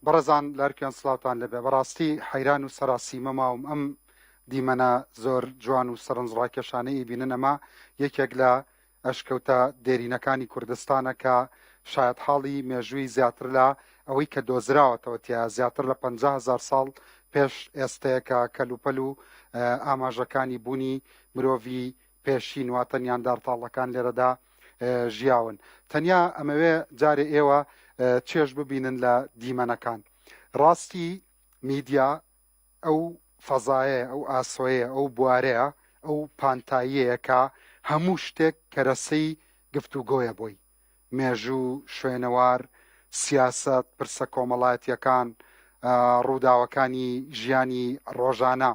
بەڕێزان لارکیان سڵاوتان لەبێ بەڕاستی حەیران و سەراسیمە ماوم ئەم دیمەنە زۆر جوان و سەرنجڕاکێشانەی بینن ئەمە یەکێک لە ئەشکەوتە دێرینەکانی کوردستانە کە شاید حاڵی مێژووی زیاتر لە ئەوەی کە دۆزراوەتەوە تیا زیاتر لە 50,000 ساڵ پێش ئێستەیەکە کەلوپەل و ئاماژەکانی بوونی مرۆڤی پێشین واتە نیاندارتاڵەکان لێرەدا ژیاون. تەنیا ئەمەوێ جارێ ئێوە چێژ ببینن لە دیمەنەکان. ڕاستی میدیا ئەو فەزایە ئەو ئاسۆیە ئەو بوارەیە ئەو پانتاییەیە کە هەموو شتێک کەرەسەی گفتوگۆیە بۆی مێژوو شوێنەوار سیاست پرسە کۆمەڵایەتیەکان ڕووداوەکانی ژیانی ڕۆژانە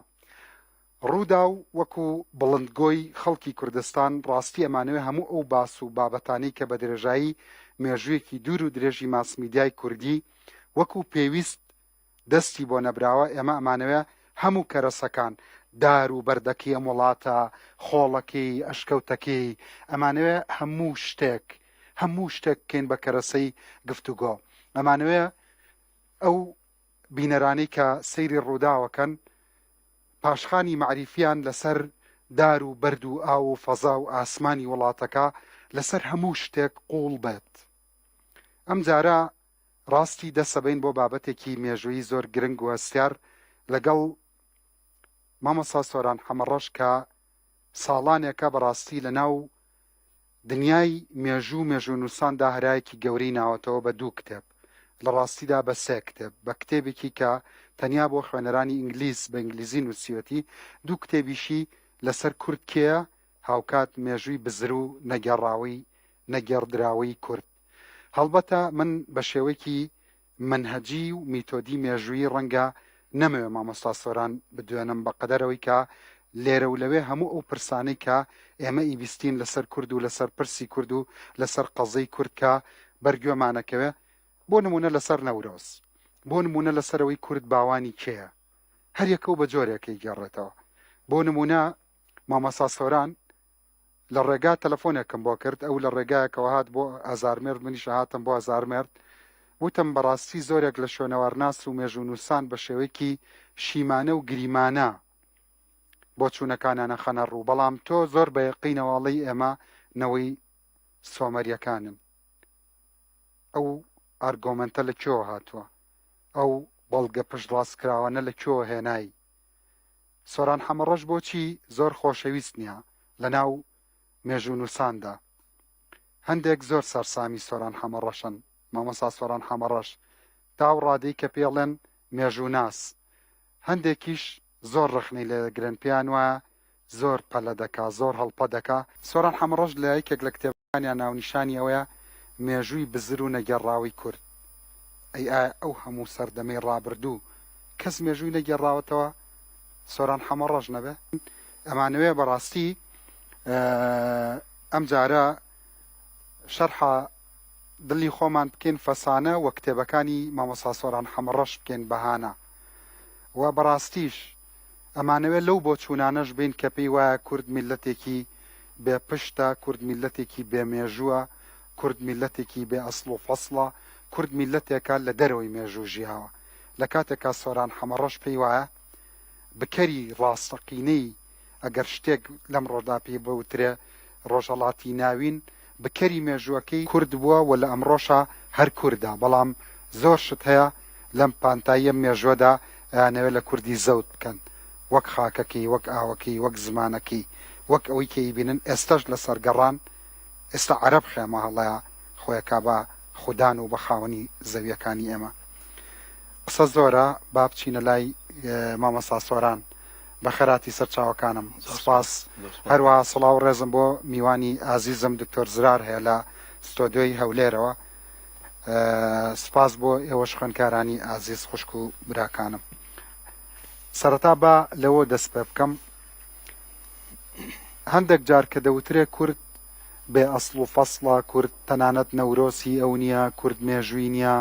ڕوودا و وەکو بڵندگۆی خەڵکی کوردستان ڕاستی ئەمانەوێ هەموو ئەو باس و بابەتانەی کە بە درێژایی مێژوویەکی دوور و درێژی ماسمیدیای کوردی وەکو پێویست دەستی بۆ نەبراوە ئێمە ئەمانەوێ هەموو کەرەسەکان دار و بەردەکی ئەم وڵاتە خۆڵەکەی ئەشکەوتەکەی ئەمانەوێ هەموو شتێک بکەین بە کەرەسەی گفتوگۆ. ئەمانەوێ ئەو بینەرانەی کە سەیری ڕووداوەکەن پاشخانی معریفیان لەسەر دار و بەرد و ئاو و فەزا و ئاسمانی وڵاتەکە لەسەر هەموو شتێک قوڵ بێت. ئەم جارە ڕاستی دەسەبین بۆ بابەتێکی مێژووی زۆر گرنگ و هەستیار لەگەڵ مامۆستا سۆران حەمەڕەش کە ساڵانێکە بەڕاستی لە ناو دنیای مێژوو نووساندا هەرایەکی گەورەی ناوەتەوە بە 2 کتێب، لە ڕاستیدا بە 3 کتێب، بە کتێبێکی کە تەنیا بۆ خوێنەرانی ئینگلیز بە ئینگلیزی نووسیوەتی، 2 کتێبیشی لەسەر کورد کێیە هاوکات مێژووی بزر و نەگەڕدراوەی کورد. هەڵبەتە من بە شێوەیەکی منهەجی و میتۆدی مێژووی ڕەنگە نەمەوێ مامۆستا سۆران بدوێنم بە قەدەرەوەی کە لێرە و لەوێ هەموو ئەو پرسانەی کە ئێمە ئیبیستین لەسەر کورد و لەسەر پرسی کورد و لەسەر قەزەی کورد کە بەرگوێمانەکەوێ، بۆ نمونە لەسەر نەورۆز، بۆ نمونە لەسەرەوەی کورد باوانی کێیە، هەر یەکە و بە جۆرێکی گەڕێتەوە. بۆ نمونە مامۆستا سۆران لە ڕێگا تەلەفۆنێکم بۆ کرد، ئەو لە ڕێگایەکەوە هات بۆ ئازارمێرد، منیش هاتم بۆ ئازارمێرد، وتم بەڕاستی زۆرێک لە شوێنەوارناس و مێژوونووسان بە شێوەیەکی شیمانە و گریمانە بۆ چوونەکانانە خەنە ڕوو، بەڵام تۆ زۆر بە یەقینەوەڵی ئێمە نەوەی سۆمەریەکانن. ئەو ئارگۆمەنتە لە کێوە هاتووە؟ ئەو بەڵگە پشت ڕاستکراوانە لە کێوە هێنایی؟ سۆران حەمەڕەش بۆچی زۆر خۆشەویست نییە لە ناو مێژوونووساندا؟ هەندێک زۆر سەرسامی سۆران حەمەڕەشن، مامۆستا سۆران حەمەڕەش تاو ڕادەی کە پێڵێن مێژووناس، هەندێکیش زۆر ڕخنەی لە گرنپیان وایە زۆر پەلە دەکا، زۆر هەڵپە دەکا. سۆران حەمەڕەش لە یەکێک لە کتێبەکانیان ناونیشانی ئەوەیە مێژووی بزر و نەگەڕاوی کورد. ئەی ئەو هەموو سەردەمەی ڕابردوو کەس مێژووی نەگەڕاوەتەوە سۆران حەمەڕەش نەبێ؟ ئەمانەوێ بەڕاستی ئەم جارە شەرحە دڵی خۆمان بکەین فەسانە و کتێبەکانی مامۆستا سۆران حەمەڕەش بکەین بەهانە. و بەڕاستیش ئەمانەوێ لەو بۆ چوونانەش بین کە پێی وایە کورد میلەتێکی بێ پشتە، کورد میلەتێکی بێ مێژووە، کورد میلەتێکی بێ ئەسڵ و فەسڵە، کورد میلەتێکە لە دەرەوەی مێژوو ژیاوە. لە کاتێکا سۆران حەمەڕەش پێی وایە بکەری ڕاستەقینەی ئەگەر شتێک لەم ڕۆدا پێی بەوترێ ڕۆژهەڵاتی ناوین، بکەری مێژووەکەی کورد بووە و لە ئەمڕۆشە هەر کووردا، بەڵام زۆر شت هەیە لەم پانتاییە مێژوەدا ئەیانەوێ لە کوردی زەوت بکەن، وەک خاکەکەی، وەک ئاوەکەی، وەک زمانەکەی، وەک ئەوەی کە ئیبینن ئێستاش لە سەرگەڕان ئێستا عەرەب خێمە هەڵەیە خۆیەکا بە خوددان و بە خاوەنی زەویەکانی ئێمە. قسە زۆرە، با بچینە لای مامۆستا سۆران بە خەراتی سەرچاوەکانم. سوپاس. هەروەها سڵاو ڕێزم بۆ میوانی ئازیزم دکتۆر زرار هەیە لە ستۆدیۆی هەولێرەوە. سپاس بۆ ئێوەش خوێندکارانی ئازیز خوشک و براکانم. سەرەتا بە لەوە دەست پێ بکەم، هەندێک جار کە دەوترێ کورد بێ ئەسڵ و فەسڵە، کورد تەنانەت نەورۆسی ئەو نییە، کورد مێژووی نییە،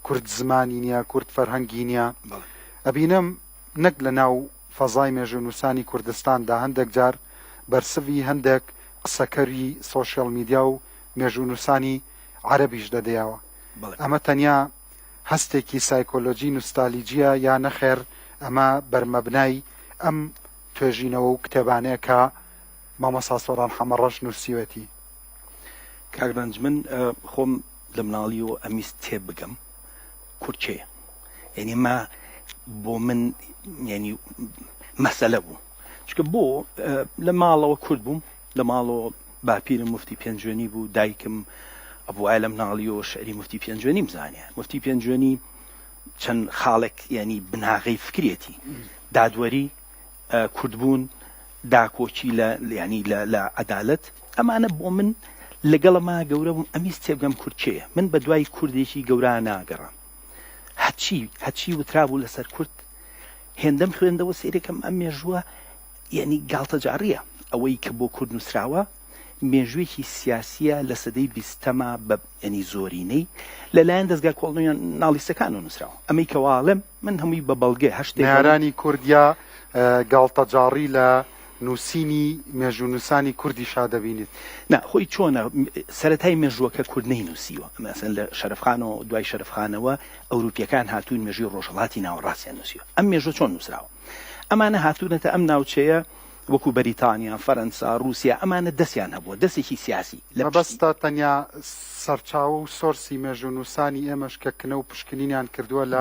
کورد زمانی نییە، کورد فەرهەنگی نییە. ئەبینم نەک لە ناو فەزای مێژوونووسانی کوردستاندا هەندێک جار بەرسڤی هەندێک قسەکەری سۆشیال میدیا و مێژوونووسانی عەرەبیش دەدەیەوە. ئەمە تەنیا هەستێکی سایکۆلۆجی نوستالیجیە یا نەخێر ئەمە بەرمەبنای ئەم توێژینەوە و کتێبانەیە کە مامەسا سۆران حەمەڕەش نووسیوەتی. کاگرانج من خۆم لە مناڵی و ئەمیست تێ بگەم کورچەیە، یعنی ما بۆ من ینی مەسەلە بوو، چکە بۆ لە ماڵەوە کورد بووم، لە ماڵەوە باپیرم مفتی پێنجوێنی بوو، دایکم ئەبووایە لە مناڵیەوە شعری مفتی پێنجوێنیم زانیە. مفتی پێنجوێنی چەند خاڵێک ینی بناغی فکرێتی دادوەری، کوردبوون، داکۆچی ینی لە عەدالەت، ئەمانە بۆ من لەگەڵەما گەورە بووم ئەمیست تێبگەم کورچەیە. من بە دوای کوردێکی گەورە ناگەڕام، هەچی وترابوو لەسەر کورد هێندەم خوێندەوە سێرێکم ئەم مێژووە ینی گاڵتەجاڕیە ئەوەی کە بۆ کورد نووسراوە مێژوویەکی سیاسیە لە سەدەی بیستەما بە ینی زۆرینەی لەلایەن دەستگا کۆڵنیۆن ناڵیسەکان و نووسراوە. ئەمەی کەواڵم من هەمووی بە بەڵگێ هەشتێک نارانی کوردیا گاڵتەجاڕی لە نووسینی مێژوونووسانی کوردی شادەبینیت. خۆی چۆنە سەرەتای مێژووەکە کورد نەینووسیوە، مەسەن لە شەرەفخانەوە دوای شەرەفخانەوە ئەوروپیەکان هاتوون مێژووی ڕۆژهەڵاتی ناوەڕاستیان نووسیوە. ئەم مێژوە چۆن نووسراوە؟ ئەمانە هاتوونەتە ئەم ناوچەیە وەکو بەریتانیا، فەرەنسا، رووسیا، ئەمانە دەستیان هەبووە، دەستێکی سیاسی. مەبەستە تەنیا سەرچاوە و سۆرسی مێژوونووسانی ئێمەش کە کنە و پشکنینیان کردووە لە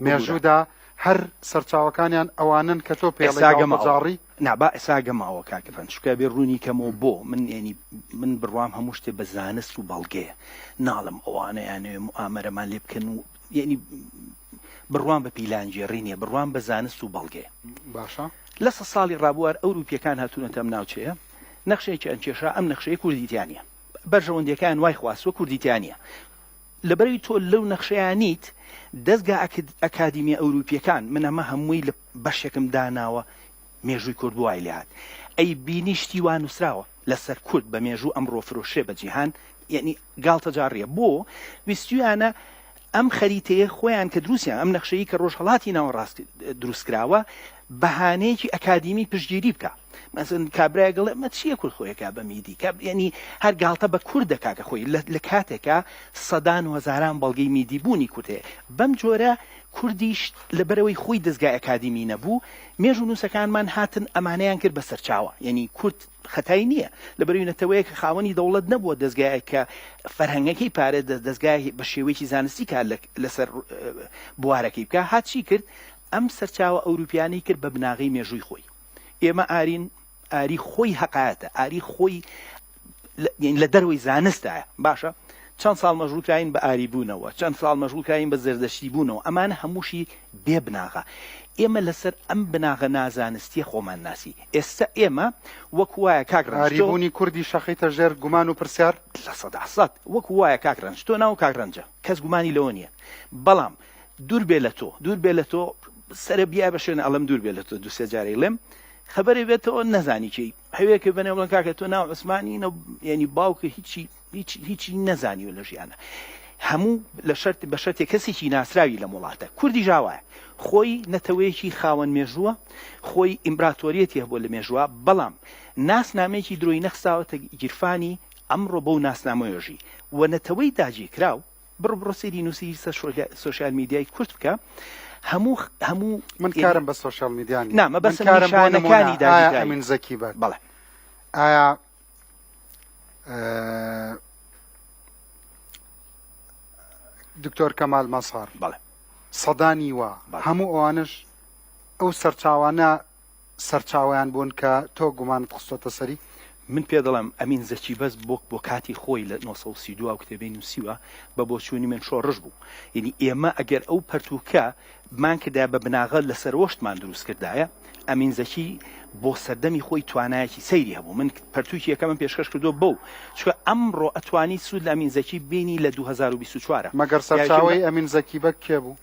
مێژوودا هەر سەرچاوەکانیان ئەوانن کە تۆ پێڵگەمەجاڕی نابا ئێساگەماوە کاکەفەن چکە بێ ڕوونی کەمەوە بۆ من ینی من بڕوام هەموو شتێ بە زانست و بەڵگەیە ناڵم ئەوانەیانێ ئامەرەمان لێ بکەن و ینی بڕوان بە پیلانجێڕینیە، بڕوان بە زانست و بەڵگەیە. باشە لە سە ساڵی ڕابوار ئەوروپیەکان هاتوونەتە ئەم ناوچەیە، نەخشەیەکی ئەنچێشا ئەم نەخشەیە کوردیتیانە، بەرژەوەندەکان وای خواستوە کوردیتیانە. لەبەرەوەی تۆ لەو نەخشەیانیت دەستگا ئەکادیمیە ئەوروپیەکان من ئەمە هەمووی لە بەشێکم داناوە مێژووی کورد وای لێهات، ئەی بینیشتی وان نووسراوە لەسەر کورد بە مێژوو ئەمڕۆ فرۆشێ بە جیهان، یعنی گاڵتەجاڕیە. بۆ ویستیانە ئەم خەریتەیە خۆیان کە دروستیان ئەم نەخشەیە کە ڕۆژهەڵاتی ناوەڕاستی دروستکراوە بەهانەیەکی ئەکادیمی پشتگیری بکە. مەسەن کابرای گەڵێ مە چییە کورد خۆیەکە بە میدی ینی هەر گاڵتە بە کوردە کاکە خۆی لە کاتێکە سەدان و هەزاران بەڵگەی میدی بوونی کوردەیە. بەم جۆرە کوردیش لەبەرەوەی خۆی دەستگای ئەکادیمی نەبوو، مێژوو نووسەکانمان هاتن ئەمانەیان کرد بە سەرچاوە، یعنی کورد خەتای نییە لەبەرەوەی نەتەوەیە کە خاوەنی دەوڵەت نەبووە دەستگای کە فەرهەنگەکەی پارێ دەستگای بە شێوەیەکی زانستی کار لەسەر بوارەکەی بکە، هاچی کرد ئەم سەرچاوە ئەوروپیانەی کرد بە بناغی مێژووی خۆی. ئێمە ئاری خۆی هەقایەتە، ئاری خۆی لە دەروی زانستایە. باشە چەند ساڵ مەژوولکراین بە ئاری بوونەوە، چەند ساڵ مەژوولکراین بە زەردەشتی بوونەوە، ئەمانە هەمووشی بێ بناغە. ئێمە لەسەر ئەم بناغە نازانستیە خۆمان ناسی. ئێستا ئێمە وەکو وایە کاکڕەنجبوونی کوردی شەخیتە ژێر گومان و پرسیار لە 100% وەکو وایە کاکڕەنج تۆ ناو کاکڕەنجە کەس گومانی لەوە نییە، بەڵام دوور بێ لە تۆ سەرە بیا بە شوێنە ئەڵم دوور بێ لە تۆ دوسێ جارەی لێم خەبەری بێتەوە نەزانی چی هەوێکە بنێ بڵن کاکە تۆ ناو عوسمانی ینی باوکە هیچی نەزانیوە لە ژیانە. هەموو بە شەرتێ کەسێکی ناسراوی لە وڵاتە. کوردی ژاوایە خۆی نەتەوەیەکی خاوەن مێژووە، خۆی ئیمپراتۆریەتی هەبووە لە مێژووە، بەڵام ناسنامەیەکی درۆی نەخساوەتە گیرفانی ئەمڕۆ بەو ناسنامەیەژی و نەتەوەی داگی کراو بڕ سێری نووسی سۆشیال میدیای کورد بکە. هەموو من کارم بە سۆشیال میدیانی نامە بەس نیشانەکانی داگیرایی ئەمین زەکی بەر. بەڵێ ئایا دکتۆر کەمال مەسحەر بەڵێ سەدانی وە هەموو ئەوانش ئەو سەرچاویان بوون کە تۆ گومانت خستۆتە سەری؟ من پێ دەڵم ئەمین زەکی بەس بۆ کاتی خۆی لە 1932 کتێبەی نووسیوە بە بۆچوونی من شۆڕژ بوو. یعنی ئێمە ئەگەر ئەو پەرتوکە مان کردا بە بناغە لەسەر وەشتمان دروست کردایە، ئەمین زەکی بۆ سەردەمی خۆی توانایەکی سەیری هەبوو. من پەرتوکی یەکەمم پێشکەش کردو بەو چکە ئەمڕۆ ئەتوانی سوود لە ئەمین زەکی بینی لە 2024. مەگەر سەرچاوی ئەمین زەکی بە کێ بوو؟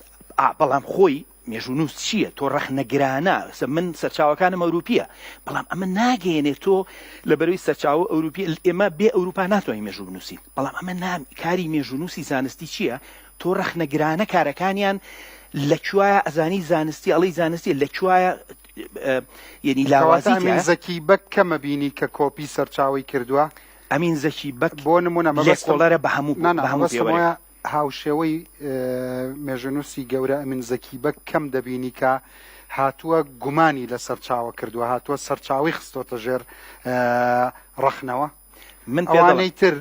بەڵام خۆی مێژوونووس چییە؟ تۆ ڕەخنەگرانە من سەرچاوەکانم ئەوروپیە، بەڵام ئەمە ناگەێنێت تۆ لە بەروی سەرچاوە ئەوروپی ئێمە بێ ئەوروپا ناتوانین مێژوو بنووسین، بەڵام ئەمە کاری مێژوونووسی زانستی چییە؟ تۆ ڕەخنەگرانە کارەکانیان لەکوایە ئەزانی زانستی ئەڵی زانستی لەکوایە یعنی لاوازی ئەمین زەکی بەک کەمە بینی کە کۆپی سەرچاوی کردووە؟ ئەمین زەکی بەک بۆ نمونە لێکۆڵەرە بە هەموو هاوشێوەی مێژەنووسی گەورە ئەمین زەکی بەک کەم دەبینی کە هاتووە گومانی لە سەرچاوە کردووە، هاتووە سەرچاوی خستۆتە ژێر ڕەخنەوە. من ئەوانەی تر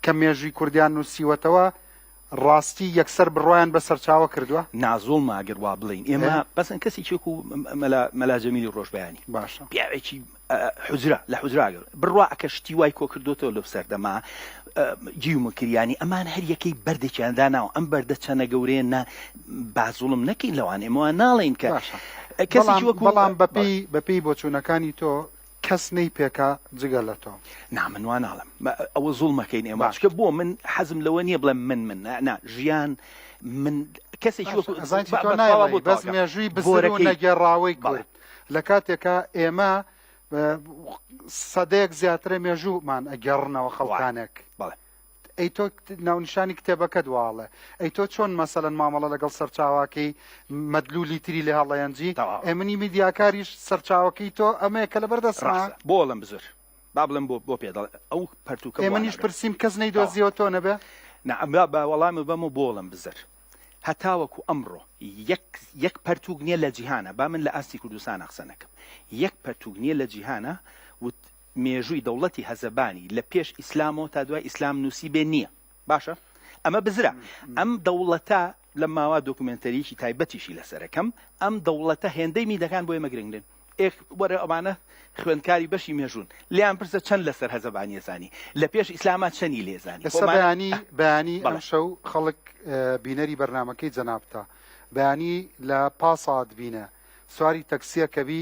کە مێژووی کوردیان نووسیوەتەوە ڕاستی یەکسەر بڕواان بە سەرچاوە کردووە. نازۆڵ ماگەر وا بڵین ئێمە بەسن کەسی چێک و مەلاجەمیلی ڕۆژبیانی باشە پیاوێکی حجرا لە حجراگەر بڕوا ئەکە شتی وای کۆ کردوتەوە لە سەردەما جیومەکریانی ئەمان هەر یەکەی بەردێکیاندا ناوە ئەم بەردە چەنە گەورەیە بازوڵم نەکەین لەوان ئێمەوە ناڵین کە کەسی بەڵام بەپی بۆچوونەکانی تۆ کەس نەی پێکا جگە لە تۆ نامنوان ناڵم ئەوە زوڵمەکەین ئێمە چکە بۆ من حەزم لەوە نییە بڵێم من ژیان من کەسێکی بەس مێژووی بزۆر و نەگەڕاوی کورد لە کاتێکە ئێمە سەدەیەک زیاترە مێژوومان ئەگەڕنەوە خەڵکانێک ئەی تۆ ناونیشانی کتێبەکە دواڵێ ئەی تۆ چۆن مەسەلەن مامەڵە لەگەڵ سەرچاواکەی مەدلولی تری لە هەڵەیەنجی ئێمنی میدیاکاریش سەرچاوەکەی تۆ ئەمەیەکە لە بەردەسرا بۆڵم بزر با بڵم بۆ پێدەڵ ئەو پەرتوکە ئێمەنیش پرسییم کەس نەیدۆزیەوە تۆ نەبێ وەڵامی بەم و بۆڵم بزر هەتاوەکو ئەمڕۆ یەک پەرتوک نییە لە جیهانە با من لە ئاستی کوردستان قسە نەکەم یەک پەرتوک نییە لە جیهانە مێژووی دەوڵەتی هەزەبانی لە پێش ئیسلامەوە تا دوای ئیسلام نووسی بێ نییە باشە ئەمە بزرە ئەم دەوڵەتە لە ماوە دۆکومنتەریکی تایبەتیشی لەسەرەکەم ئەم دەوڵەتە هێندەی میدەکان بۆ ئێمە گرنگن وەرە ئەمانە خوێندکاری بەشی مێژوون لیان پرسە چەند لەسەر هەزەبانی زانی لە پێش ئیسلامات چەندی لێزانی بەیانی ئەم شەو خەڵک بینەری بەرنامەکەی جەنابتە بەیانی لە پاسات بینە سواری تەکسیەکەبی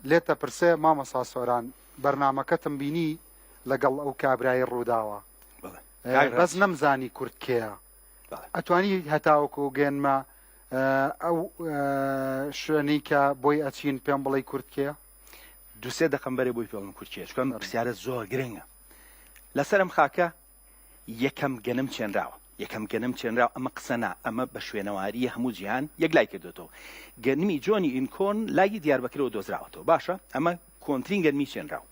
لێتە پرسێ مامەسا سۆران بەرنامەکەتم بینی لەگەڵ ئەو کابرای ڕووداوە بەس نەمزانی کورد کێیە ئەتوانی هەتاوەکو گێنمە ئەو شوێنەی کە بۆی ئەچین پێم بڵێ کورد کێیە دوسێ دەقەم بەرێ بۆی پێڵم کورد چکەم پرسیارە زۆر گرنگە لەسەرم خاکە یەکەم گەنم چێنراوە ئەمە قسەنا ئەمە بە شوێنەواریە هەموو جیهان یەک لای کردوێتەوە گەنمی جۆنی ئینکۆن لای دیاربەکرەوە دۆزراوەتەوە باشە ئەمە کۆنترین گەنمی چێنراوە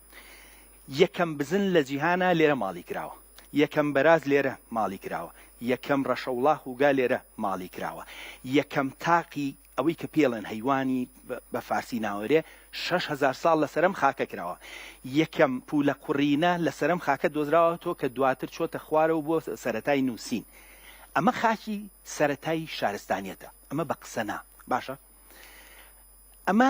یەکەم بزن لە جیهانە لێرە ماڵی کراوە یەکەم بەراز لێرە ماڵی کراوە یەکەم ڕەشەوڵاخ وگا لێرە ماڵی کراوە یەکەم تاقی ئەوەی کە پێڵێن هەیوانی بە فارسی ناوەرێ 6,000 ساڵ لەسەرم خاکە کراوە یەکەم پولە قوڕینە لەسەرم خاکە دۆزراوەتەوە کە دواتر چۆتە خوارەوە بۆ سەرەتای نووسین ئەمە خاکی سەرەتایی شارستانیەتە ئەمە بە قسەنا باشە ئەمە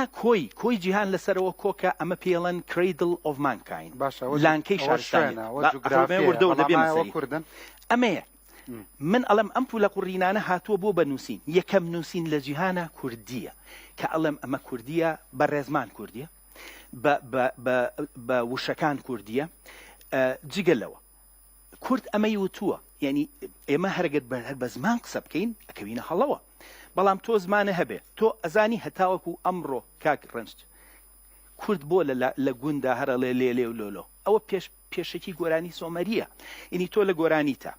کۆی جیهان لەسەرەوە کۆکە ئەمە پێڵەن Cradle of Mankind لانکەی شارستانیەت ئەمەیە من ئەڵم ئەم پولە قوڕینانە هاتووە بۆ بەنووسین یەکەم نووسین لە جیهانە کوردیە کە ئەڵم ئەمە کوردیە بە ڕێزمان کوردیە بە وشەکان کوردیە جگەلەوە کورد ئەمەی وتووە یعنی ئێمە هەرگەت هەر بە زمان قسە بکەین ئەکەوینە هەڵەوە بەڵام تۆ زمانە هەبێ تۆ ئەزانی هەتاوەکو ئەمڕۆ کاک ڕنج کورد بۆ لە گوندا هەرەڵێ لێ و لۆلۆ ئەوە پێشەکی گۆرانی سۆمەریە ئینی تۆ لە گۆرانیتە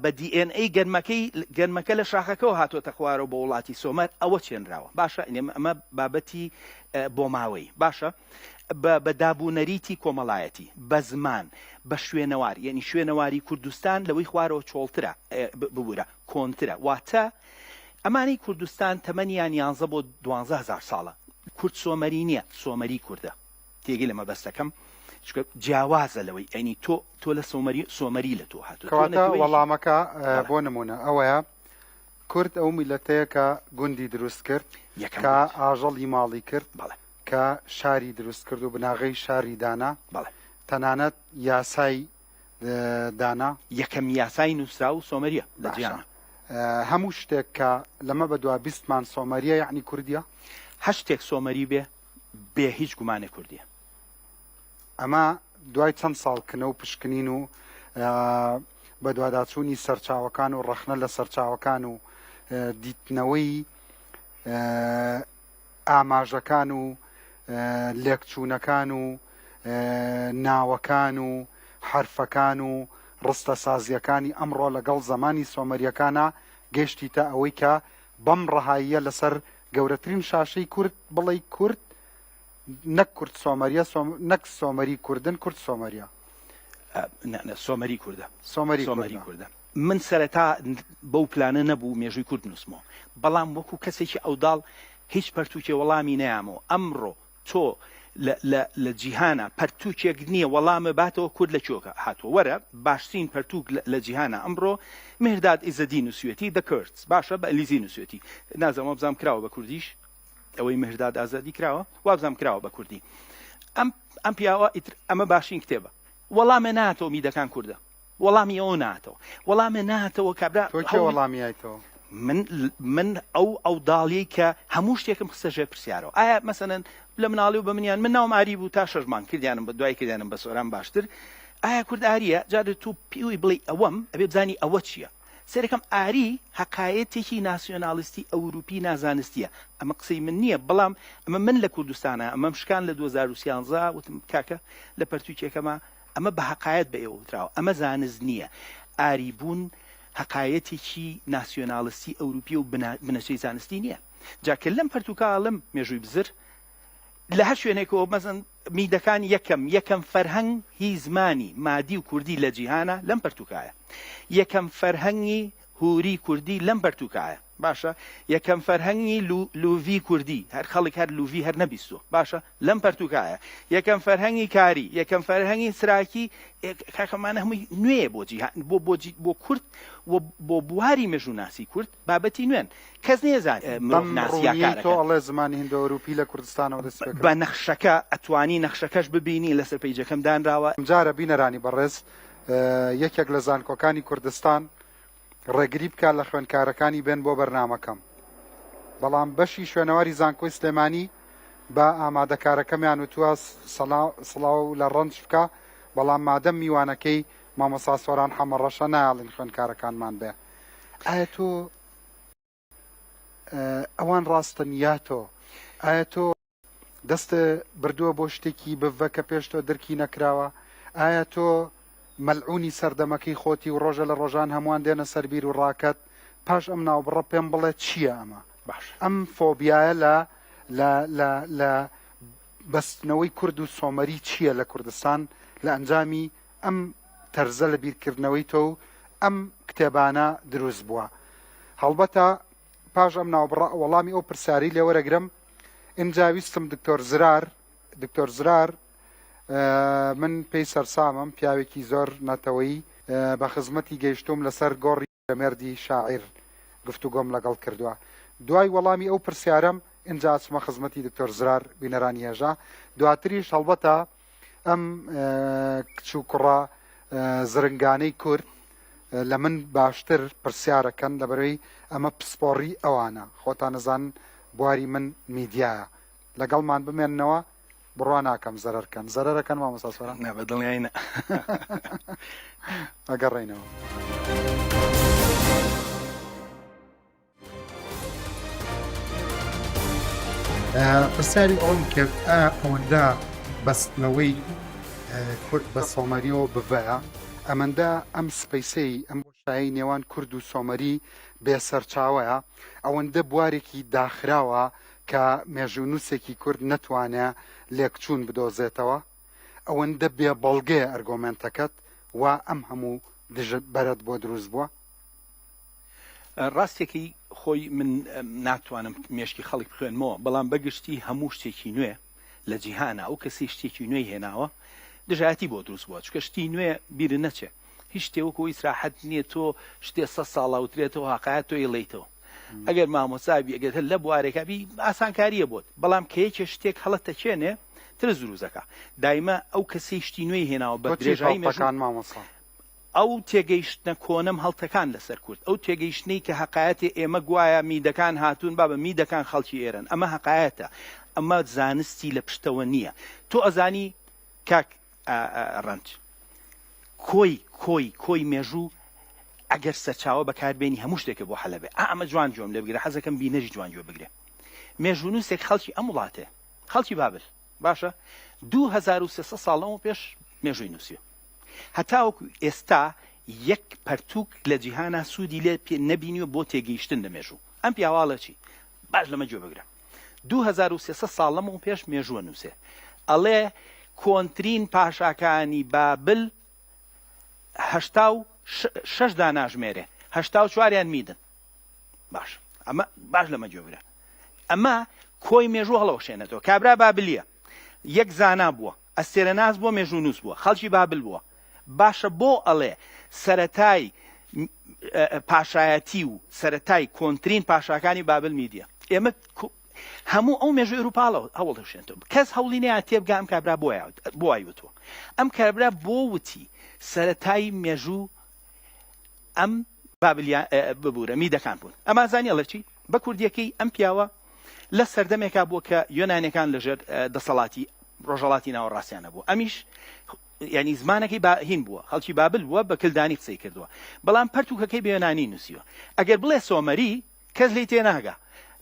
بە DNA گەنمەکە لە شاخەکەەوە هاتۆتە خوارەوە بە وڵاتی سۆمەر ئەوە چێنراوە باشە ئەمە بابەتی بۆ ماوەی باشە بە دابوونەریتی کۆمەڵایەتی بە زمان بە شوێنەوار یعنی شوێنەواری کوردستان لەوەی خوارەوە چۆڵترە ببوورە کۆنترە واتە ئەمانەی کوردستان تەمەنیان 11 بۆ 12,000 ساڵە کورد سۆمەری نییە سۆمەری کووردە تێگەی لە مەبەستەکەم جیاوازە لەوەی ئەنی تۆ لە سۆمەری لە تۆ هاتووەوەتە وەڵامەکە بۆ نمونە ئەوەیە کورد ئەو میلەتەیە کە گوندی دروست کرد کە ئاژەڵی ماڵی کرد کە شاری دروست کرد و بناغەی شاری دانا تەنانەت یاسای دانا یەکەم یاسای نووسرا و سۆمەریە لە جیهان هەموو شتێک کە لەمە بەدوا 20مان سۆمەریە یعنی کوردیە هەشتێک سۆمەری بێ هیچ گومانێ کوردیە ئەمە دوای چەند ساڵکردنە و پشکنین و بە دوواداچوونی سەرچاوەکان و ڕەخنە لە سەرچاوەکان و دیتنەوەی ئاماژەکان و لێکچوونەکان و ناوەکان و حرفەکان و ڕستە سازیەکانی ئەمڕۆ لەگەڵ زمانی سۆمەریەکانە گەشتی تا ئەوەی کە بەم ڕەهاییە لەسەر گەورەترین شاشەی کورد بڵێ کورد نەک کورد سۆمەریە نەک سۆمەری کوردن کورد سۆمەریە سۆمەری کووردە سۆمەری کووردە من سەرەتا بەو پلانە نەبوو مێژووی کورد نووسمەوە بەڵام وەکو کەسێکی ئەوداڵ هیچ پەرتووکێ وەڵامی نەیامەوە ئەمڕۆ تۆ لە جیهانە پەرتووکێک نییە وەڵامە باتەوە کورد لە چۆکە هاتووە وەرە باشترین پەرتووک لە جیهانە ئەمڕۆ مهرداد ئیزەدین نووسوێتی دە کورتس باشە بە ئەلیزی نووسوێتی نازەمە بزانام کراوە بە کوردیش ئەوەی مهرداد ئازادی کراوە وابزانام کراوە بە کوردی ئەم پیاوە ئەمە باشین کتێبە وەڵامە ناتەوە میدەکان کووردە وەڵامی ئەوە ناتەوە وەڵامە ناتەوە کابرا وەڵامیایەوە من ئەو داڵی کە هەموو شتێکم خستەژێ پرسیارەوە ئایا مەسەنەن لە مناڵی و بە منیان من ناوم ئاری بوو تا شەژمان کردیانم بە دوای کردیانم بە سۆران باشتر ئایا کورد ئاریە جارە تو پیوی بڵێ ئەوەم ئەبێ بزانی ئەوە چییە سەرەکەم ئاری حەقایەتێکی ناسیۆنالیستی ئەوروپی نازانستیە ئەمە قسەی من نییە بەڵام ئەمە من لە کوردستانە ئەمەم شکان لە 2013 وتم کاکە لە پەرتووکێکەمە ئەمە بە حەقایەت بە ئێوە وتراوە ئەمە زانست نییە ئاری بوون حەقایەتێکی ناسیۆنالیستی ئەوروپی و بنەچەی زانستی نییە جاکە لەم پەرتووکاڵم مێژووی بزر لە هەر شوێنێکەوە مەزن میدەکان یەکەم فەرهەنگ هی زمانی مادی و کوردی لە جیهانە لەم پەرتووکایە یەکەم فەرهەنگی هوری کوردی لەم پەرتووکایە باشە یەکەم فەرهەنگی لوڤی کوردی هەر خەڵک هەر لوڤی هەر نەبیستۆ باشە لەم پەرتووکایە یەکەم فەرهەنگی کاری یەکەم فەرهەنگی سراکی کاکەمانە هەمووی نوێ بۆ جیهان بۆ کورد بۆ بواری مێژووناسی کورد بابەتی نوێن کەس نێزانێت ئەڵێ زمانی هیندۆروپی لە کوردستانەوە دەست بە نەخشەکە ئەتوانی نەخشەکەش ببینی لەسەر پەیجەکەم دانراوە جارە بینەرانی بەڕێز یەکێک لە زانکۆکانی کوردستان ڕێگری بکات لە خوێندکارەکانی بێن بۆ بەرنامەکەم بەڵام بەشی شوێنەواری زانکۆی سلێمانی بە ئامادەکارەکەمیان وتووە سڵاو لە ڕەنج بکە بەڵام مادەم میوانەکەی مامۆستا سۆران حەمەڕەشە نایاڵین خوێندکارەکانمان بێ ئایا تۆ ئەوان ڕاستە نیاتۆ ئایا تۆ دەستە بردووە بۆ شتێکی بڤە کە پێش تۆ دەرکی نەکراوە ئایا تۆ مەلعونی سەردەمەکەی خۆتی و ڕۆژە لە ڕۆژان هەمووان دێنە سەربیر و ڕاکەت پاش ئەم ناوبڕە پێم بڵێ چییە ئەمە باش ئەم فۆبیایە لە بەستنەوەی کورد و سۆمەری چییە لە کوردستان لە ئەنجامی ئەم تەرزە لە بیرکردنەوەی تۆ و ئەم کتێبانە دروست بووە هەڵبەتە پاش ئەم ناوبڕە وەڵامی ئەو پرسیاری لێوەرەگرم ئینجاویستم دکتۆر زرار من پێی سەرسامم پیاوێکی زۆر نەتەوەی بە خزمەتی گەیشتوم لەسەر گۆڕی لەمێردی شاعیر گفتوگۆم لەگەڵ کردووە دوای وەڵامی ئەو پرسیارم اینجا چمە خزمەتی دکتۆر زرار بینەرانی هێژا دواتریش هەڵبەتە ئەم کچ و کوڕە زرنگانەی کورد لە من باشتر پرسیارەکەن لەبەرەوەی ئەمە پسپۆڕی ئەوانە خۆتان نەزان بواری من میدیایە لەگەڵمان بمێننەوە بڕوا ناکەم زەرەرکەن زەرەرەکەن مامۆستا سۆران بەدڵنیایە ئەگەڕێینەوە پرسیاری ئەوم کرد ئەوەندە بەستنەوەی کورد بە سۆمەریەوە بڤەیە ئەمەندە ئەم سپەیسەی ئەم بۆشایی نێوان کورد و سۆمەری بێسەرچاوەیە ئەوەندە بوارێکی داخراوە کە مێژوونووسێکی کورد نەتوانێت لێکچوون بدۆزێتەوە ئەوەندە بێبەڵگەیە ئەرگۆمنتەکەت و ئەم هەموو بەرەت بۆ دروست بووە ڕاستێکی خۆی من ناتوانم مێشکی خەڵک بخوێنمەوە بەڵام بەگشتی هەموو شتێکی نوێ لە جیهانە ئەو کەسی شتێکی نوێی هێناوە دژایەتی بۆ دروست بووە چکە شتی نوێ بیر نەچێ هیچ شتێوەکو ئیسراحەت نییە تۆ شتێ 100 ساڵاوترێتەوە حقایەت تۆ ئێڵیتەوە ئەگەر مامۆسابی ئەگەر هەر لە بوارێکابی ئاسانکاریە بۆت بەڵام کە یەکێ شتێک هەڵەتەچێنێ ترس دروستەکە دایمە ئەو کەسی شتی نوێی هێناوە بە درێژایی مێژووەکان مامۆستا ئەو تێگەیشتنە کۆنم هەڵتەکان لەسەر کورد ئەو تێگەیشتنەی کە حقایەتی ئێمە گوایە میدەکان هاتوون با بە میدەکان خەڵکی ئێرن ئەمە حقایەتە ئەمە زانستی لە پشتەوە نییە تۆ ئەزانی کاک ڕەنج کۆی مێژوو ئەگەر سەرچاوە بەکاربێنی هەموو شتێکە بۆ حەلەبێ ئەمە جوان جۆم لێ بگرێ حەزەکەم بینەری جوان جۆ بگرێ مێژوونووسێک خەڵکی ئەم وڵاتێ خەڵکی بابل باشە 2300 ساڵەوە پێش مێژووی نووسیە هەتاوەکو ئێستا یەک پەرتووک لە جیهانە سوودی لێ نەبینیوە بۆ تێگەیشتن لە مێژوو ئەم پیاواڵە چی باش لەمە گوێ بگرە 2300 ساڵ لەمەوە پێش مێژووە نووسێ ئەڵێ کۆنترین پاشاکانی بابل شش داناژمێرێ 84یان میدن باش ئەمە باش لەمە جۆگرە ئەمە کۆی مێژوو هەڵەوشێنێتەوە کابرا بابلیە یەک زانا بووە ئەستێرە ناز بووە مێژوو نووس بووە خەڵکی بابل بووە باشە بۆ ئەڵێ سەرەتای پاشایەتی و سەرەتای کۆنترین پاشاکانی بابل میدیە ئێمە هەموو ئەو مێژوی ئەوروپاڵەوە هەوڵدەشێنێتەوە کەس هەوڵی نەیە تێبگا ئەم کابرا بۆ وایوتوە ئەم کابرا بۆ وتی سەرەتای مێژوو ئەم بابلیان ببوورە میدەکان بوون ئەما زانیەڵە چی بە کوردیەکەی ئەم پیاوە لە سەردەمێکا بووە کە یۆنانیەکان لەژێر دەسەڵاتی ڕۆژەڵاتی ناوەڕاستیانە بوو ئەمیش ینی زمانەکەی هین بووە خەڵکی بابل بووە بە کلدانی قسەی کردووە بەڵام پەرتوکەکەی بە یۆنانی نووسیوە ئەگەر بڵێ سۆمەری کەس لی تێناگا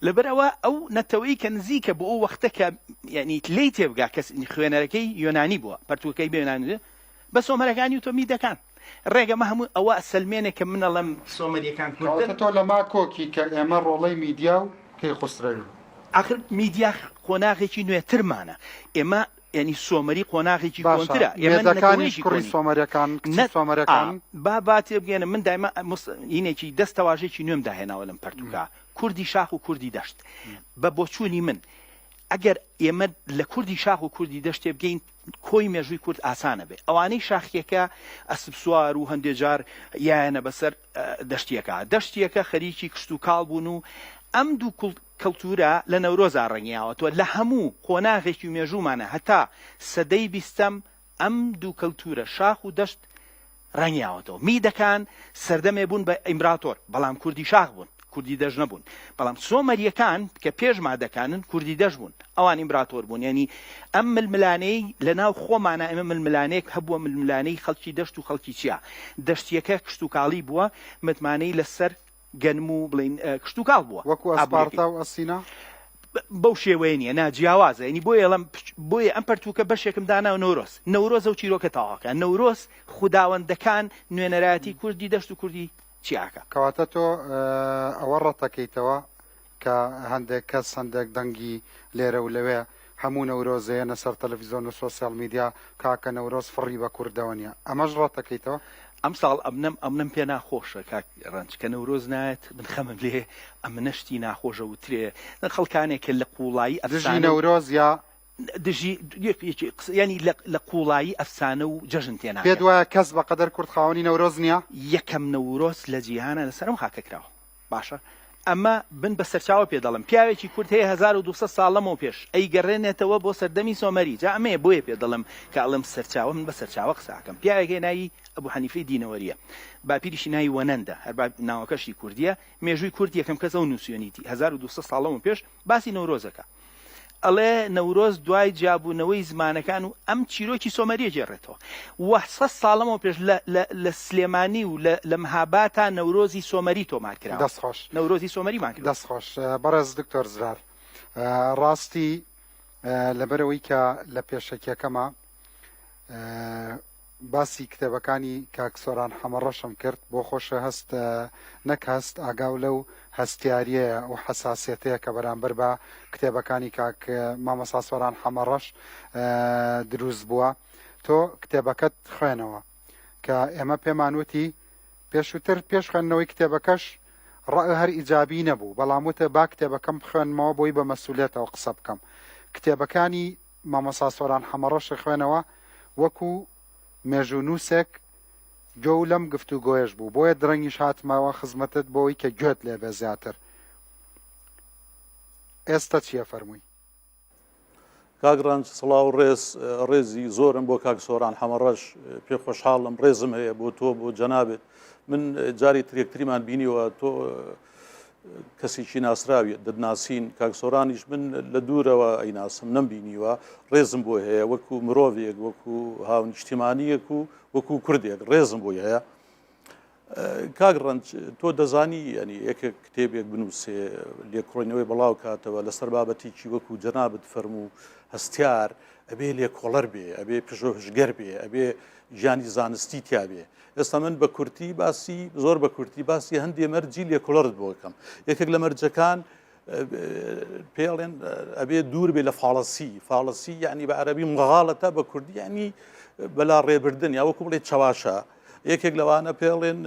لەبەرەوە ئەو نەتەوەی کە نزیکە بۆ ئەو وەختە کە ینی لی تێبگا کەس خوێنەرەکەی یۆنانی بووە پەرتوکەکەی بە یۆنانی بە سۆمەرەکانی و تۆ میدەکان ڕێگەمە هەموو ئەوە سلمێنێک کە منە لەم سۆمەریەکان کوردن تۆ لە ما کۆکی کە ئێمە ڕۆڵەی میدیا و کەی خسرەوی آخر میدیا قۆناغێکی نوێترمانە ئێمە ینی سۆمەری قۆناغێکی کۆنترە ئێمەەکانی کوڕی سۆمەریەکان سۆمەریەکان با تێ بگەێنە من دایمە هینێکی دەستەواژێکی نوێم داهێناوە لەم پەرتوکە کوردی شاخ و کوردی دەشت بە بۆچوونی من ئەگەر ئێمە لە کوردی شاخ و کوردی دەشتێ بگەین کۆی مێژووی کورد ئاسانە بێ ئەوانەی شاخیەکە ئەسب سوار و هەندێک جار یانە بەسەر دەشتیەکە خەریکی کشت و کاڵ بوون و ئەم دوو کەلتورە لە نەورۆزا ڕەنگیاوەتەوە لە هەموو قۆناغێکی مێژوومانە هەتا سەدەی بیستەم ئەم دوو کەلتورە شاخ و دەشت ڕەنگیاوەتەوە میدەکان سەردەمێ بوون بە ئیمپراتۆر بەڵام کوردی شاخ بوون کوردی دەژ نەبوون بەڵام سۆمەریەکان کە پێش مادەکانن کوردی دەژ بوون ئەوان ئیمپراتۆر بوون ینی ئەم ململانەی لە ناو خۆمانە ئێمە ململانەیەک هەبووە ململانەی خەڵکی دەشت و خەڵکی چیا دەشتیەکە کشت و کاڵی بووە متمانەی لەسەر گەنم و بڵین کشت و کاڵ بووە وەکو ئەسپارتا و ئەسینا بەو شێوەیە نیە ناجیاوازە ینی بۆیە ئەم پەرتوکە بەشێکم دانا و نەورۆز و چیرۆکە تاواکە نەورۆز خوداوەندەکان نوێنەرایەتی کوردی دەشت و کوردی چیاکە کەواتە تۆ ئەوە ڕەتەکەیتەوە کە هەندێک کەس هەندێک دەنگی لێرە و لەوێ هەموو نەورۆزەیەنە سەر تەلەڤیزۆن و سۆسیال میدیا کاکە نەورۆز فڕی بە کوردەوە نیە ئەمەش ڕەتەکەیتەوە ئەم ساڵ ئەمنم پێ ناخۆشە کاک ڕەنج کە نەورۆز نایەت من خەمم لێ ئەمە نەشتی ناخۆشە وترێ خەڵکانێکە لە قوڵایی دژی نەورۆز یا دژی ینی لە قوڵایی ئەفسانە و جەژن تێنا پێت وایە کەس بەقەدەر کورد خاوەنی نەورۆز نییە یەکەم نەورۆز لە جیهانە لەسەرم خاکەکراوە باشە ئەمە بن بە سەرچاوە پێ دەڵم پیاوێکی کورد هەیە 1200 ساڵ لەمەوە پێش ئەی گەڕێنێتەوە بۆ سەردەمی سۆمەری جا ئەمەیە بۆیە پێ دەڵم کە ئەڵم سەرچاوە من بە سەرچاوە قساکەم پیاوێکی ناوی ئەبوو حەنیفەی دینەوەریە باپیریشی ناوی وەنەندە هەر ناوەکەشی کوردیە مێژووی کورد یەکەم کەسە و نووسیۆنیتی 1200 ساڵ لەمەوە پێش باسی نەورۆزەکە ئەڵێ نەورۆز دوای جابوونەوەی زمانەکان و ئەم چیرۆکی سۆمەریە جێڕێتەوە وەحسە ساڵەمەوە پێش لە سلێمانی و لە مەهاباتە نەورۆزی سۆمەری تۆمار کرا دەستخۆش نەورۆزی سۆمەری مان دەستخۆش بەڕێز دکتۆر زرار ڕاستی لەبەرەوەی کە لە پێشەکیەکەمە باسی کتێبەکانی کاکسۆران حەمەڕەشم کرد بۆ خۆشە هەست نەکەست ئاگاو لەو هەستیاریە و حساسێتەیە کە بەرامبەر بە کتێبەکانی کاک مامەستا سۆران حەمەڕەش دروست بووە تۆ کتێبەکەت خوێنەوە کە ئێمە پێمانوتی پێشووتر پێش خوێندنەوەی کتێبەکەش ڕای هەر ئیجابی نەبوو بەڵام وتە با کتێبەکەم بخوێنمەوە بۆی بە مەسئولیەتەوە قسە بکەم کتێبەکانی مامەستا سۆران حەمەڕەش خوێنەوە وەکو مێژوو نووسێک گۆ لەم گفتوگۆیش بوو بۆیە درەنگیش هاتمەوە خزمەتت بۆەوەی کە گوێت لێ بێ زیاتر ئێستا چییە فەرمووی کاگڕانج سڵاو ڕێزی زۆرم بۆ کاکسۆران حەمەڕەش پێ خۆشحاڵم ڕێزم هەیە بۆ تۆ بۆ جەنابێت من جاری ترێکتریمان بینیوە تۆ کەسێکی ناسراوی دەدناسین کاکسۆرانیش من لە دوورەوە ئەیناسم نەمبینیوە ڕێزم بۆ هەیە وەکو مرۆڤێک وەکو هاونیشتیمانیەک و وەکو کوردێک ڕێزم بۆی هەیە کاگڕەنج تۆ دەزانی ینی یەکێک کتێبێک بنووسێ لێکڕۆینەوەی بەڵاو کاتەوە لەسەر بابەتێکی وەکو جەنابەت فەرموو هەستیار ئەبێ لێکۆڵەر بێ ئەبێ پژۆهشگەر بێ ئەبێ ژیانی زانستی تیا بێ ئێستا من بە کورتی باسی زۆر بە کورتی باسی هەندێ مەرجی لێکۆڵەرت بۆ بکەم یەکێک لە مەرجەکان پێڵێن ئەبێ دوور بێ لە فاڵەسی یعنی بە عەرەبی مغاڵەتە بە کوردی یعنی بەلا ڕێبردن یا وەکو بڵێ چەواشە یەکێک لەوانە پێڵێن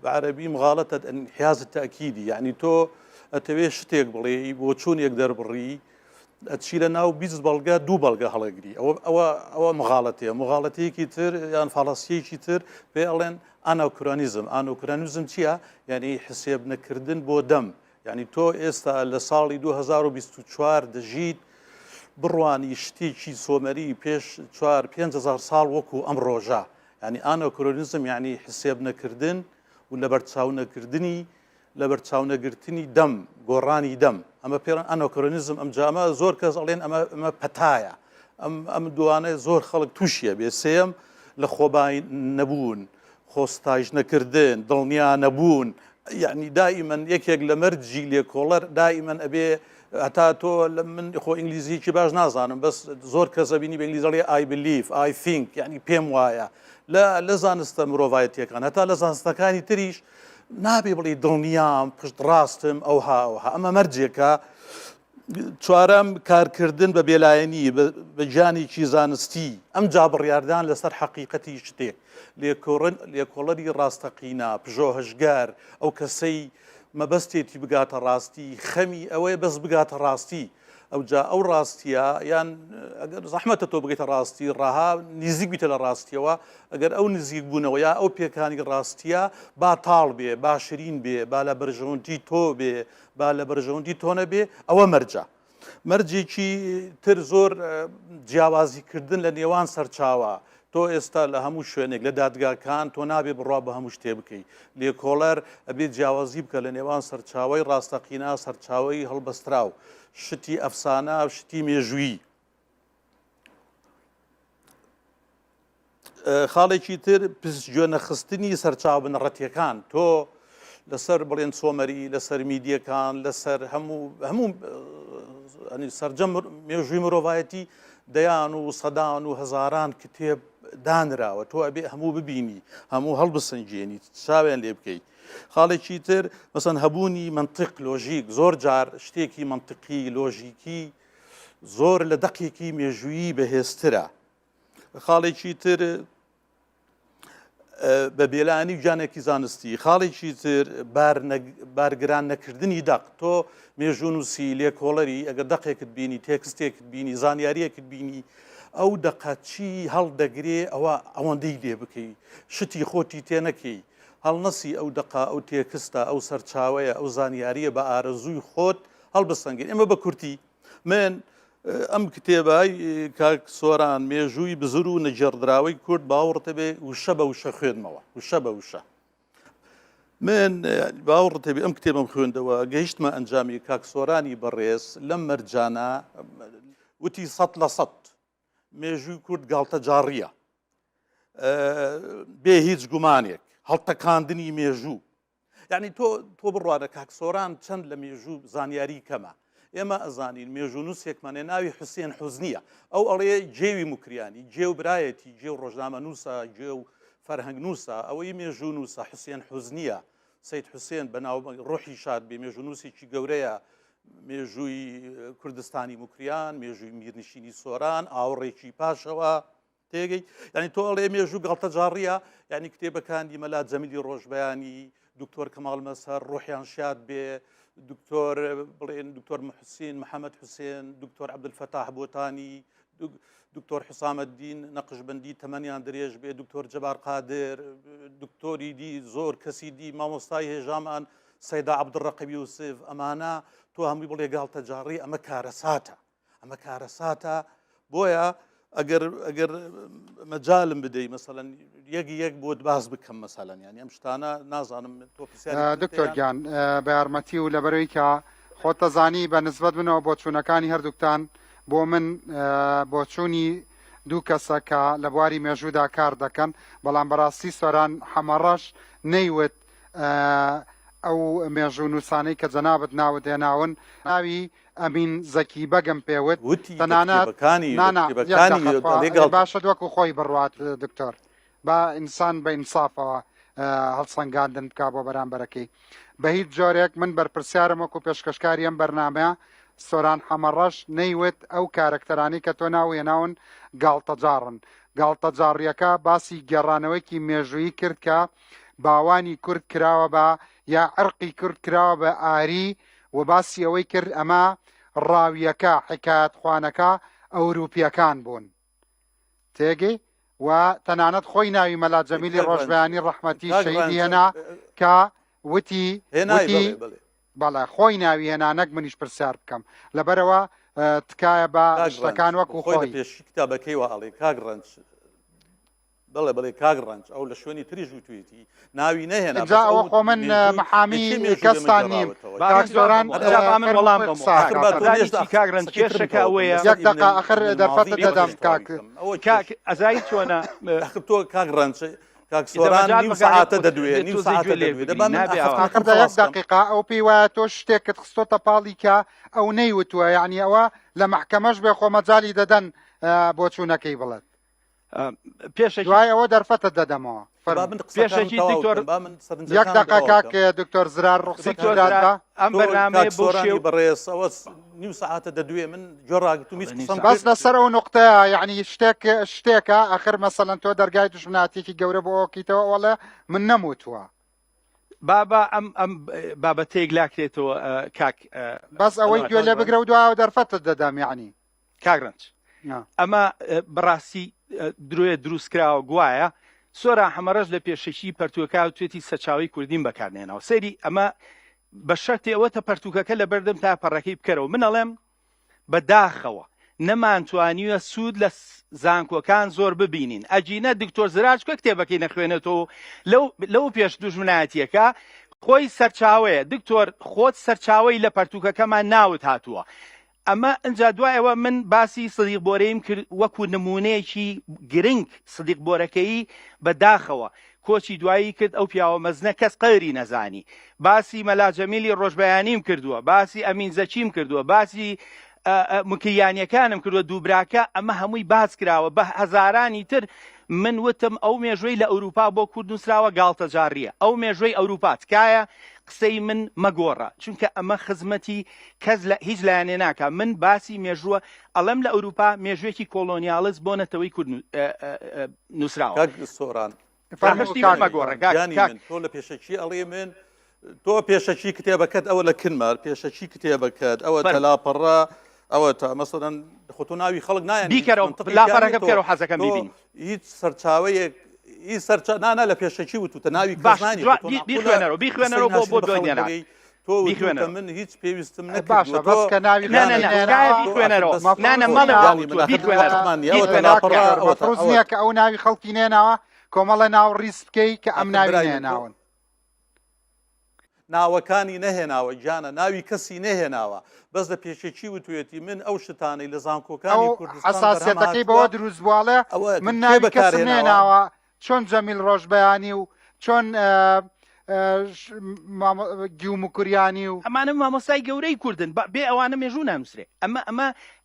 بەعەرەبی مغاڵەتە انحیاز التأکیدی، یعنی تۆ ئەتەوێ شتێک بڵێ بۆ چوونێک دەربڕی ئەچی لە ناو 20 بەڵگە 2 بەڵگە هەڵەگری، ئەوە مغاڵەتەیە. مغاڵەتەیەکی تر یان فاڵەسیەکی تر پێڵێن ئانۆکرۆنیزم. ئانۆکرۆنیزم چییە؟ یعنی حسێب نەکردن بۆ دەم، یعنی تۆ ئێستا لە ساڵی 2024 دەژیت بڕوانی شتێکی سۆمەری پێش 4-5,000 ساڵ وەکو ئەم ڕۆژە. یعنی ئانۆکرۆنیزم یعنی حسێب نەکردن و لە بەرچاو نەکردنی لە بەرچاو نەگرتنی دەم، گۆڕانی دەم. ئەمە پێڵێن ئانۆکرۆنیزم. ئەمجامە زۆر کەس ئەڵێن ئەمە پەتایە، ئەم دوانەیە زۆر خەڵک تووشیە بێ. سێم لە خۆبای نەبوون، خۆستایش نەکردن، دڵنیا نەبوون. یعنی دائیمەن یەکێک لە مەرجی لێکۆڵەر دائیمەن ئەبێ هەتا تۆ من خۆ ئینگلیزیکی باش نازانم، بەس زۆر کەس ئەبینی بە ئینگلیزی I believe I think، یعنی پێم وایە لە زانستە مرۆڤایەتیەکان هەتا لە زانستەکانی تریش نابێ بڵێ دڵنیام پشت ڕاستم ئەوها ئەمە مەرجێکە. چوارەم کارکردن بە بێلایەنی بە گیانێکی زانستی، ئەم جا بڕیاردان لەسەر حەقیقەتی شتێک، لێکۆڵەری ڕاستەقینە، پژۆهشگار، ئەو کەسەی مەبەستێتی بگاتە ڕاستی، خەمی ئەوەیە بەس بگاتە ڕاستی. ئەوجا ئەو ڕاستیە یان ئەگەر زەحمەتە تۆ بگەیتە ڕاستی ڕاها نزیک بیتە لە ڕاستیەوە، ئەگەر ئەو نزیک بوونەوە یا ئەو پێکانی ڕاستیە با تاڵ بێ، با شرین بێ، با لە بەرژەوەندی تۆ بێ، با لە بەرژەوەندی تۆ نەبێ، ئەوە مەرجە. مەرجێکی تر زۆر جیاوازیکردن لە نێوان سەرچاوە. تۆ ئێستا لە هەموو شوێنێک لە دادگاکان تۆ نابێ بڕوا بە هەموو شتێ بکەیت. لێکۆڵەر ئەبێ جیاوازی بکە لە نێوان سەرچاوی ڕاستەقینە، سەرچاوی هەڵبەستراو، شتی ئەفسانە و شتی مێژووی. خاڵێکی تر پزگوێ نەخستنی سەرچاو بنەڕەتیەکان. تۆ لەسەر بڵێن سۆمەری، لەسەر میدیەکان، لەسەر هەموو سەرجەم مێژووی مرۆڤایەتی دەیان و سەدان و هەزاران کتێب دانراوە. تۆ ئەبێ هەموو ببینی، هەموو هەڵبسەنجێنی، چاوێن لێ بکەیت. خاڵێکی تر مەسەن هەبوونی منطق لۆژیک، زۆر جار شتێکی منطقی لۆژیکی زۆر لە دەقێکی مێژوویی بەهێزترە. خاڵێکی تر بە بێلانی و جانێکی زانستی. خاڵێکی تر بارگران نەکردنی دەق. تۆ مێژوو نووسی لێکۆڵەری ئەگەر دەقێکت بینی، تێکستێکت بینی، زانیاریەکت بینی، ئەو دەقەچی هەڵدەگرێ ئەوە ئەوەندەی لێ بکەی، شتی خۆتی تێ نەکەی، هەڵنەسی ئەو دەقا ئەو تێکستە ئەو سەرچاوەیە ئەو زانیاریە بە ئارەزووی خۆت هەڵبسەنگێن. ئێمە بە کورتی من ئەم کتێبای کاک سۆران مێژووی بزر و نەجێڕدراوەی کورد باوەڕتە بێ وشە بە وشە خوێنمەوە، وشە بە وشە. من باوەڕتە بێ ئەم کتێبم خوێندەوە، گەیشتمە ئەنجامی کاک سۆرانی بەڕێز لەم مەرجانە وتی 100% مێژووی کورد گاڵتە جاڕیە بێ هیچ گومانێک، هەڵتەکاندنی مێژوو. یعنی تۆ بڕوانە کاک سۆران چەند لە مێژوو زانیاری کەمە. ئێمە ئەزانین مێژوو نووسێکمانێ ناوی حوسێن حوزنیە، ئەو ئەڵێ جێوی مکریانی، جێ و برایەتی، جێ و ڕۆژنامە نووسە، جێ و فەرهەنگ نووسە، ئەوەی مێژوو نووسە حوسێن حوزنیە. سەید حوسێن بەناو ڕۆحی شاد بێ مێژوو نووسێکی گەورەیە، مێژووی کوردستانی مکریان، مێژووی میرنشینی سۆران، ئاوڕێکی پاشەوە تێگەی. یعنی تۆ ئەڵێ مێژوو گاڵتە جاڕیە، یعنی کتێبەکانی مەلا جەمیلی ڕۆژبەیانی، دکتۆر کەماڵ مەسەر ڕۆحیان شاد بێ، دکتۆر بڵێن دکتۆر حوسێن محەممەد حوسێن، دکتۆر عەبدولفەتاح بۆتانی، دکتۆر حسامەدین نەقشبەندی تەمەنیان درێژ بێ، دکتۆر جەبار قادر، دکتۆری دی زۆر کەسی دی، مامۆستای هێژامان سەیدا عەبدوڕەقیب یوسف. ئەمانە تۆ هەمووی بڵێ گاڵتە جاڕی، ئەمە کارەساتە، ئەمە کارەساتە. بۆیە ئەگەر مەجالم بدەی مەسەڵەن یەک بۆت باز بکەم مەسەڵەن، یعنی ئەم شتانە نازانم تۆ دکتۆر گیان بە یارمەتی و لەبەرەوەی کە خۆت دەزانی بە نسبەت بنەوە بۆ چوونەکانی هەردووکتان بۆ من بۆ چوونی دوو کەسە کە لە بواری مێژوودا کار دەکەن، بەڵام بەڕاستی سۆران حەمەڕەش نەیوت ئەو مێژوو نووسانەی کە جەنابەت ناوت هێناون ناوی ئەمین زەکی بەگم پێوت، تەنانەت باشە وەکو خۆی بڕوات دکتۆر، با ئینسان بە ئینسافەوە هەڵسەنگاندن بکا بۆ بەرامبەرەکەی. بە هیچ جۆرێک من بەرپرسیارم وەکو پێشکەشکاری ئەم بەرنامەیە سۆران حەمەڕەش نەیوت ئەو کارەکتەرانی کە تۆ ناو هێناون گاڵتەجاڕن. گاڵتە جاڕیەکە باسی گێڕانەوەیکی مێژوویی کرد کە باوانی کورد کراوە بە یا عرقی کورد کراوە بە ئاری و باسی ئەوەی کرد ئەمە ڕاویەکە حکایەت خوانەکە ئەوروپیەکان بوون تێگەی و تەنانەت خۆی ناوی مەلا جەمیلی ڕۆژبەیانی ڕەحمەتی شەیدی هێنا کە وتی بەڵێ خۆی ناوی هێنانەک منیش پرسیار بکەم لەبەرەوە تکایە بە شتەکان وەکو خۆی پێشی کتابەکەی وەڵێ کاگڕنج بڵێ بڵێ کاگڕنج ئەو لە شوێنی تریژ و توێتی ناوی نەهێنا ئەوە خۆ من محامی کەستان نیم زۆران کاگڕنج کێشەکە ئەوەیە یەک دقا ئەخر دەرفەتە دەدەم کاک ئەزایی چۆنە تۆ کاگڕنج کاکسۆران نیم ساعتە دەدوێت نیم ساعتە دەدوێت دەبێت یەک دقیقا ئەو پێی وایە تۆ شتێکت خستۆتە پاڵی کە ئەو نەیوتووە یعنی ئەوە لە محکەمەش بێ خۆمەجای دەدەن بۆ چوونەکەی بڵێت پێشی دوای ئەوە دەرفەتە دەدەمەوە پێشێکی دکتۆر یەک دقا کاک دکتۆر زرار ڕوخسەکە ئەم بەرنامەیە بۆ شێو بەڕێزەوە نیم ساعتە دەدوێ من جۆڕاگت و میز بەس لەسەر ئەو نقطەیە یعنی شتێکە ئەخر مەسەڵەن تۆ دەرگای دژمناتێکی گەورە بۆ ئۆکیتەوە وەڵێ من نەموتووە بابا ئەم بابەتەیەک لاکرێتەوە کاک بەس ئەوەی گوێ لێ بگرە و دوایەوە دەرفەتت دەدەم یعنی کاگڕنج ئەمە بەڕاستی درۆیە دروستکراوە گوایە سۆرا حەمەڕەش لە پێشەکی پەرتوەکە و توێتی سەرچاوی کوردین بەکارنێنەوە سەیری ئەمە بە شەرتی ئەوەتە پەرتوکەکە لە بەردەم تا پەڕەکەی بکەرەوە من ئەڵێم بەداخەوە نەمانتوانیوە سوود لە زانکۆکان زۆر ببینین ئەجینە دکتۆر زراجکە کتێبەکەی نەخوێنێتەوە لەو پێش دوژمنایەتیەکە خۆی سەرچاوەیە دکتۆر خۆت سەرچاوی لە پەرتوکەکەمان ناوت هاتووە ئەمە ئەجا دوایەوە من باسی سدیق بۆرەیم کرد وەکو نمونەیەکی گرنگ سدیق بۆرەکەی بەداخەوە کۆچی دوایی کرد ئەو پیاوە مەزنە کەس قەیری نەزانی باسی مەلا جەمیلی ڕۆژبەیانیم کردووە باسی ئەمین زەچیم کردووە باسی مکیانیەکانم کردووە دووبراکە ئەمە هەمووی باس کراوە بە هەزارانی تر من وتم ئەو مێژوەی لە ئەوروپا بۆ کورد نووسراوە گاڵتە جاڕیە ئەو مێژوەی ئەوروپا تکایە قسەی من مەگۆڕە چونکە ئەمە خزمەتی کەس لە هیچ لایەنێ ناکە من باسی مێژووە ئەڵەم لە ئەوروپا مێژوێکی کۆلۆنیاڵز بۆ نەتەوەی کورد نووسراوە سۆران تۆ لە پێشەکی ئەڵێ من تۆ پێشەکی کتێبەکەت ئەوە لە کنمار پێشەکی کتێبەکەت ئەوە تەلاپەڕە ئەوە تا مەسەڵەن خۆتۆ ناوی خەڵک نایەن بیکەرەوە لاپەڕەکە بکەرەوە حەزەکەم ببینی هیچ سەرچاوەیەک هیچ سەرچانە لە پێشەکی وتوتە ناوی بیخوێنەرەوە بۆ دۆنیێنەوەی تۆ من هیچ پێویستم باشە بەس کە ناوی مەفروض کە ئەو ناوی خەڵکی نێناوە کۆمەڵە ناو ڕیس بکەی کە ئەم ناوی نێناون ناوەکانی نەهێناوە گیانە ناوی کەسی نەهێناوە بەس لە پێشێکی وتوێتی من ئەو شتانەی لە زانکۆکانی کوردستان ئەساسیەتەکەی بەوە دروست بواڵێ من ناوی کەسم نێناوە چۆن جەمیل ڕۆژبەیانی و چۆن گیومکوریانی و ئەمانە مامۆستای گەورەی کوردن بێ ئەوانە مێژوو ناموسرێ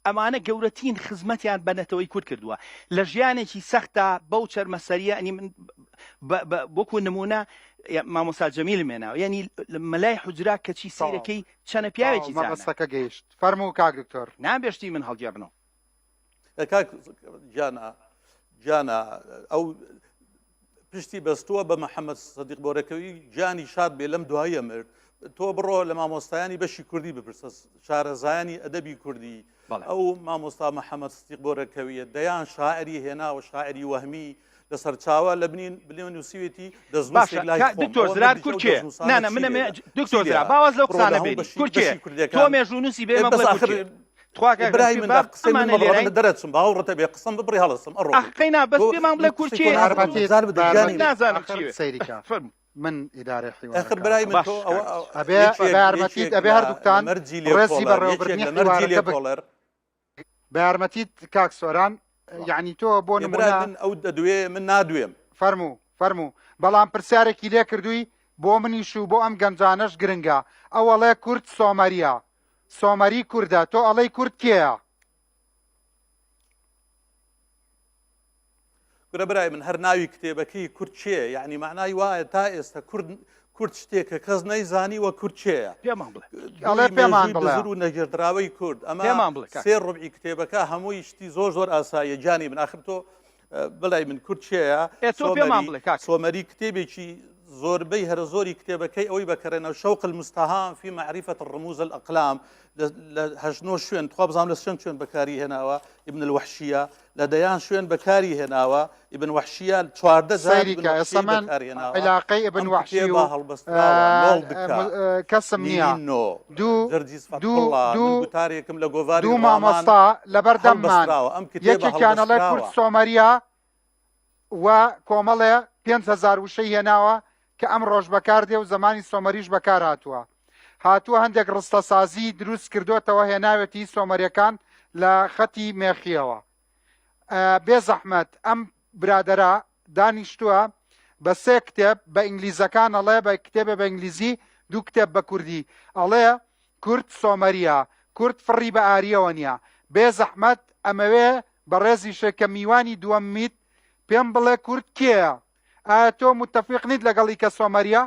ئەمانە گەورەترین خزمەتیان بەنەتەوەی کورد کردووە لە ژیانێکی سەختە بەو چەرمەسەریە ئەنی من بۆکو نمونە مامۆستا جەمیل مێناوە یعنی مەلای حوجرا کەچی سیرەکەی چەنە پیاوێکی مەبەستەکە گەیشت فەرموو کاک دکتۆر نابێشتی من هەڵگێڕنەوە کاک جانە ئەو پشتی بەستووە بە محەممەد سەدیق بۆرەکەوی جانی شاد بێ لەم دوایە مرد تۆ بڕۆ لە مامۆستایانی بەشی کوردی بپرسە شارەزایانی ئەدەبی کوردی ئەو مامۆستا محەممەد سەدیق بۆرەکەویە دەیان شاعری هێناوە شاعری وەهمی لەسەر چاوە لە بنین نووسیوێتی دکتۆر زرار کورچێ نانە منە دکتۆر زرا باواز لەو قسانە بێنی کورچێ تۆ مێژوو نووسی بێ دەرەچم باوڕەتە بێ قسم ببڕی هەڵستم ئەقینا بەس پێمان بڵێ کورچێ نازانم سەیریکە من ئیدارە آخر برای من تۆ ئەبێ هەردووکتان ڕێزی بەڕێوەبردننی بە یارمەتیت کاک سۆران یعنی تۆ بۆ نمونە ئەو دەدوێ من نادوێم فەرموو بەڵام پرسیارێکی لێ کردووی بۆ منیش و بۆ ئەم گەنجانەش گرنگە ئەوەڵێ کورد سۆمەریە سۆمەری کووردە تۆ ئەڵەی کورد کێیە گورە برای من هەر ناوی کتێبەکەی کورد چێ یعنی معنای وایە تا ئێستا کورد شتێکە کەس نەیزانی وە کورد چێە پێمان بڵێ و نەگەردراوەی کورد ئەمە سێ ڕوبعی کتێبەکە هەمووی شتی زۆر ئاساییە جانی من آخر تۆ بڵای من کورتچەیە تۆ پێمان بڵێ کاک. سۆمەری کتێبێکی زۆربەی هەرە زۆری کتێبەکەی ئەوەی بەکەرێنەوە شەوق المستهام في معرفة الرموز الأقلام لە هەژنۆ شوێن تخوا بزانم لە چەند شوێن بەکاری هێناوە ابن الوحشیە لە دەیان شوێن بەکاری هێناوە ابن وحشیە 14 علاقەی ابن وحشی و کەسم نییە تارێکم لە گۆڤاری دوو مامۆستا لەبەردەممان یەکێکیانەڵێ کورد سۆمەریە و کۆمەڵێ 5,000 وشەی هێناوە کە ئەم ڕۆژ بەکاردێ و زمانی سۆمەریش بەکار هاتووە هەندێک ڕستەسازی دروست کردوتەوە هێناوێتی سۆمەریەکان لە خەتی مێخیەوە. بێ زەحمەت ئەم برادەرە دانیشتووە بە 3 کتێب بە ئینگلیزەکان ئەڵێ بە کتێبە بە ئینگلیزی 2 کتێب بە کوردی ئەڵێ کورد سۆمەریە کورد فڕی بە ئاریەوە نییە. بێ زەحمەت ئەمەوێ بە ڕێزی شێکە میوانی دووەمیت پێم بڵێ کورد کێیە؟ ئایا تۆ متتەفیق نیت لەگەڵی کە سۆمەریە؟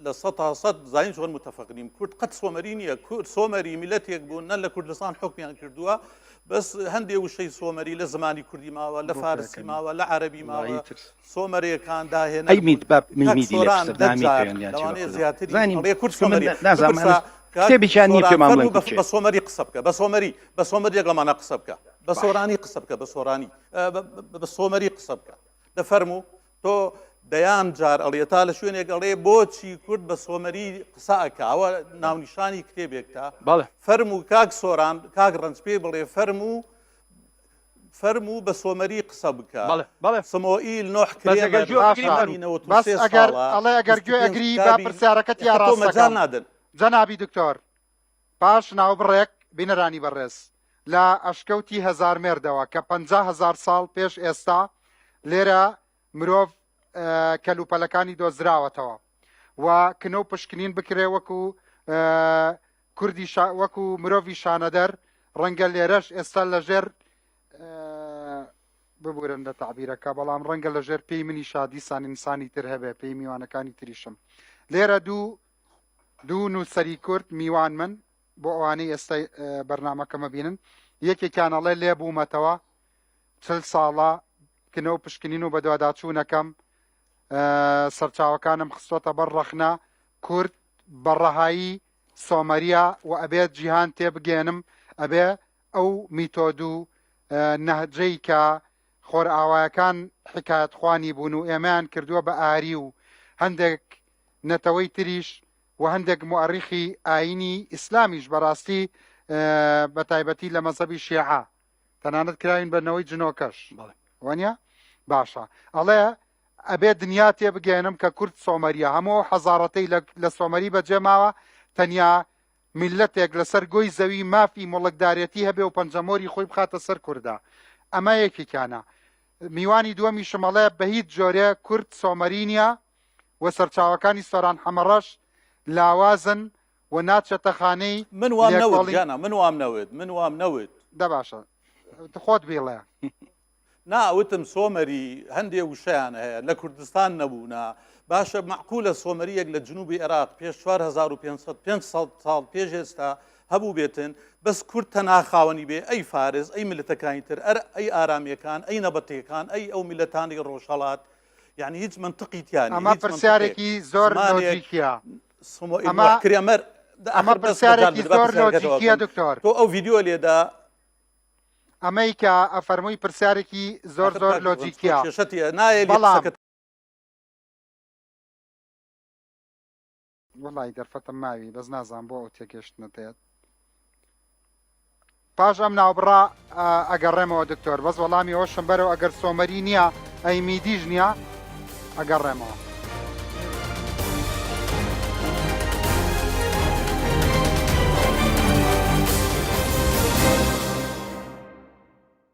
لە 100% زین شغل متفقین کورد قەت سۆمەری نییە کورد سۆمەری میلەتێک بوون نە لە کوردستان حکمیان کردووە بەس هەندێک وشەی سۆمەری لە زمانی کوردی ماوە لە فارسی ماوە لە عەرەبی ماوە سۆمەریەکان داهێنا بە سۆمەری قسە بکە بە سۆمەری لەمانە قسە بکە بە سۆرانی قسە بکە بە سۆرانی بە سۆمەری قسە بکە دەفەرموو تۆ دەیان جار ئەڵێتا لە شوێنێک ئەڵێ بۆچی کورد بە سۆمەری قسەکە ئەوە ناونیشانی کتێبێکتا فەرموو کاک سۆران کاک ڕەنج پێ بڵێ فەرموو بە سۆمەری قسە بکە سمۆئیل نۆح بەس ئەگەر ئەڵێ ئەگەر گوێ ئەگری با پرسیارەکەت یاڕاستەکەم نادن جەنابی دکتۆر پاش ناوبڕێک بینەرانی بەڕێز لە ئەشکەوتی هەزار مێردەوە کە 50,000 ساڵ پێش ئێستا لێرە مرۆڤ کەلوپەلەکانی دۆزراوەتەوە و کنە و پشکنین بکرێ وەکو کوردی وەکو مرۆڤی شانەدەر ڕەنگە لێرەش ئێستا لەژێر ببورن لە تعبیرەکە بەڵام ڕەنگە لەژێر پێی منی شادیسان ئینسانی تر هەبێ پێی میوانەکانی تریشم لێرە دوو نووسەری کورد میوان من بۆ ئەوانەی ئێستا بەرنامەکەمە بینن یەکێکیانەڵێ لێ بوومەتەوە 40 ساڵە کنە و پشکنین و بەدواداچوونەکەم سەرچاوەکانم خستۆتە بەر ڕەخنا کورد بەڕەهایی سۆمەریە و ئەبێت جیهان تێبگێنم ئەبێ ئەو میتۆد و نەهجەی کە خۆر ئاوایەکان حکایەتخوانی بوون و ئێمەیان کردووە بە ئاری و هەندێک نەتەوەی تریش و هەندێک مؤەرریخی ئاینی ئیسلامیش بەڕاستی بە تایبەتی لە مەزهەبی شیعە تەنانەت کراوین بەنەوەی جنۆکەش وانە باشە ئەڵێ ئەبێ دنیا تێبگەێنم کە کورد سۆمەریە هەموو حەزارەتەی لە سۆمەری بەجێماوە تەنیا میلەتێک لەسەر گۆی زەوی مافی مڵکدارەتی هەبێ و پەنجەمۆری خۆی بخاتە سەر کووردا ئەمە یەکێکیانە میوانی دووەمی شمەڵێ بە هیچ جۆرێ کورد سۆمەری نییە و سەرچاوەکانی سۆران حەمەڕەش لاوازن و ناچەتە خانەی من وام نەوێت دە باشە خۆت بێڵێ ناوتم سۆمەری هەندێ وشیان هەیە لە کوردستان نەبوونا باشە معقولە سۆمەریەک لە جنوبی عێراق پێش 4500 ساڵ پێش ئێستا هەبوو بێتن بەس کورد تەناخاوەنی بێ ئەی فارز ئەی ملەتەکانی تر ئەی ئارامیەکان ئەی نەبەتەکان ئەی ئەو میلەتانی ڕۆژهەڵات یعنی هیچ منطقی تیانی ئەمە پرسیارێکی زۆر لۆجیکیە ئەمە پرسیارێکی زۆر لۆجیکیە دکتۆر تۆ ئەو ڤیدیۆ لێدا ئەمەی کە ئەفەرمووی پرسیارێکی زۆر لۆجیکیە وڵی دەرفەتم ماوی بەس نازان بۆ ئەو تێگەشتنەتێت پاش ئەم ناوبڕا ئەگەڕێمەوە دکتۆر بەس وەڵامی ئەوشم بەرەوە ئەگەر سۆمەری نییە ئەی میدیژ نییە ئەگەڕێمەوە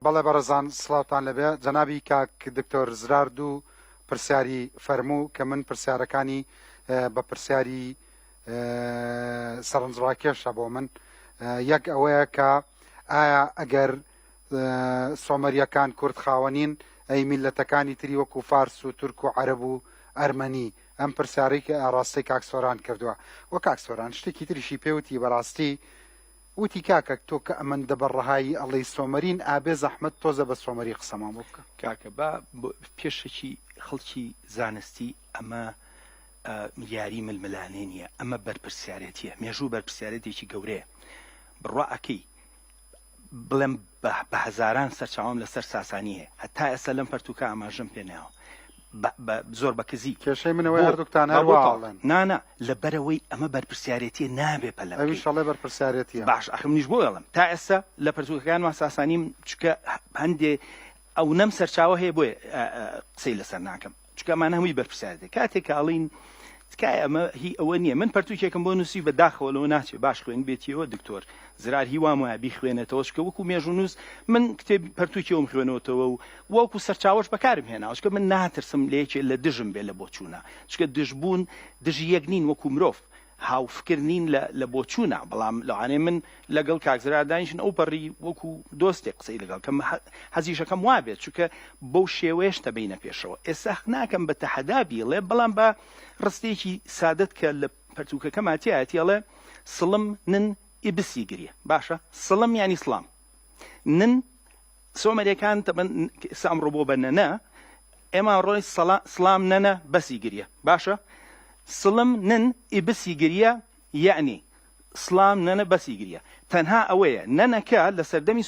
بەڵێ بەڕێزان سڵاوتان لەبێ جەنابی کاک دکتۆر زرارد و پرسیاری فەرموو کە من پرسیارەکانی بە پرسیاری سەرنجڕاکێشە بۆ من یەک ئەوەیە کە ئایا ئەگەر سۆمەریەکان کورد خاوەنین ئەی میلەتەکانی تری وەکو فارس و تورک و عەرەب و ئەرمەنی ئەم پرسیارەی کە ڕاستی کاک سۆران کردووە و کاک سۆران شتێکی تریشی پێوتی بەڕاستی وتی کاکە تۆ کە ئەمەندە بەڕەهایی ئەڵەی سۆمەرین ئابێ زەحمەت تۆزە بە سۆمەری قسەمان بۆ بکە. کاکە با پێشەکی خەڵکی زانستی ئەمە یاری ململانێ نییە، ئەمە بەرپرسیارەتیە، مێژوو بەرپرسیارەتێکی گەورەیە. بڕواعەکەی بڵێم بە هەزاران سەرچاوم لەسەر ساسانی هەیە، هەتا ئێستا لەم پەرتووکە ئاماژەم پێناوە زۆر بە کزی کێشەی منەوەی هەردووکتان هەروەڵێن نانە لەبەرەوەی ئەمە بەرپرسیارەتیە نابێ پەلە ئەویشەڵێ بەرپرسیارەتیە. باش ئەخم نیش بۆ دەڵم تا ئێستا لە پەرتووکەکانمان ساسانیم چکە هەندێ ئەو نەم سەرچاوە هەیە بۆیە قسەی لەسەر ناکەم چکەمان هەمووی بەرپرسیارەتێ کاتێک کاڵین تکای ئەمە هی ئەوە نییە من پەرتووکێکم بۆ نووسی بەداخەوە لەوە ناچێت باش خوێن بێتیەوە دکتۆر زرار هی وام وایە بیخوێنێتەوە چکە وەکو مێژوونووس من کتێب پەرتووکێوم خوێنەوەتەوە و وەکو سەرچاوەش بەکارم هێناوە چکە من ناترسم لەیەکێ لە دژم بێ لە بۆچوونە چکە دژبوون دژی یەک نین وەکو مرۆڤ هاوفکر نین لە بۆچوونە بەڵام لەوانێ من لەگەڵ کاکزرا دانیشن ئەو پەڕی وەکو دۆستێک قسەی لەگەڵ کەم حەزیشەکەم وابێت چونکە بەو شێوەیەش تەبینە پێشەوە ئێستا ناکەم بە تەحەدا بیڵێ بەڵام بە ڕستێکی سادت کە لە پەرتووکەکە ماتیایەتیڵێ سڵم نن ئیبسی گریە باشە سڵم ینی سڵام نن سۆمەریەکان ئەمڕۆ بۆ بە نەنە ئێمە ڕۆی سڵام نەنە بەسی گریە باشە سڵم نن ئیبسی گریە یعنی سڵام نەنە بەسی گریە تەنها ئەوەیە نەنەکە لە سەردەمی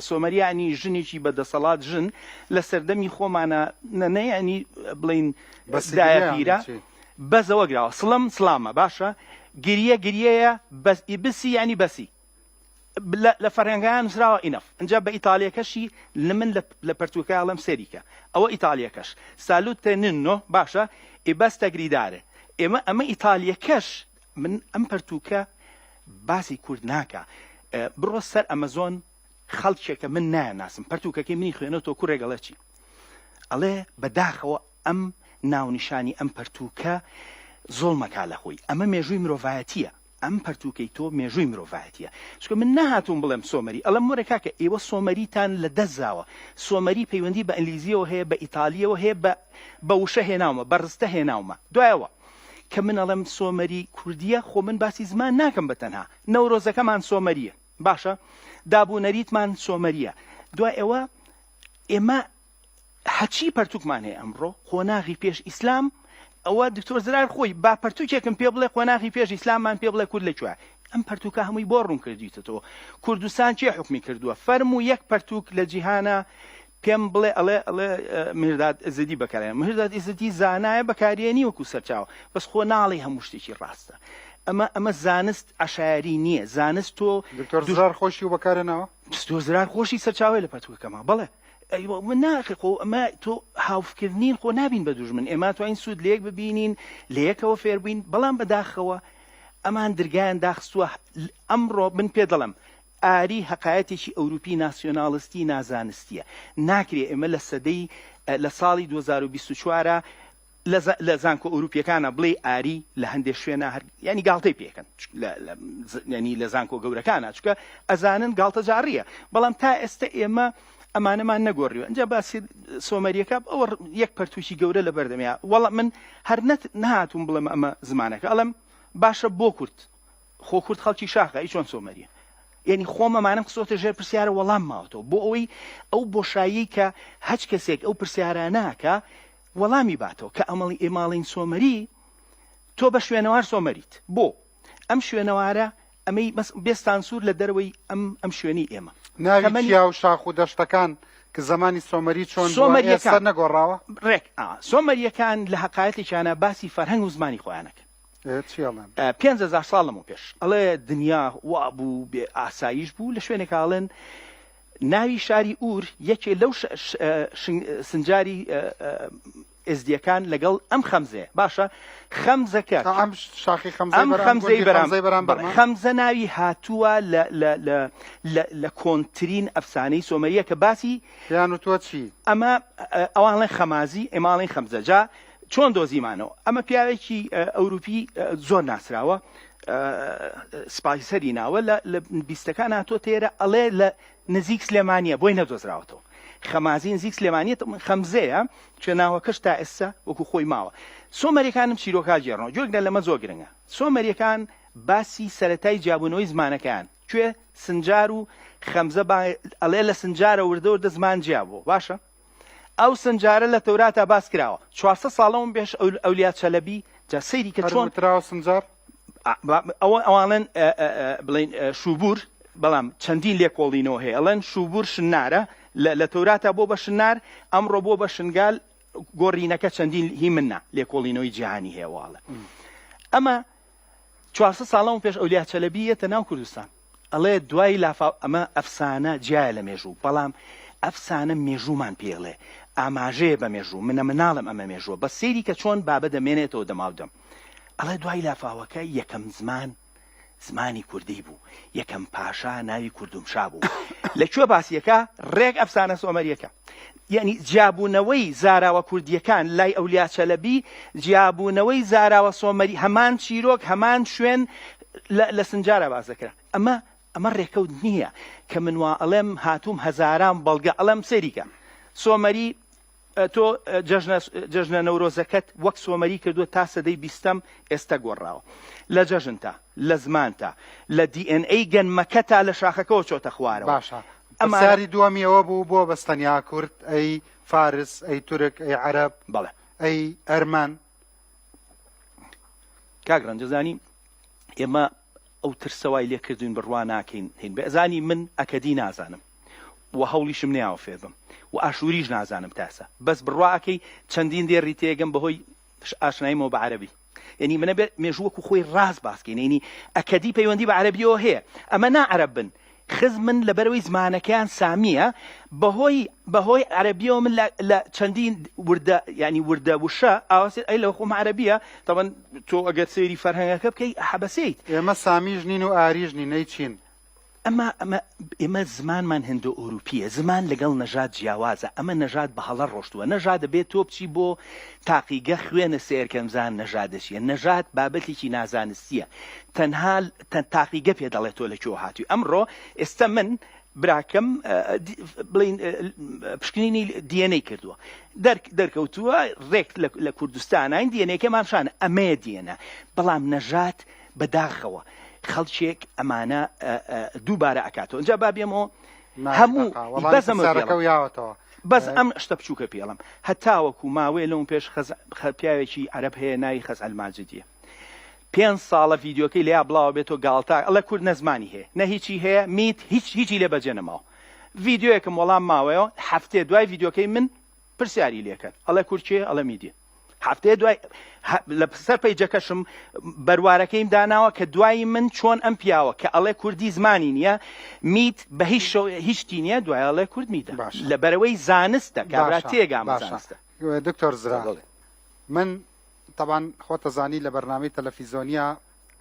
سۆمەریانی ژنێکی بەدەسەڵات ژن لە سەردەمی خۆمانە نەنەیانی بڵین دایە پیرە بەزەوە گراوە سڵم سڵامە باشە گریە گریەیە ئیبسی ینی بەسی لە فەرهەنگیان نووسراوە ئینەف ئەنجا بە ئیتالیەکەشی من لە پەرتووکە ئەڵەم سێریکە ئەوە ئیتالیەکەش سالوتە ننۆ باشە ئیبەستە گریدارێ ئەمە ئیتالیەکەش من ئەم پەرتووکە باسی کورد ناکە بڕۆ سەر ئەمەزۆن خەڵکێکە من نایەناسم پەرتووکەکەی منی خوێنەوە کوڕێگەڵەچی ئەڵێ بەداخەوە ئەم ناونیشانی ئەم پەرتووکە زۆڵمەکا لە خۆی ئەمە مێژووی مرۆڤایەتیە ئەم پەرتووکەی تۆ مێژووی مرۆڤایەتیە چکە من نەهاتوم بڵێم سۆمەری ئەڵەم وەرە کاکە ئێوە سۆمەریتان لە دەستزاوە سۆمەری پەیوەندی بە ئەنگلیزیەوە هەیە بە ئیتالیەوە هەیە بە وشە هێناومە بە ڕستە هێناومە دوایەوە کە من ئەڵەم سۆمەری کوردیە خۆ من باسی زمان ناکەم بە تەنها نەورۆزەکەمان سۆمەریە باشە دابوونەریتمان سۆمەریە دوای ئێوە ئێمە هەچی پەرتووکمان هەیە ئەمڕۆ خۆناغی پێش ئیسلام ئەوە دکتۆر زرار خۆی با پەرتووکێکم پێ بڵێ خۆناغی پێش ئیسلاممان پێ بڵێ کورد لەکوێ ئەم پەرتووکە هەمووی بۆ ڕوون کردویتەوە کوردستان چێ حکمی کردووە فەرموو یەک پەرتووک لە جیهانە پێم بڵێ ئەڵێ مهرداد ئیزدی بەکارێن مهرداد ئیزدی زانایە بەکارێنی وەکو سەرچاو بەس خۆ ناڵی هەموو شتێکی ڕاستە ئەمە زانست عشایری نییە زانست تۆ دکتۆر زرار خۆشی و بەکارێنەوە دکتۆر زرار خۆشی سەرچاوی لە پەرتووکەکەمە بڵێ من ناخی خۆ ئەمە تۆ هاوفکردنین خۆ نابین بە دوژمن ئێمە توانین سوود لەیەک ببینین لە یەکەوە فێربووین بەڵام بەداخەوە ئەمان درگایان داخستووە ئەمڕۆ من پێ دەڵم ئاری حقایەتێکی ئەوروپی ناسیۆناڵستی نازانستیە ناکرێ ئێمە لە سەدەی لە ساڵی 2024 لە زانکۆ ئەوروپیەکانە بڵێ ئاری لە هەندێک شوێنە ینی گاڵتەی پێکەن ینی لە زانکۆ گەورەکانە چکە ئەزانن گاڵتە جاڕیە بەڵام تا ئێستا ئێمە ئەمانەمان نەگۆڕیوە ئەنجا باسی سۆمەریەکە ئەوە یەک پەرتووشی گەورە لە بەردەمیا وەڵام من هەر نەهاتوم بڵێم ئەمە زمانەکە ئەڵم باشە بۆ کورد خۆ کورد خەڵکی شاخە ئی چۆن سۆمەریە یعنی خۆمەمانم قسۆتە ژێر پرسیارە وەڵام ماوەتەوە بۆ ئەوەی ئەو بۆشایی کە هەچ کەسێک ئەو پرسیارە ناکە وەڵامی باتەوە کە ئەمەڵی ئێماڵین سۆمەری تۆ بە شوێنەوار سۆمەریت بۆ ئەم شوێنەوارە ئەمەی بێستان سوور لە دەروەی ئەم شوێنی ئێمە ناوی و شاخ و دەشتەکان کە زمانی سۆمەری چۆن ئێستا نەگۆڕاوە ڕێک سۆمەریەکان لە حقایەتێکیانە باسی فەرهەنگ و زمانی خۆیانەکە 5,000 ساڵ لەمەوە پێش ئەڵێ دنیا وا بوو بێ ئاسایش بوو لە شوێنێکاڵێن ناوی شاری ئور یەکێ لەو سنجاری ئێزدیەکان لەگەڵ ئەم خەمزێ باشە خەمزەکە ئەم خەمزەی بەرامبەر خەمزە ناوی هاتووە لە کۆنترین ئەفسانەی سۆمەریە کە باسی یان و تۆ چی ئەمە ئەوانڵێن خەمازی ئێماڵێن خەمزەجا چۆن دۆزیمانەوە ئەمە پیاوێکی ئەوروپی زۆر ناسراوە سپایسەری ناوە لە بیستەکان هاتۆ تێرە ئەڵێ لە نزیک سلێمانیە بۆی نەدۆزراوەتەوە خەمازی نزیک سلێمانیت خەمزەیە چێ ناوەکەش تا ئێستا وەکو خۆی ماوە سۆمەریەکانم چیرۆکا جێڕنەوە جۆرگە لەمە زۆر گرنگە سۆمەریەکان باسی سەرەتای جیابوونەوەی زمانەکان کوێ سنجار و خەمزە ئەڵێ لە سنجارە وردە وردە زمان جیابوو باشە ئەو سنجارە لە تەوراتە باس کراوە 400 ساڵەوە پێش ئەولیا چەلەبی جا سەیری کە چۆن تراوە سنجار ئەوانڵێن بڵین شوبور بەڵام چەندین لێکۆڵینەوە هەیە ئەڵێن شوبور شنارە لە تەوراتە بۆ بە شنار ئەمڕۆ بۆ بە شنگال گۆڕینەکە چەندین هی منە لێکۆڵینەوەی جیهانی هێواڵە ئەمە 400 ساڵەوە پێش ئەولیا چەلەبی یەتە ناو کوردستان ئەڵێ دوای لافاو ئەمە ئەفسانە جیایە لە مێژوو بەڵام ئەفسانە مێژوومان پێڵێ ئاماژەیە بە مێژوو منە مناڵم ئەمە مێژووە بە سێری کە چۆن بابە دەمێنێتەوە دەماودەم ئەڵێ دوای لافاوەکە یەکەم زمانی کوردی بوو یەکەم پاشا ناوی کوردومشا بوو لەکوێ باسیەکە ڕێک ئەفسانە سۆمەریەکە یعنی جیابوونەوەی زاراوە کوردیەکان لای ئەولیا چەلەبی جیابوونەوەی زاراوە سۆمەری هەمان چیرۆک هەمان شوێن لە سنجارە بازەکرا ئەمە ڕێکەوت نییە کە من وا ئەڵێم هاتووم هەزاران بەڵگە ئەڵەم سەریکە سۆمەری تۆ جەژنە نەورۆزەکەت وەک سۆمەری کردووە تا سەدەی بیستەم ئێستا گۆڕاوە لە جەژنتا لە زمانتا لە DNA گەنمەکەتا لە شاخەکەەوە چۆتە خوارەوە باشە ئەماری دووەمیەوە بوو بۆ بەستەنیا کورد ئەی فارس ئەی تورک ئەی عەرەب بەڵێ ئەی ئەرمان کاگرانجەزانی ئێمە ئەو ترسەوای لێکردوین بڕوا ناکەین هین بەزانی من ئەکەدی نازانم و هەوڵیشم نیاوە فێ بم و ئاشوریش نازانم تاسە بەس بڕواکەی چەندین دێڕی تێگەم بەهۆی ئاشناییمەوە بە عەرەبی یعنی منە بێت مێژووەکو خۆی ڕاست باسکەین ینی ئەکەدی پەیوەندی بە عەرەبیەوە هەیە ئەمە نائەرەب بن خز من لەبەرەوەی زمانەکەیان سامیە بەهۆی عەرەبیەوە من لە چەندین وردە ینی وردە وشە ئاواسێت ئەی لە خۆم عەرەبیە تەبەن تۆ ئەگەر سەیری فەرهەنگەکە بکەی حەبەسەیت ئێمە سامیژ نین و ئاریژ نین نەیچین ئێمە زمانمان هندۆ ئۆروپیە زمان لەگەڵ نەژاد جیاوازە ئەمە نەژاد بە هەڵە ڕۆشتووە نەژاد دەبێت تۆ بچی بۆ تاقیگە خوێنە سێرکەمزان نەژادەشیە نەژاد بابەتێکی نازانستیە تەنها تاقیگە پێ دەڵێت تۆ لەکوێ هاتووی ئەمڕۆ ئێستا من براکەم بڵین پشکنینی DNA کردووە دەرکەوتووە ڕێک لە کوردستانین DNA-کەمان شانە ئەمەیە دیێنە بەڵام نەژاد بەداخەوە خەڵکێک ئەمانە دووبارە ئەکاتەوە اینجا بابێمەوە هەموو بەس ئەم شتە بچووکە پێڵم هەتاوەکو ماوەیە لەون پێش پیاوێکی عەرەب هەیە ناوی خەزعەل ماجدیە 5 ساڵە ڤیدیۆکەی لێیا بڵاوە بێتەوە گاڵتا ئەڵە کورد نەزمانی هەیە نە هیچی هەیە میت هیچی لێ بەجێ نەماوە ڤیدیۆیەکم وەڵام ماوەیە هەفتێ دوای ڤیدیۆکەی من پرسیاری لێکرد ئەڵە کورد چێ ئەڵە میدیە هەفتەیە دوای لە سەر پەیجەکەشم بەروارەکەیم داناوە کە دوای من چۆن ئەم پیاوە کە ئەڵێ کوردی زمانی نییە میت بە هیچی نییە دوای ئەڵێ کورد میدە لە بەرەوەی زانستە کابرا تێگامە زانستە دکتۆر زرا من طبعا خۆتەزانی لە بەرنامەی تەلەڤیزۆنیە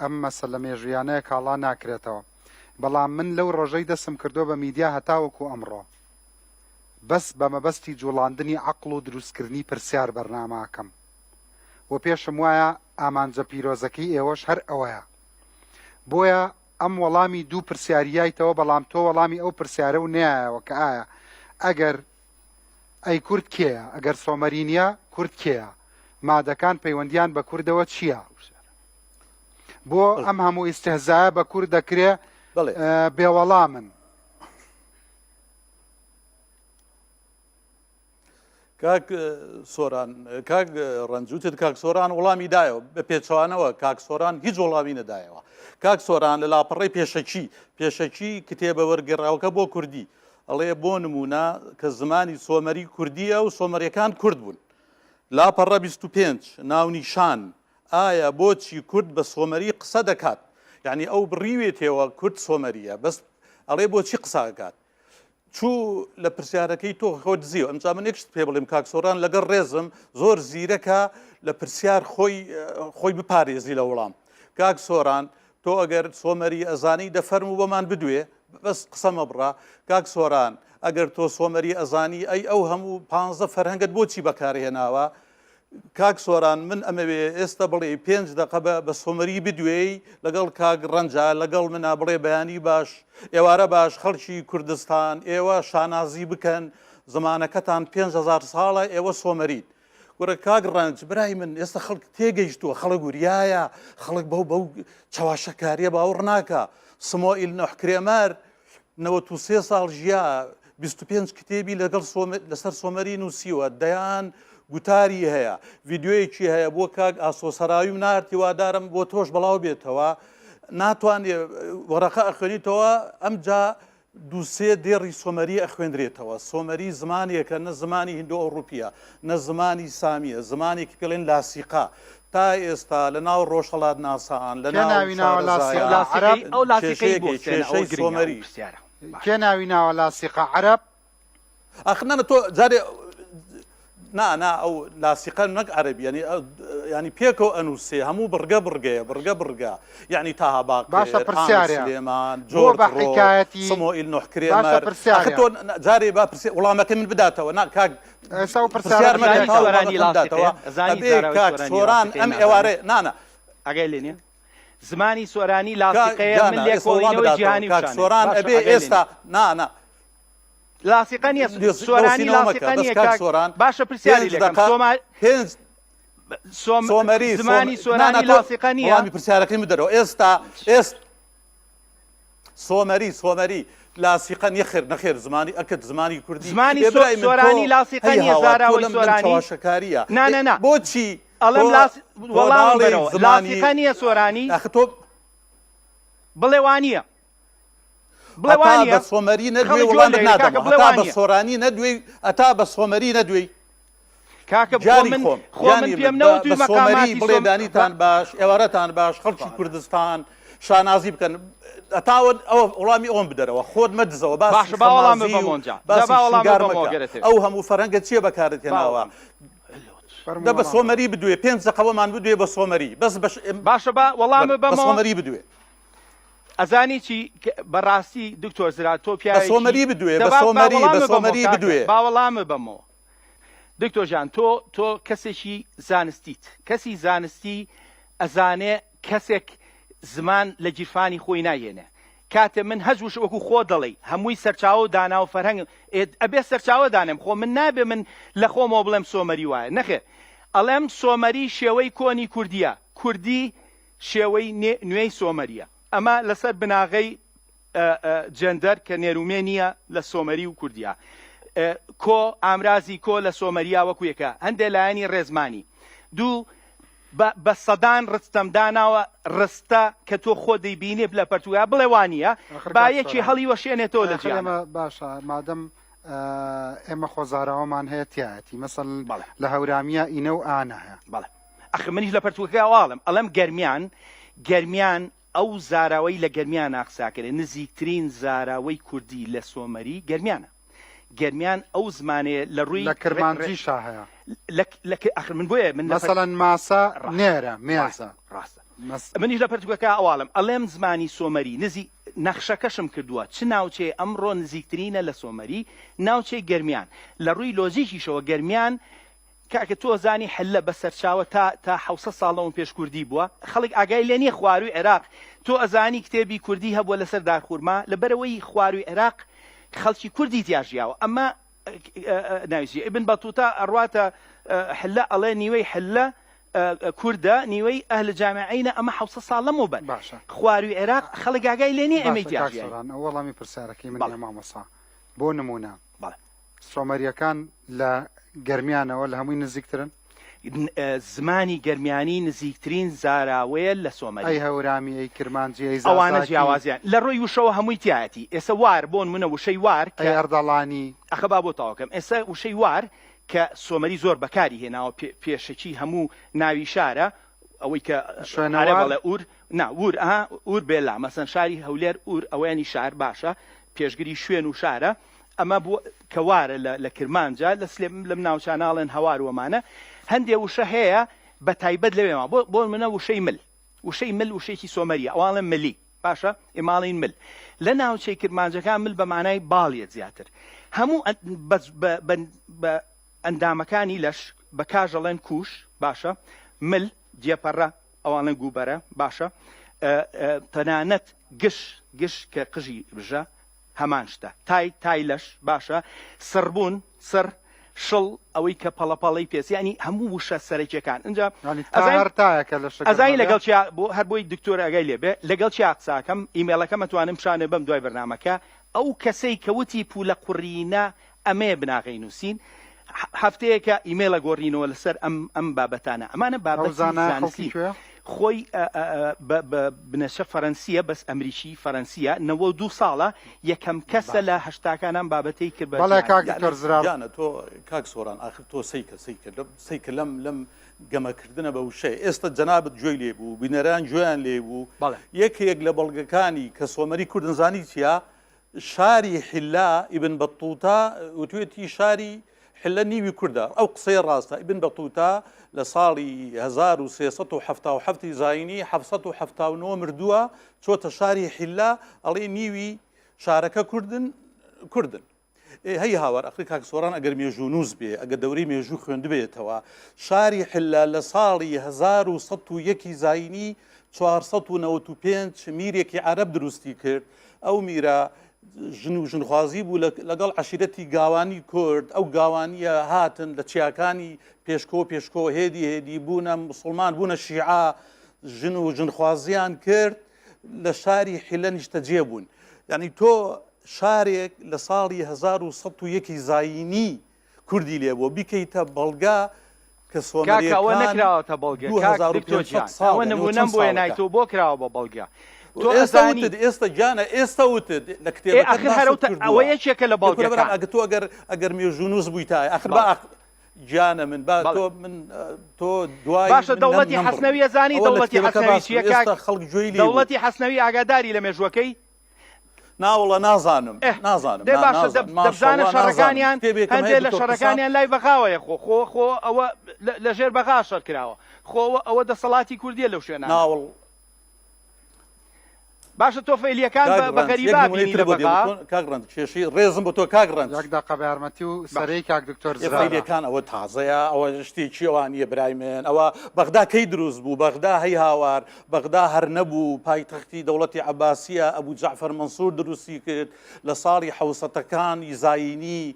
ئەم مەسەلە مێژویانەیە کاڵا ناکرێتەوە بەڵام من لەو ڕۆژەی دەسم کردو بە میدیا هەتاوەکو ئەمڕۆ بەس بە مەبەستی جوڵاندنی عەقڵ و دروستکردنی پرسیار بەرناماکەم و پێشم وایە ئامانجە پیرۆزەکەی ئێوەش هەر ئەوەیە بۆیە ئەم وەڵامی دوو پرسیاریایتەوە بەڵام تۆ وەڵامی ئەو پرسیارە و نایەوە کە ئایا ئەگەر ئەی کورد کێیە ئەگەر سۆمەرینیە کورد کێیە مادەکان پەیوەندیان بە کوردەوە چییە بۆ ئەم هەموو ئیستهزایە بە کورد دەکرێ بێوەڵامن کاک سۆران کاک ڕەنجوتت کاک سۆران وەڵامی دایەوە بە پێچوانەوە کاک سۆران هیچ وەڵامی نەدایەوە کاک سۆران لە لاپەڕی پێشەکی کتێبە وەرگێڕاوەکە بۆ کوردی ئەڵێ بۆ نمونە کە زمانی سۆمەری کوردیە و سۆمەریەکان کورد بوون لاپەڕە 25 ناونیشان ئایا بۆچی کورد بە سۆمەری قسە دەکات یعنی ئەو بڕیوێتەوە کورد سۆمەریە بەس ئەڵێ بۆچی قسە دەکات چوو لە پرسیارەکەی تۆ خۆ دزیوە ئەمجا من یەکشت پێ بڵێم کاک سۆران لەگەڵ ڕێزم زۆر زیرەکە لە پرسیار خۆی بپارێزی لە وەڵام کاک سۆران تۆ ئەگەر سۆمەری ئەزانی دەفەرم و بەمان بدوێ بەس قسە مەبڕا کاک سۆران ئەگەر تۆ سۆمەری ئەزانی ئەی ئەو هەموو 15 فەرهەنگت بۆچی بەکارهێناوە کاک سۆران من ئەمەوێ ئێستا بڵێ 5 دقە بە سۆمەری بدوێی لەگەڵ کاک ڕەنجا لەگەڵ منا بڵێ بەیانی باش ئێوارە باش خەڵکی کوردستان ئێوە شانازی بکەن زمانەکەتان 5,000 ساڵە ئێوە سۆمەریت وەرە کاگڕانج برای من ئێستا خەڵک تێگەیشتووە خەڵک وریایە خەڵک بەو چاواشەکاریە باوەڕ ناکە سمۆئیل نۆحکرێمەر 93 ساڵ ژیا 25 کتێبی لەسەر سۆمەری نووسیوە دەیان گوتاری هەیە ڤیددیۆیەکی هەیە بۆ کاک ئاسۆسەراوی و نارتی وادارم بۆ تۆش بەڵاو بێتەوە ناتوانێ وەرەقە ئەخوێنیتەوە ئەمجا دووسێ دێڕی سۆمەری ئەخوێندرێتەوە سۆمەری زمانێکە نە زمانی هندۆ ئەوروپیە نە زمانی سامیە زمانێکی پێڵێن لاسیقا تا ئێستا لە ناو ڕۆژهەڵات ناسان لە سۆمەری کێ ناوی ناوە لاسیقا عەرەب ئەخنانە تۆ جارێ نا ئەو لاسیقا نەک عەرەبی ینی پێکەوە ئەنووسێ هەموو بڕگە یعنی تاها باقر سلێمان جۆر حکایەتی سمۆئیل نۆحکرێمەر تۆ جارێ با وەڵامەکە من بداتەوە سۆران ئەم ئێوارێ نانە ئەگەی لێنێ زمانی سۆرانی لاسیقەیە من لێکۆڵینەوەی جیهانی سۆران ئەبێ ئێستا نانە لاسیقە نیە سۆرانی لاسیقە نیە سۆران باشە پرسیاری لەکەم سۆمەری زمانی سۆرانی لاسیقە نیە پرسیارەکەی بدەرەوە ئێستا سۆمەری لاسیقە نەخێر نەخێر زمانی ئەکرد زمانی کوردی زمانی سۆرانی لاسیقە نیە زاراوەی سۆرانی شەکاریە نانە بۆچی ئەڵێم وەڵام بەرەوە لاسیقە نیە سۆرانی تۆ بڵێ وانە بە سۆمەری نەدوێ وڵام نادەمەتا بە سۆرانی نەدوێ ئەتا بە سۆمەری نەدوێ کاکە خۆمن پێم نەوتوی مەقاماتی بڵێدانیتان باش ئێوارەتان باش خەڵکی کوردستان شانازی بکەن ئەتاوە ئەوە وڵامی ئەوم بدەرەوە خۆت مەدزەوە باش ئەو هەموو فەرەنگە چیە بەکارت هێناوە دە بە سۆمەری بدوێ 5 دقەوەمان بدوێ بە سۆمەری باشە وەڵام بە سۆمەری بدوێ ئەزانی چی بەڕاستی دکتۆر زراتۆ پیاوێکی سۆمەری بدوێ بە سۆمەری بدوێ باوەڵامە بەمەوە دکتۆر ژان تۆ کەسێکی زانستیت کەسی زانستی ئەزانێ کەسێک زمان لە جیرفانی خۆی نایێنێ کاتێ من هەزوش وەکو خۆ دەڵێ هەمووی سەرچاوە و دانا و فەرهەنگ ئەبێ سەرچاوە دانێم خۆ من نابێ من لە خۆمەوە بڵێم سۆمەری وایە نەخێر ئەڵێم سۆمەری شێوەی کۆنی کوردیە کوردی شێوەی نوێی سۆمەریە ئەمە لەسەر بناغەی جەندەر کە نێرومێنیە لە سۆمەری و کوردیا کۆ ئامرازی کۆ لە سۆمەریا وەکو یەکە هەندێک لایەنی ڕێزمانی دوو بە سەدان ڕستەم داناوە ڕستە کە تۆ خۆ دەیبینێ لە پەرتوگا بڵێ وانە با یەکی هەڵی وەشێنێتەوە لە جیانە باشە مادەم ئێمە خۆزاراوەمان هەیە تایەتی مەسەڵ لە هەورامیە ئینە و ئانە هەیە بەڵێ ئەخ منیش لە پەرتوگا واڵم ئەڵەم گەرمیان ئەو زاراوەی لە گەرمیان ئاقساکرێ نزیکترین زاراوەی کوردی لە سۆمەری گەرمیان ئەو زمانەیە لە ڕووی لە کرمانجیشا هەیە من بۆیە من مەسەڵەن ماسە نێرە مێزە ڕاستە منیش لە پەرتوگەکە ئەواڵم ئەڵێم زمانی سۆمەری نزی نەخشەکەشم کردووە چ ناوچێ ئەمڕۆ نزیکترینە لە سۆمەری ناوچەی گەرمیان لە ڕووی لۆجیکیشەوە گەرمیان کاکە تۆ زانی حلە بە سەرچاوە تا 600 ساڵەوە پێش کوردی بووە خەڵک ئاگای لێ نییە خواروی عێراق تۆ ئەزانی کتێبی کوردی هەبووە لەسەر دارخورما لەبەرەوەی خواروی عێراق خەڵکی کوردی تیاژیاوە ئەمە ناویسی ئبن بەتوتە ئەڕواتە حلە ئەڵێ نیوەی حلە کووردە نیوەی ئەهل جامعینە ئەمە 600 ساڵ لەمەوە بن خواروی عێراق خەڵک ئاگای لێ نییە ئەمەی تیاژیان وەڵامی پرسیارەکەی من مامۆسا بۆ نمونە سۆمەریەکان لە گەرمیانەوە لە هەمووی نزیکترن زمانی گەرمیانی نزیکترین زاراوەیە لە سۆمەری ئەی هەورامی ئەی کرمانجی ئەوانە جیاوازیان لە ڕۆی وشەوە هەمووی تایەتی ئێستا وار بۆن منە وشەی وار کە ئەردەڵانی ئەخەبا بۆ تاواکەم ئێستا وشەی وار کە سۆمەری زۆر بەکاری هێناوە پێشەکی هەموو ناوی شارە ئەوەی کە شوێنەوە بڵێ ئور بێلا مەسەن شاری هەولێر ئور ئەوەیانی شار باشە پێشگری شوێن و شارە ئەمە بۆ کەوارە لە کرمانجا لەم ناوچاناڵێن هەوار وەمانە هەندێک وشە هەیە بە تایبەت لەوێمە بۆ منە وشەی مل وشەیەکی سۆمەریە ئەوڵێن ملی باشە ئێماڵین مل لە ناوچەی کرمانجەکان مل بە مانای باڵیە زیاتر هەموو بە ئەندامەکانی لەش بە کاژەڵێن کوش باشە مل جێپەڕە ئەوانە گوبەرە باشە تەنانەت گشت کە قژی بژە هەمان شتە تای لەش باشە سڕبوون شڵ ئەوەی کە پەڵەپەڵی پێست ینی هەموو وشە سەرەکیەکان اینجا هەرتایەکە لە ئەزای لەگەڵ بۆ هەر بۆی دکتۆر ئەگەی لێبێ لەگەڵ چی قساکەم ئیمێلەکە مەتوانم شانێ بەم دوای بەرنامەکە ئەو کەسەی کەوتی پولە قوڕینە ئەمێ بناغی نووسین هەفتەیەکە ئیمێلە گۆڕینەوە لەسەر ئەم بابەتانە ئەمانە بابەتی خۆی بنەشە فەرەنسیە بەس ئەمریکی فەرەنسیە 92 ساڵە یەکەم کەسە لە هەشتاکانان بابەتەی کرد بەڵێ تۆ کاک سۆران آخر تۆ سیکە لەم گەمەکردنە بە وشەیە ئێستا جەنابەت گوێی لێ بوو بینەران گوێیان لێ بوو یەکێک لە بەڵگەکانی کە سۆمەری کوردنزانی چیە شاری حیلا ئیبن بەتوتە وتوێتی شاری حلە نیوی کووردە ئەو قسەی ڕاستە ئیبن بەتوتە لە ساڵی 1370 زاینی 1970 مردووە چۆتە شاری حیلا ئەڵێ نیوی شارەکە کوردن هەی هاوار ئەخری کاک سۆران ئەگەر مێژوو نووس بێ ئەگەر دەورەی مێژوو خوێندبێتەوە شاری حیلا لە ساڵی 1970 زاینی 495 میرێکی عەرەب دروستی کرد ئەو میرە ژن و ژنخوازی بوو لەگەڵ عەشیرەتی گاوانی کورد ئەو گاوانیە هاتن لە چیاکانی پێشکۆ هێدی بوونە مسلمان بوونە شیعە ژن و ژنخوازیان کرد لە شاری حیلە نیشتەجێ بوون یعنی تۆ شارێک لە ساڵی 1970 زاینی کوردی لێ بۆ بیکەیتە بەڵگا کە سۆمەریەکە نەکراوەتە بەڵگە ئەوە نمونەم بۆیە نایتۆ بۆ کراوە بە بەڵگە ئێستا گیانە ئێستا وتت لە کتێبەکە ئەوە یەکێکە لە بەڵگەکان ئەگە تۆ ئەگەر مێژوو نووس بوویتای ئەخر بە گیانە من تۆ دوای باشە دەوڵەتی حەسنەوی زانی دەوڵەتی حەسنەوی چیە خەڵک گوێی لێ دەوڵەتی حەسنەوی ئاگاداری لە مێژوەکەی ناوەڵە نازانم دێ باشە دەبزانە شەڕەکانیان هەندێک لە شەڕەکانیان لای بەغاوەیە خۆ ئەوە لەژێر بەغا شەڕ کراوە خۆ ئەوە دەسەڵاتی کوردیە لەو شوێنە ناوڵ باشە تۆ فەیلیەکان بە غەریبا بینی لە بەغا کاگڕند کێشی ڕێزم بۆ تۆ کاگڕند داقە بەیارمەتی و سەرەی کاک دکتۆر فەیلیەکان ئەوە تازەیە ئەوە شتێکی ئەوانیە برای من ئەوە بەغدا کەی دروست بوو بەغدا هەی هاوار بەغدا هەر نەبوو پایتەختی دەوڵەتی عەباسیە ئەبوو جەعفەر مەنسوور دروستی کرد لە ساڵی حەوسەتەکانی زاینی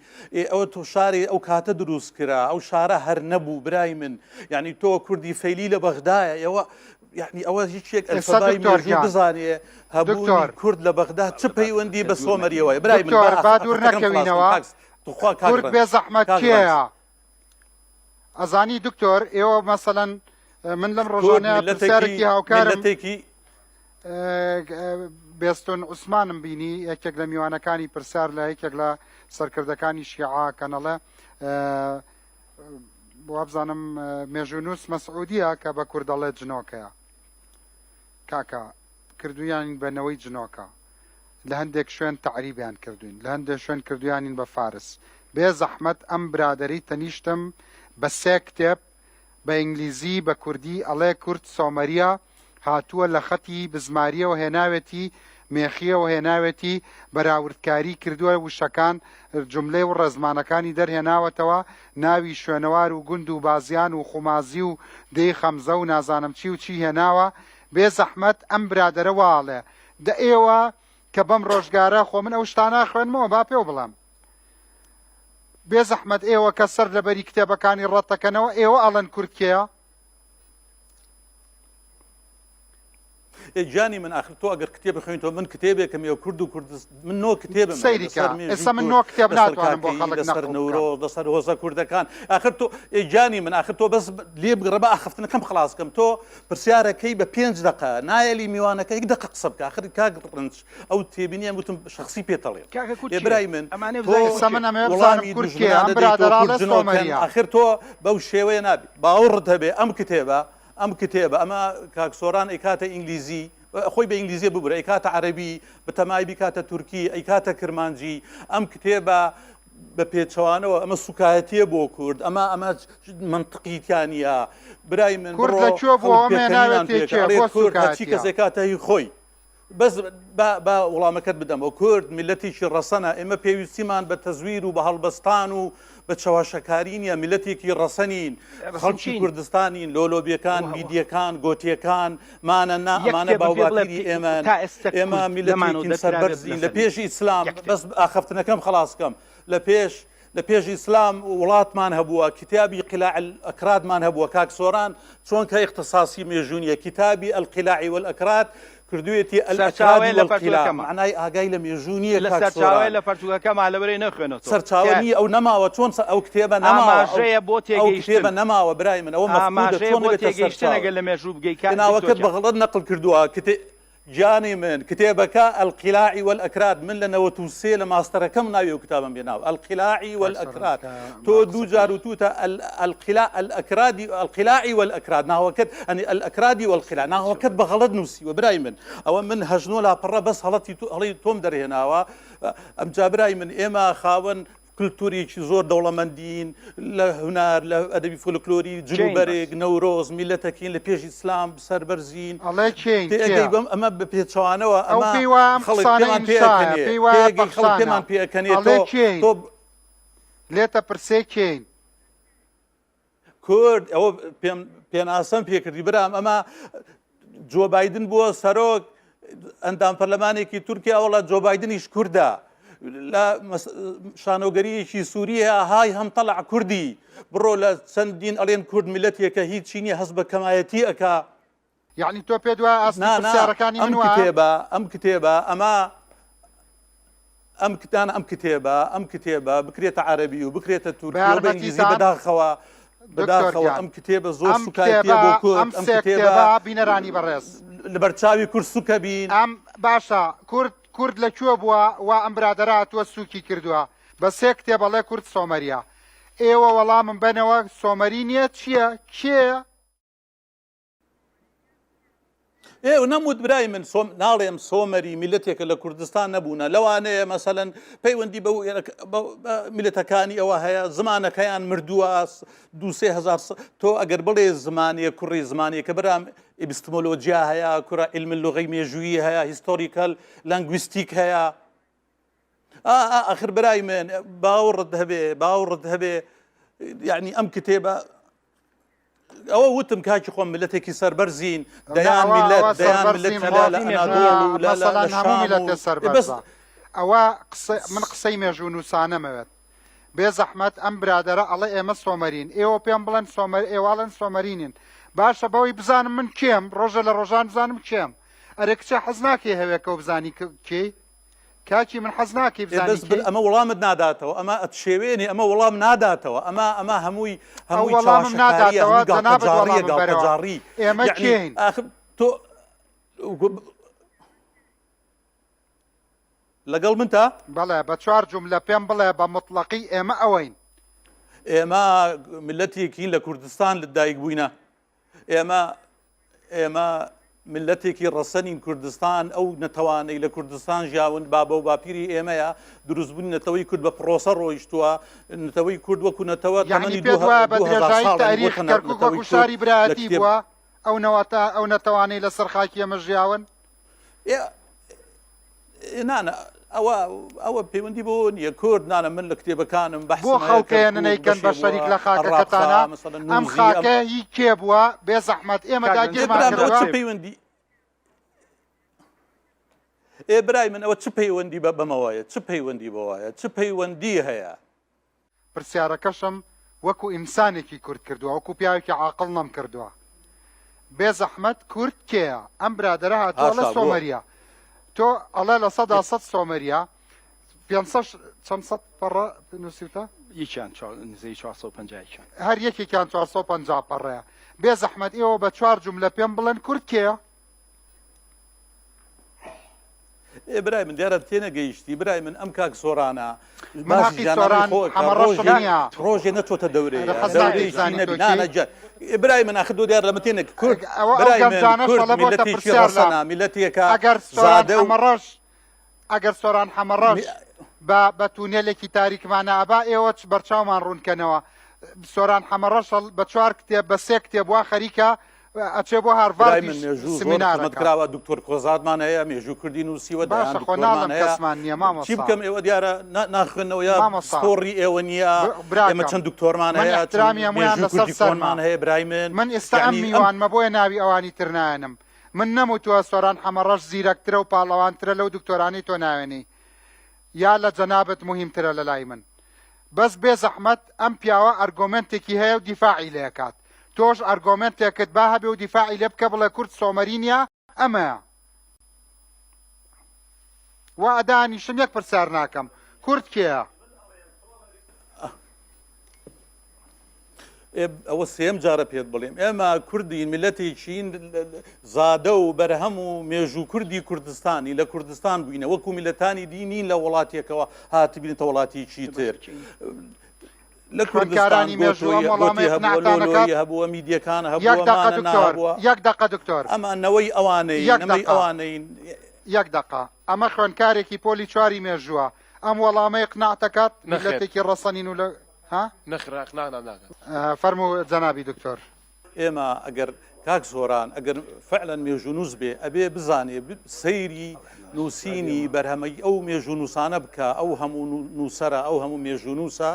ئەوە تۆ شاری ئەو کاتە دروست کرا ئەو شارە هەر نەبوو برای من یعنی تۆ کوردی فەیلی لە بەغدایە ئەوە يعني ئەوە هیچێک ئەلفەبای مێژوو بزانێ هەبوونی کورد لە بەغدا چ پەیوەندی بە سۆمەریەوەی برای من با دوور نەکەوینەوە کورد بێ زەحمەت کێیە ئەزانی دکتۆر ئێوە مەسەڵەن من لەم ڕۆژانەیە پرسیارێکی هاوکارم بێستۆن عوسمانم بینی یەکێک لە میوانەکانی پرسیار لە یەکێک لە سەرکردەکانی شیعە کەنەڵێ بۆ بزانم مێژوونووس مەسعودیە کە بە کوردەڵێ جنۆکەیە کاکە کردویان بەنەوەی جنۆکە لە هەندێک شوێن تعریبیان کردوین لە هەندێک شوێن کردویانین بە فارس بێ زەحمەت ئەم برادەری تەنیشتم بە سێ کتێب بە ئینگلیزی بە کوردی ئەڵێ کورد سۆمەریە هاتووە لە خەتی بزماریەوە هێناوێتی مێخیەوە هێناوێتی بەراوردکاری کردووە وشەکان جملەی و ڕێزمانەکانی دەرهێناوەتەوە ناوی شوێنەوار و گوند و بازیان و خومازی و دەی خەمزە و نازانم چی و چی هێناوە بێ زەحمەت ئەم برادەرە واڵێ دە ئێوە کە بەم ڕۆژگارە خۆ من ئەو شتانە خوێنمەوە با پێو بڵم بێ زەحمەت ئێوە کە سەر لەبەری کتێبەکانی ڕەتەکەنەوە ئێوە ئەڵەن کورتکەیە جانی من آخر تۆ ئەگەر کتێب بخوێنیتەوە من کتێبێکم ێ کورد و کوردست من نۆ کتێبم سەیریکە ئێستا من نۆ کتێب ناتوانم بۆ خەڵک لەسەر نەورۆ لەسەر هۆزە کوردەکان آخر تۆ جانی من آخر تۆ بەس لێ بگڕە بە ئاخفتنەکەم خلاصکەم تۆ پرسیارەکەی بە 5 دقە نایەلی میوانەکە 1 دقە قسە بکە آخر کاک ڕنج ئەو تێبینیان وتم شخصی پێتەڵێ برای من آخر تۆ بەو شێوەیە نابی باوەڕت هەبێ ئەم کتێبە ئەمە کاکسۆران ئەیکاتە ئینگلیزی خۆی بە ئینگلیزیە ببرە ئەیکاتە عەرەبی بە تەمای بیکاتە تورکی ئەیکاتە کرمانجی ئەم کتێبە بە پێچەوانەوە ئەمە سوکایەتیە بۆ کورد ئەمە منطقیتیانە برای من هەرچی کەسێکاتە هی خۆی بەس بە وەڵامەکەت بدەم و کورد میلەتێکی ڕەسەنە ئێمە پێویستیمان بە تەزویر و بە هەڵبەستان و بە چاواشەکارینە میلەتێکی ڕەسەنین خەڵکی کوردستانین لۆلۆبیەکان میدیەکان گۆتیەکان ئەمانە باوباتیری ئێمە میلەتێکی سەربەرزین لە پێش ئیسلام بەس ئاخەفتنەکەم خلاصکەم لە پێش لە پێش ئیسلام وڵاتمان هەبووە کتابی قلاع الأكرادمان هەبووە کاک سۆران چۆن کە اختصاصی مێژوونیە کتابی القلاع والأكراد کردوێتی الأكراد والقلاع معنای ئاگای لە مێژوونیە لە سەرچاوی لە پەرتوگەکەمە لەبەرەی نەخوێنەوە سەرچاوی ئەو نەماوە چۆن ئەو کتێبە ئاماژەیە بۆ تێگەیشتن نەماوە برای من ئەوە ئاماژەیە بۆ تێگەیشتنەگە لە مێژوو بگەی ناوەکەت بەغڵەت نەقل کردووە جاني من كتابك القلاع والأكراد من لنا وتوسيل ماستر كم ناوي كتابا بيناو القلاع والأكراد تو دو جاروتوتا القلاع القلاع والأكراد ناو كد يعني الأكراد والقلاع ناو كد بغلط نوسي وبراي من أو من هجنولا برا بس هلطي توم دري هنا أم جابراي من إما خاون كلتوريكي زور دولمندين لهنار لأدبي فولكلوري جلوبريك نوروز ملتكين لبيج إسلام سربرزين الله يكين تيجي أما بيتشوانا وأما بيوا خلق بيوا كمان بيأكني الله يكين ليتا برسيكين كورد أو بين آسام بيكردي برام أما جو بايدن بو سروك أندام برلماني كي تركيا والله جو بايدن إيش كردا لا شانۆگەریەکی سووریە های هەم طلع کوردی بڕۆ لە چەندین ئەڵێن کورد میلەتێکە هیچ چینی هەست بە کەمایەتی ئەکا یعنی تۆ پێ دوای ئاستی پرسیارەکانی من وایە ئەم کتێبە بکرێتە عەرەبی و بکرێتە تورکی و بەئینگلیزی بەداخەوە ئەم کتێبە زۆر سوکایەتیە بۆ کورد ئەم کتێبە بینەرانی بەڕێز لە بەرچاوی کورد سوکە بین ئەم باشە کورد لەکوێ بووە و ئەم برادەرە هاتووە سووکی کردووە بە سێ کتێبەڵێ کورد سۆمەریە ئێوە وەڵامم بنەوە سۆمەری نییە چییە کێ ئێوە نەموت برای من ناڵێم سۆمەری میلەتێکە لە کوردستان نەبوونە لەوانەیە مەسەلەن پەیوەندی بە میلەتەکانی ئەوە هەیە زمانەکەیان مردووە 2-3 تۆ ئەگەر بڵێ زمانیە کوڕی زمانیە کە برام ئێپیستمۆلۆجیا هەیە کوڕە عیلمی لوغەی مێژوویی هەیە هیستۆریکەل لەنگویستیک هەیە ئاخر برای من باوەڕت هەبێ یعنی ئەم کتێبە ئەوە وتم کاکی خۆم ملەتێکی سەربەرزین دەیان میلەتە سەربەرزە ئەوە من قسەی مێژوو نووسانەمەوێت بێ زەحمەت ئەم برادەرە ئەڵێ ئێمە سۆمەرین ئێوە پێم بڵێن ئێواڵەن سۆمەرینن باشە بەوەی بزانم من کێم ڕۆژە لە ڕۆژان بزانم کێم ئەرێ کچە حەز ناکێ هەوێکەوە بزانی کێی کاکی من حەز ناکەی بزانی ئەمە وەڵامت ناداتەوە ئەمە ئەتشێوێنی ئەمە وەڵام ناداتەوە ئەمە هەمووی وەڵامم ناداتەوە جەنابەت وەڵامم بەرەوە ئێمە کێین تۆ لەگەڵ من تا بەڵێ بە 4 جوملە پێم بڵێ بە مطلقی ئێمە ئەوەین ئێمە ملەتێکی لە کوردستان لەدایک بووینە ئێمە ملەتێکی ڕەسەنین کوردستان ئەو نەتەوانەی لە کوردستان ژیاون بابە و باپیری ئێمەیە دروستبوون نەتەوەی کورد بە پرۆسە ڕۆیشتووە نەتەوەی کورد وەکو نەتەوە یعنی پێ وایە بە درێژایی تاریخ کەرکووک وەکو شاری برایەتی بووە ئەو نەتەوانەی لەسەر خاکی ئێمە ژیاون نانە ئەوە پەیوەندی بۆ نییە کورد نانە من لە کتێبەکانم بەحس بۆ خەڵکەیە نەیکەن بە شەریک لە خاکەکەتانە ئەم خاکە هی کێ بووە بێ زەحمەت ئێمە داگیرمان کردووە پەیوەندی برای من ئەوە چ پەیوەندی بەمەوەیە چ پەیوەندی بەوایە چ پەیوەندی هەیە پرسیارەکەشم وەکو ئینسانێکی کورد کردووە وەکو پیاوێکی عاقڵ نەم کردووە بێ زەحمەت کورد کێیە ئەم برادەرە هاتووە لە سۆمەریە تۆ ئەڵێ لە 100 سۆمەریە 500 پەڕە نووسیتە یەکیان نزیک 450 هەر یەکێکیان 450 پەڕەیە بێ زەحمەت ئێوە بە 4 جوملە پێم بڵێن کورد کێیە برای من دیارە تێنەگەیشتی برای من ئەم کاک سۆرانە ڕۆژێ نەچۆتە دەورێ برای من ئاخر دیار لە متێنێک کورد میلەتێکە ئەگەر سۆران حەمەڕەش بە تونێلێکی تاریکمانە ئەبا ئێوە بەرچاومان ڕوونکەنەوە سۆران حەمەڕەش بە 4 کتێب بە 3 کتێب وا خەریکە ئەچێ بۆ هاروارد سمینارکراوە دکتۆر کۆزادمان هەیە مێژوو کوردی نووسیوە کەسمان نییە مامۆستا چی بکەم ئێوە دیارە ناخوێنەوە یا سپۆڕی ئێوە نییە ئێمە چەند دکتۆرمان هەیە احترامی هەمویان لەسەر سەرمان هەیە برای من ئێستا ئەم میوانمە بۆیە ناوی ئەوانی تر نایەنم من نەموتووە سۆران حەمەڕەش زیرەکترە و پاڵەوانترە لەو دکتۆرانی تۆ ناوێنی یا لە جەنابەت مهمترە لە لای من بەس بێ زەحمەت ئەم پیاوە ئەرگۆمنتێکی هەیە و دیفاعی لێکات تۆش ئەرگۆمنتێکت با هەبێ و دیفاعی لێ بکە بڵێ کورد سۆمەرینە ئەمەیە وا ئەدانیشم یەک پرسیار ناکەم کورد کێیە ئەوە سێم جارە پێت بڵێم ئێمە کوردین میلەتێکین زادە و بەرهەم و مێژوو کوردی کوردستانی لە کوردستان بووینە وەکو میلەتانی دینین لە وڵاتێکەوە هاتبینێتە وڵاتیکی تر لە کوردستانی مێژووی هەبووە میدیەکان هەبووە یەک دقە دکتۆر ئەمانەوەی ئەوانەی یەک دقە ئەمە خوێندکارێکی پۆلی چواری مێژووە ئەم وەڵامەی قناعتەکات میلەتێکی ڕەسەنین و لە فەرموو جەنابی دکتۆر ئێمە ئەگەر کاک زۆران ئەگەر فعلەن مێژوو نووس بێ ئەبێ بزانێ سەیری نووسینی بەرهەمەی ئەو مێژوو نووسانە بکە ئەو هەموو نووسەرە ئەو هەموو مێژوو نووسە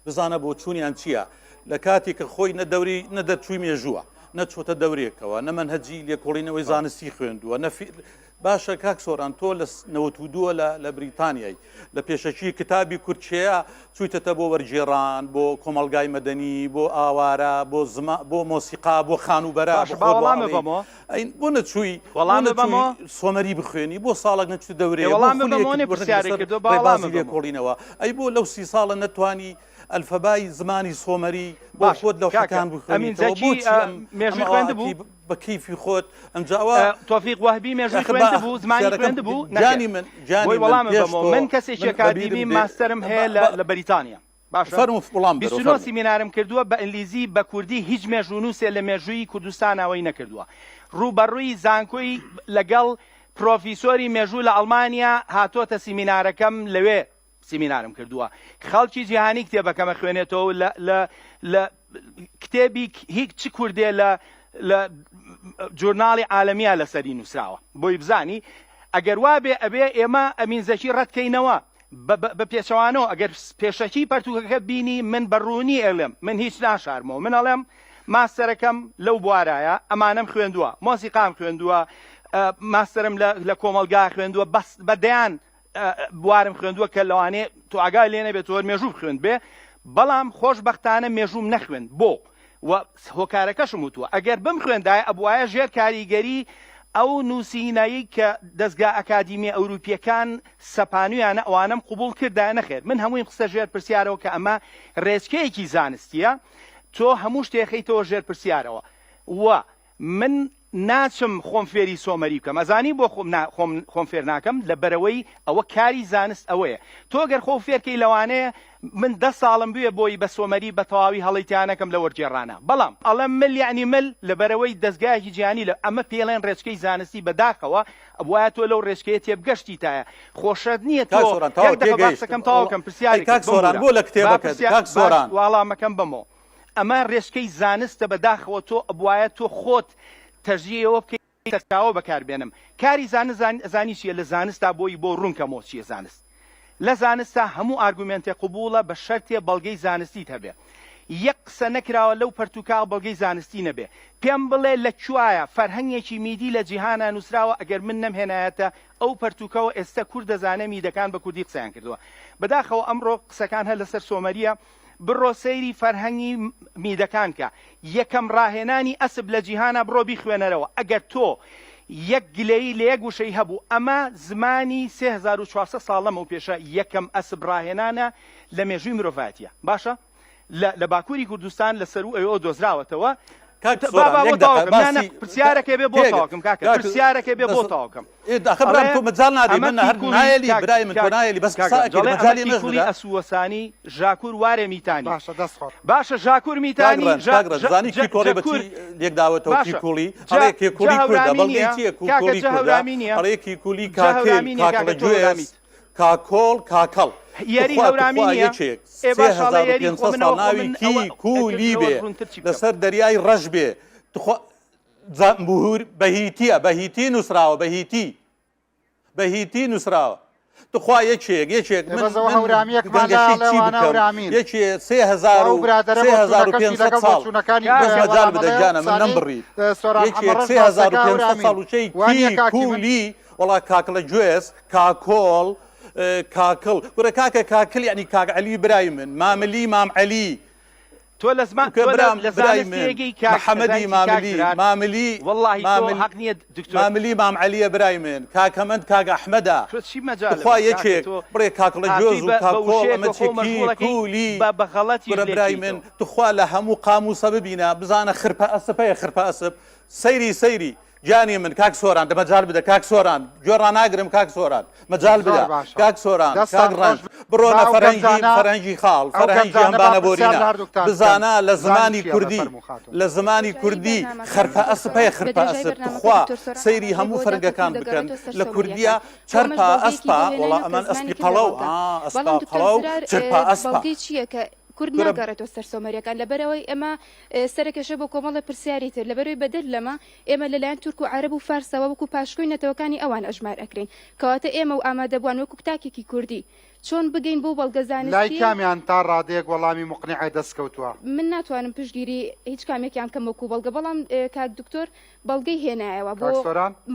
بزانە بۆ چوونیان چییە لە کاتێک کە خۆی نەدەچووی مێژووە نەچۆتە دەورێکەوە نەمەنهەجی لێکۆڵینەوەی زانستی خوێندووە باشە کاک سۆران تۆ لە 92 لە بریتانیای لە پێشەکی کتابی کورچەیە چوویتەتە بۆ وەرجێڕان بۆ کۆمەلگای مەدەنی بۆ ئاوارە بۆ مۆسیقا بۆ خانوبەرە بۆ نەچووی سۆمەری بخوێنی بۆ ساڵێک نەچوو دەورێ لێکۆڵینەوە ئەی بۆ لەو 30 ساڵە نەتوانی ئەلفەبای زمانی سۆمەری بۆ خۆت لەو حەکان مێژووی خوێند بوو بە کیفی خۆت ئەمجاوە تۆفیق وهبی مێژووی خوێند بوو زمانی خوێند بوو من کەسێکی ئەکادیمی ماستەرم هەیە لە بەریتانیا باشە سیمینارم کردووە بە ئینگلیزی بە کوردی هیچ مێژوو نووسێ لە مێژووی کوردستانەوەی نەکردووە ڕوبەڕووی زانکۆی لەگەڵ پرۆفیسۆری مێژوو لە ئەڵمانیا هاتۆتە سیمینارەکەم لەوێ سیمینارم کردووە خەڵکی جیهانی کتێبەکەمە خوێنێتەوە لە کتێبی هیچ چ کوردێ لە جورناڵی عالەمیە لەسەری نووسراوە بۆی بزانی ئەگەر وا بێ ئەبێ ئێمە ئەمینزەکی ڕەتکەینەوە بە پێچەوانەوە ئەگەر پێشەکی پەرتوکەکە بینی من بەڕوونی ئەڵێم من هیچ ناشارمەوە من ئەڵێم ماستەرەکەم لەو بوارایە ئەمانەم خوێندووە مۆسیقام خوێندووە ماستەرم لە کۆمەلگا خوێندووە بەدەیان بوارم خوێندووە کە لەوانێ تۆ ئاگای لێ نەبێت تۆ مێژوو خوێند بێ بەڵام خۆشبەختانە مێژووم نەخوێند بۆ و هۆکارەکەشم وتووە ئەگەر بم خوێندایە ئەبوایە ژێر کاریگەری ئەو نووسینایی کە دەستگا ئەکادیمی ئەوروپیەکان سەپانویانە ئەوانم قوبوڵ کردایە نەخێت من هەمووی قسە ژێر پرسیارەوە کە ئەمە ڕێچکەیەکی زانستیە تۆ هەموو شتێخەیتەوە ژێر پرسیارەوە و من ناچم خۆم فێری سۆمەری بکەم ئەزانی بۆ خۆم فێر ناکەم لە بەرەوەی ئەوە کاری زانست ئەوەیە تۆ گەر خۆ فێرکەی لەوانەیە من 10 ساڵم بووە بۆی بە سۆمەری بە تەواوی هەڵیتیانەکەم لە وەرجێڕانە بەڵام ئەڵەم مل یعنی مل لە بەرەوەی دەستگایەکی جیهانی لە ئەمە پێڵێن ڕێچکەی زانستی بەداخەوە ئەوایە تۆ لەو ڕێچکەیە تێبگەشتی تایە خۆشەت نییە تۆکەم تاواکەم پرسیاری بۆ لە کتێبەکە وەڵامەکەم بمەوە ئەمە ڕێچکەی زانستە بەداخەوە تۆ ئەبوایە تۆ خۆت تەژیەوە بکەیتەوە بەکاربێنم کاری زانی چیە لە زانستا بۆی بۆ ڕوونکەمەوە چیە زانست لە زانستا هەموو ئارگومنتێ قوبوڵە بە شەرتێ بەڵگەی زانستیت هەبێ یەک قسە نەکراوە لەو پەرتوکاڵ بەڵگەی زانستی نەبێ پێم بڵێ لە کوایە فەرهەنگێکی میدی لە جیهانە نووسراوە ئەگەر من نەمهێنایەتە ئەو پەرتوکەوە ئێستا کورد دەزانە میدەکان بە کوردی قسەیان کردووە بەداخەوە ئەمڕۆ قسەکان هە لەسەر سۆمەریە بڕۆ سەیری فەرهەنگی میدەکان کە یەکەم ڕاهێنانی ئەسب لە جیهانە بڕۆ بیخوێنەرەوە ئەگەر تۆ یەک گلەیی لە یەک وشەی هەبوو ئەمە زمانی 3400 ساڵ لەمە و پێشە یەکەم ئەسب ڕاهێنانە لە مێژووی مرۆڤایەتیە باشە لە باکووری کوردستان لەسەر و ئەوە دۆزراوەتەوە پرسیارەکە بێ بۆ تاواکەم کاکە پرسیارەکە بێ بۆ تاواکەم تۆ مەجال نادی من نایەلی برای من تۆ نایەلی بەس قسەی ئەسووەسانی ژاکوور وارێ میتانی باشە ژاکوور میتانی زانی کیکۆڵی بەچی لێک داوەتەوە کیکوڵی هەڵێ کیکوڵی کوردە بەڵگەی چییە کوڵی کوردە هەڵێ کیکوڵی کاکێل کاکڵە گوێز کاکۆڵ کاکەڵ یاری هەورامینیە ناوی کی کولی بێ لەسەر دەریای ڕەش بێ بوهور بەهیتیە بەهیتی نووسراوە بەهیتی نووسراوە تخوا یەکێک یەکێ 3500 ساڵ مەجال بدەگیانە من نەمبڕی یەکێک 3500 ساڵ وچەی کی کولی وڵا کاکڵە گوێز کاکۆڵ کاکڵ گورە کاکە کاکل یعنی کاک علی برای من ماملی مام علی تۆ لە زمان لە زانستیەکەی محەممەدی ماملی والله تۆ حەق نییە دکتۆر ماملی مام علیە برای من کاکەمەند کاک ئەحمەدا چی مەجال خوا یەکێک بڕێ کاکڵە جۆز و کاکۆڵ ئەمە چێکی کولی بە غەڵەتی گورە برای من توخوا لە هەموو قاموسە ببینە بزانە خرپە ئەسپەیە خرپە ئەسپ سەیری جانی من کاک سۆران دەمەجال بدە کاک سۆران گوێڕان ناگرم کاک سۆران مەجال بدە کاک سۆران کاک ڕەنج بڕۆنە فەرەنجی خاڵ فەرهەنگی هەمبانە بۆرینە بزانە لە زمانی کوردی خەرپە ئەسپەیە خرپە ئەسپ تخوا سەیری هەموو فەرنگەکان بکەن لە کوردیا چەرپا ئەسپا وەڵا ئەمان ئەسپی قەڵەو ئەسپا قەڵەو چەرپا ئەسپا کورد ناگەڕێتەوە سەر سۆمەریەکان لەبەرەوەی ئەمە سەرکەشە بۆ کۆمەڵە پرسیاری تر لەبەرەوەی بەدل لەمە ئێمە لەلایەن تورک و عەرەب و فارسەوە وەکو پاشکۆی نەتەوەکانی ئەوان ئەژمار ئەکرین کەواتە ئێمە و ئامادەبووان وەکو کتاکێکی کوردی چۆن بگەین بۆ بەڵگەزانستی لای کامیان تا ڕادەیەک وەڵامی مقنعی دەستکەوتووە من ناتوانم پشتگیری هیچ کامێکیان کەم وەکو بەڵگە بەڵام کاک دکتۆر بەڵگەی هێنایەوە بۆ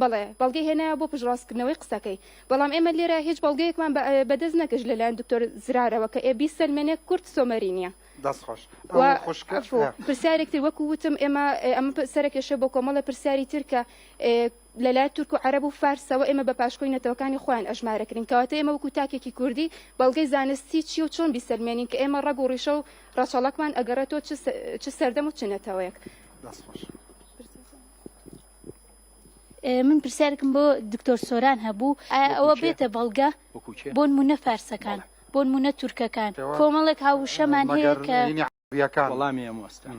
بەڵێ بەڵگەی هێنایە بۆ پشتڕاستکردنەوەی قسەکەی بەڵام ئێمە لێرە هیچ بەڵگەیەکمان بەدەست نەکەش لەلایەن دکتۆر زرارەوە کە ئێبی سەلمێنێک کورد سۆمەری نییە دەستخۆش پرسیارێکتر وەکو وتم ئەمە سەرکێشە بۆ کۆمەڵە پرسیاری ترکە لەلای تورک و عەرەب و فارسەوە ئێمە بە پاشکۆی نەتەوەکانی خۆیان ئەژمارەکردین کەواتە ئێمە وەکو تاکێکی کوردی بەڵگەی زانستی چی و چۆن بیسەلمێنین کە ئێمە ڕەگ و ڕیشە و ڕەچەڵەکمان ئەگەڕێتەوە چ سەردەم و چ نەتەوەیەک من پرسیارکم بۆ دکتۆر سۆران هەبوو ئەوە بێتە بەڵگە بۆ نمونە فارسەکان بۆ نمونە تورکەکان کۆمەڵێک هاوشەمان هەیە کە وەڵامی ئەمۆستا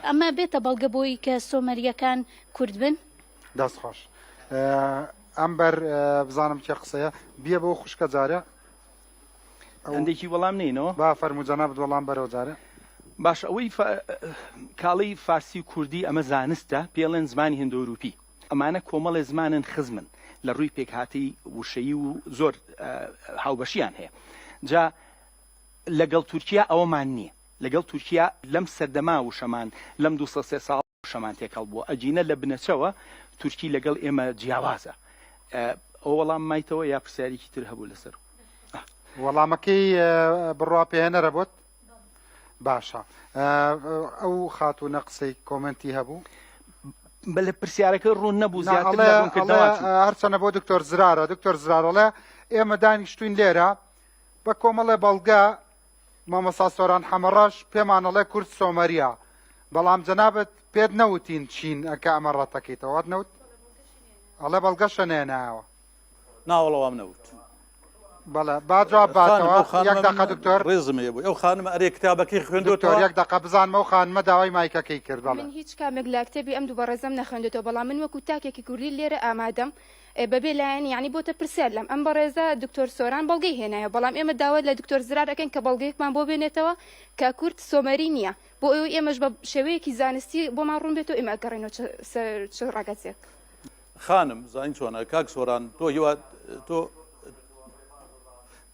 ئەمە بێتە بەڵگە بۆی کە سۆمەریەکان کورد بن دەستخۆش ئەمبەر بزانم چه قسەیە بیە بۆ خوشکە جارە هەندێکی وەڵام نینەوە با فەرموجەناب وەڵام بەرەو جارە باش ئەوەی کاڵی فارسی کوردی ئەمە زانستە پێڵێن زمانی هندۆروپی ئەمانە کۆمەڵێ زمانن خزمن لە ڕووی پێکهاتی وشەیی و زۆر هاوبەشیان هەیە جا لەگەڵ تورکیا ئەوەمان نییە لەگەڵ تورکیا لەم سەردەما وشەمان لەم 200 ساڵ وشەمان تێکەڵ بووە ئەجینە لە بنەچەوە تورکی لەگەڵ ئێمە جیاوازە ئەو وەڵام مایتەوە یا پرسیارێکی تر هەبوو لەسەر وەڵامەکەی بڕوا پێهێنەرە بۆت باشە ئەو خاتوونە قسەی کۆمنتی هەبوو بەلە پرسیارەکە ڕوون نەبوو هەرچەنە بۆ دکتۆر زرارە دکتۆر زرارەڵێ ئێمە دانیشتوین لێرە بە کۆمەڵێ بەڵگە مامەسا سۆران حەمەڕەش پێمانەڵێ کورد سۆمەریە بەڵام جەنابەت پێت نەوتین چین ئەکە ئەمە ڕەتەکەیتەوە نەوت ئەڵێ بەڵگەشە نێنایەوە ناوەڵەوام نەوت بەڵێ با جواب باتەوە یەک دەقە دکتۆر ڕێزمێ بوو ئەو خانمە ئەرێ کتابەکەی خوێندوتەوە یەک دەقە بزانمە و خانمە داوای مایکەکەی کرد بەڵێ من هیچ کامێک لا کتێبی ئەم دوو بەڕێزەم نەخوێندێتەوە بەڵام من وەکو تاکێکی کوردی لێرە ئامادەم بەبێ لایەن یعنی بۆتە پرسیار لەم ئەم بەڕێزە دکتۆر سۆران بەڵگەی هێنایە بەڵام ئێمە داوات لە دکتۆر زرار ئەەکەن کە بەڵگەیەکمان بۆ بێنێتەوە کە کورد سۆمەری نییە بۆ ئەوەی ئێمەش بە شێوەیەکی زانستی بۆمان ڕوون بێتەوە ئێمە ئەگەڕێنەوە چ ڕاگەچێک خانم زانین چۆنە کاک سۆران تۆ هیوات تۆ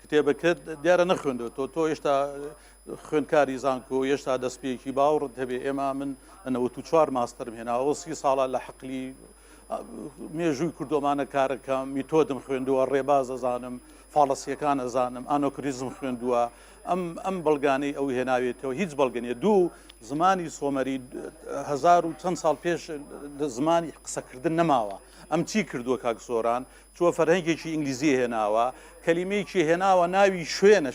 کتێبەکەت دیارە نەخوێندەوە تۆ هێشتا خوێندکاری زانکۆ هێشتا دەستپێکی باوڕت هەبێ ئێمە من 94 ماستەرم هێناوە 30 ساڵە لە حەقلی مێژووی کوردۆمانە کارەکەم میتۆدم خوێندووە ڕێباز ئەزانم فاڵەسیەکان ئەزانم ئانۆکریزم خوێندووە ئەم بەڵگانەی ئەو هێناوێتەوە هیچ بەڵگەنیە دوو زمانی سۆمەری 1000 و چەند ساڵ پێش زمانی قسەکردن نەماوە ئەم چی کردووە کاک سۆران چوە فەرهەنگێکی ئینگلیزی هێناوە کەلیمەیەکی هێناوە ناوی